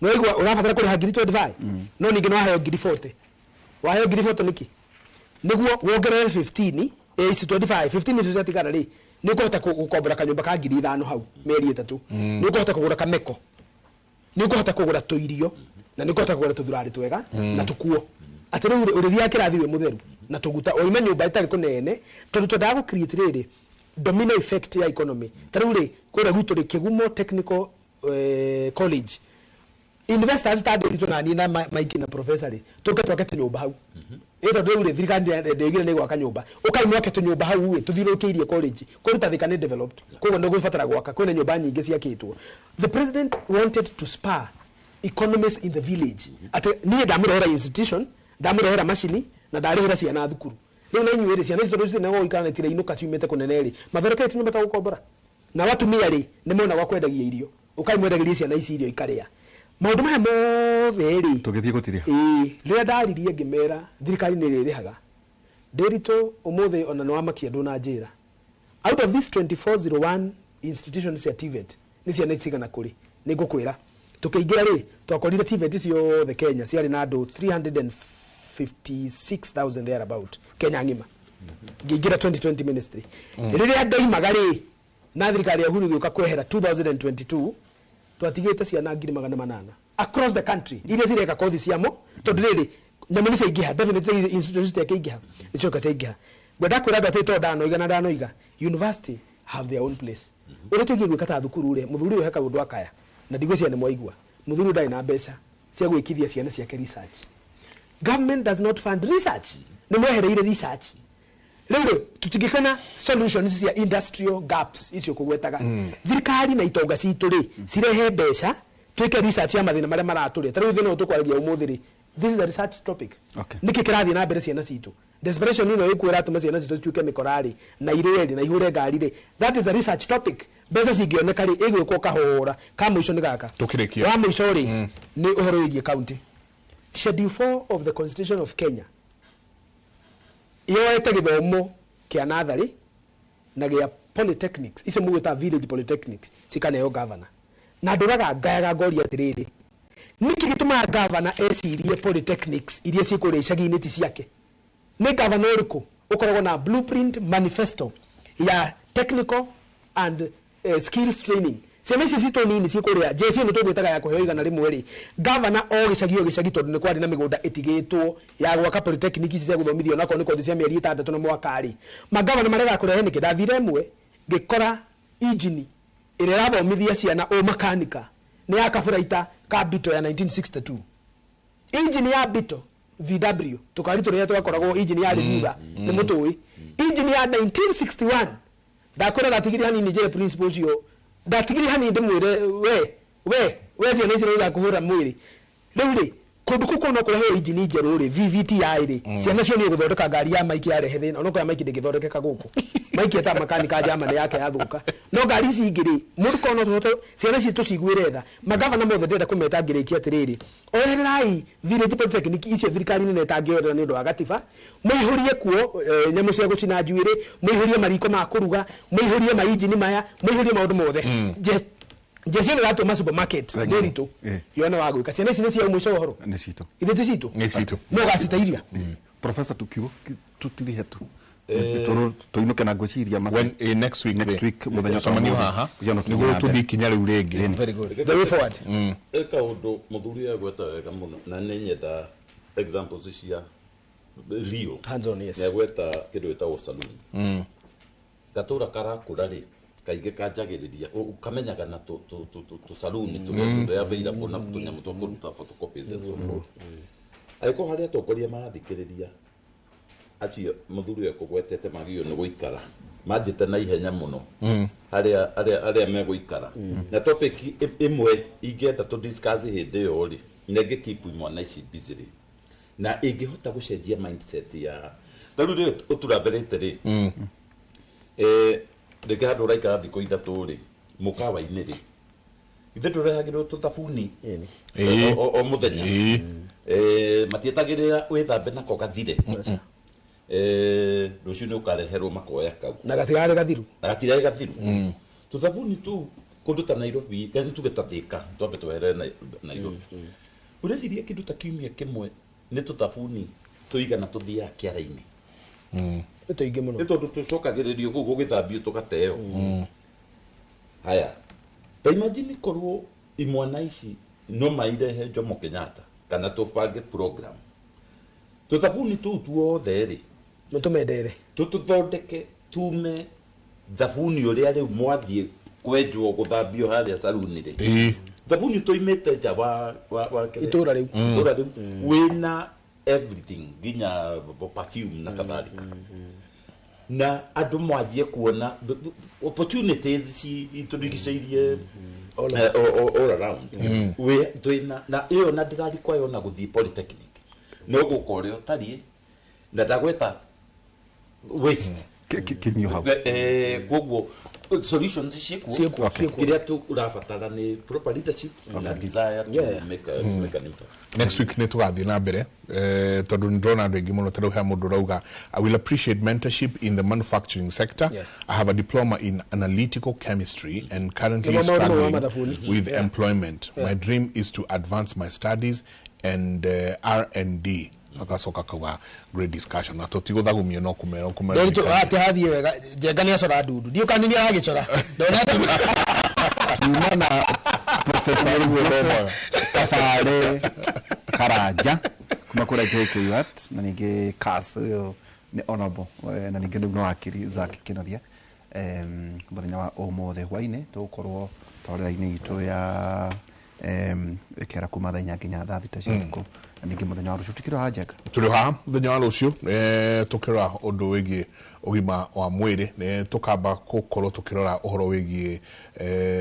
Speaker 4: no igwa urafatara kuri ha 25 no ningi no haheo 40,000 waheo 40,000 niki niguo wongerere 15 25 15 icio ciatigara ri ni kuhota gukombora kanyumba ka 5,000 hau meri 3 ni kuhota kugura kameko ni kuhota kugura tuirio na ni kuhota kugura tuthurari twega na tukuo ati riu urithia kirathi we mutheru na tuguta oime nyumba itari kunene tondu twendaga gu create riri domino effect ya economy tariu ri kura gwitu ri Kigumo Technical College investors tadi ito na nina maiki na professor ri twake tunyumba hau ito ndio ri thirikari ndigire ni gwaka nyumba ukaimwa ke tunyumba hau we tuthirukiirie college kuruta thika ni developed koguo ndio gwifatara gwaka kwina nyumba nyingi ciakitwo the president wanted to spur economies in the village ati ni ndamurehera institution ndamurehera machine na ndarehera ciana thukuru riu na inyuĩ ciana icio ndio cina goikana tira inuka ciumete kunene ri mathorekete nyumba ta gukombora na watu mia ri ni mona gwa kwendagia irio ukaimwendagiria ciana ici irio ikaria maundu maya mothe ri
Speaker 2: tugithie gutiria
Speaker 4: rĩrĩa ndaririe ngĩmera thirikari nĩ rĩrĩhaga ndĩritũ ũmũthĩ ona nĩ wamakia andũ na njĩra out of this 2401 institutions cia TVET nĩ ciana cigana kũrĩ nĩ ngũkwĩra tukĩingĩra rĩ twakorire TVET ciothe Kenya ciarĩ na andũ 356,000 there about Kenya ng'ima ngĩingĩra 2020 ministry rĩrĩa ndaimaga rĩ na thirikari ya Uhuru gĩũka kwehera 2022 twatigĩte ciana 800,000 across the country iria cireka kothi ciamo tondu riri nyamu ni ciingiha definitely institutions take ingiha icio ka ciingiha gwenda kwira andu ati to ndanoiga university have their own place uri tugi gwika ta thukuru ri muthuri uyu heka undu akaya na ndigwiciria ni mwaigua muthuri ndai na mbeca cia gwikithia ciana ciake research. Government does not fund research. Ni mwehereire research. Leo tutigikana solutions cia industrial gaps icio kugwetaga thirikari na itonga citu ri cirehe mbeca twike research ya mathina maria maraturi tari thina utukwaragia umuthiri. This is a research topic. Niki kirathi na mbere ciana citu desperation ino ikwira atuma ciana citu tuike mikorari na ireri na ihure ngari ri that is a research topic. Mbeca cingioneka ri igwikwo kahora ka muico ni gaka tukirikia wa muico ri ni uhoro wigie county. Schedule 4 of the Constitution of Kenya yoete githomo kia nathari na gia polytechnics icio mugwita village polytechnics cikaneo governor na nduraga ngayaga ngori atiriri niki gituma governor esirie polytechnics iria cikuri icagi-ini ti ciake ni governor uriku ukoragwo na blueprint manifesto ya technical and skills training ciana ici cito nini cikuria jesi no tugwitaga ya kuheo igana rimwe ri governor o gicagi tondu ni kwari na migunda itigitwo ya gwaka polytechnic ici cia guthomithio nako ni kothi cia mieri 6 na mwaka ri magavana marega kurehe niki ndathire mwe gikora engine ire rathomithia ciana o makanika ni ya kaburaita ka bito ya 1962 engine ya bito VW tukari turia twakoragwo engine ya rimuga ni mutui engine ya 1961 ndakora gatigiri hanini je principles yo ndatigiri hani ndimwire we ciana ici roiga kuhura mwiri riu ri kundu kuko no kurehe engine njeru ri VVTI ri ciana cio ni guthondeka ngari ya maiki ya rehe thina onoko ya maiki ndingithondekeka guku maiki ta makanika Germany yake yathuka no ngari ici ingiri mundu kono toto ciana citu ciguire tha magavana mothe ndenda kumeta ngirikia atiriri ohererai village polytechnic icio thirikari nene tangioera ni undu wa gatiba mwihurie kuo nyamu cia gucina njuire mwihurie mariko ma kuruga mwihurie ma engine maya mwihurie maundu mothe Jesi ni gato supermarket ndiritu yona wagu kasiana ici ni cia mwisho horo
Speaker 2: ni cito
Speaker 4: ithiti cito no gasitairia
Speaker 2: professor tukiugo tutiri hetu tuinuke na ngociria
Speaker 1: next week muthenya somanio haha niguo tuthi kinya riu ringi
Speaker 4: very good the way forward
Speaker 3: eka undu muthuri agweta wega muno na ninyenda examples cia Rio
Speaker 4: hands on yes
Speaker 3: agweta kindu etagwo saloon gatura karakura ri kaige kanjagiriria ukamenyaga na tu saloon turia available na tunyamu twa kuruta photocopies and so forth aiko haria tokoria marathikiriria ati muthuri ekugwetete magio ni guikara majite na ihenya muno aria me guikara na topic imwe ingenda to discuss hindi yo ri nenge keep mwana ici busy na ingihota gucenjia mindset ya taru uturaverete ri ndege handu raikara thiko ithatu ri mukawa-ini ri ithe turehagirwo tuthabuni o muthenya matietagirira withambe nako gathire rucio ni ukareherwo makoya kau
Speaker 4: na gatigare gathiru
Speaker 3: tuthabuni tu kundu ta Nairobi yani tugeta thika twambe twehere Nairobi ureciria kindu ta kiumia kimwe ni tuthabuni tuigana tuthia kiara-ini
Speaker 4: tuingi muno
Speaker 3: tondu tucokagiririo gugu githambio tugateo haya ta imagine korwo imwana ici no mairehe Jomo Kenyatta kana tubange program tuthabuni tu tuothe ri
Speaker 4: nutumendere
Speaker 3: tuthondeke tume thabuni uria riu mwathie kwenjwo guthambio haria saluni ri thabuni tuimete nja wa
Speaker 4: itura riu
Speaker 3: wina everything ginya perfume na kadhalika na andu mwanjie kuona opportunities iturigicairie all around we twina na iyo na ndirari kwa yona guthii polytechnic no gukore otari na ndagweta waste
Speaker 2: kinyo hau
Speaker 3: kogwo solutions ciekwo kiria tu urabatara ni proper leadership na desire to make an impact.
Speaker 1: Next week ni tugathie na mbere tondu ndrona andu aingi muno tero ha mundu rauga I will appreciate mentorship in the manufacturing sector. I have a diploma in analytical chemistry and currently struggling with employment. My dream is to advance my studies and R&D. Akasoka kawa great discussion na tutiguthagumiyo no kumero
Speaker 4: ndio ati hathie wega jengani acora ndudu ndio kanini agicora ndona
Speaker 2: na professor Tafare Karaja kuma kura JKUAT na ninge Kas uyo ni honorable na ninge no akiri zake kinothia muthenya wa umothe hwaine tukorwo twarira-ini itu ya ikera kuma thenya nginya thaa thita cia tuko na ninge muthenya wa rucio tukiro hajaka
Speaker 1: tuli ha muthenya wa rucio tukira undu wigi ugima wa mwiri tukamba gukorwo tukirora uhoro wigi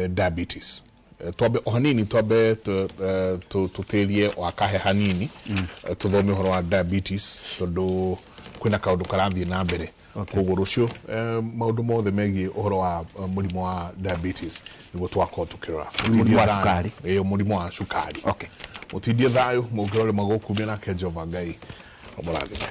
Speaker 1: diabetes twambe ohanini twambe tuterie wakahe hanini tuthome uhoro wa diabetes tondu kwina kaundu karathie na mbere koguo rucio maundu mothe megie uhoro wa murimo wa diabetes niguo twako tukirora
Speaker 2: murimo wa sukari
Speaker 1: murimo wa sukari mutindie thayo mugirore magokumia na Jehova Ngai omurathime.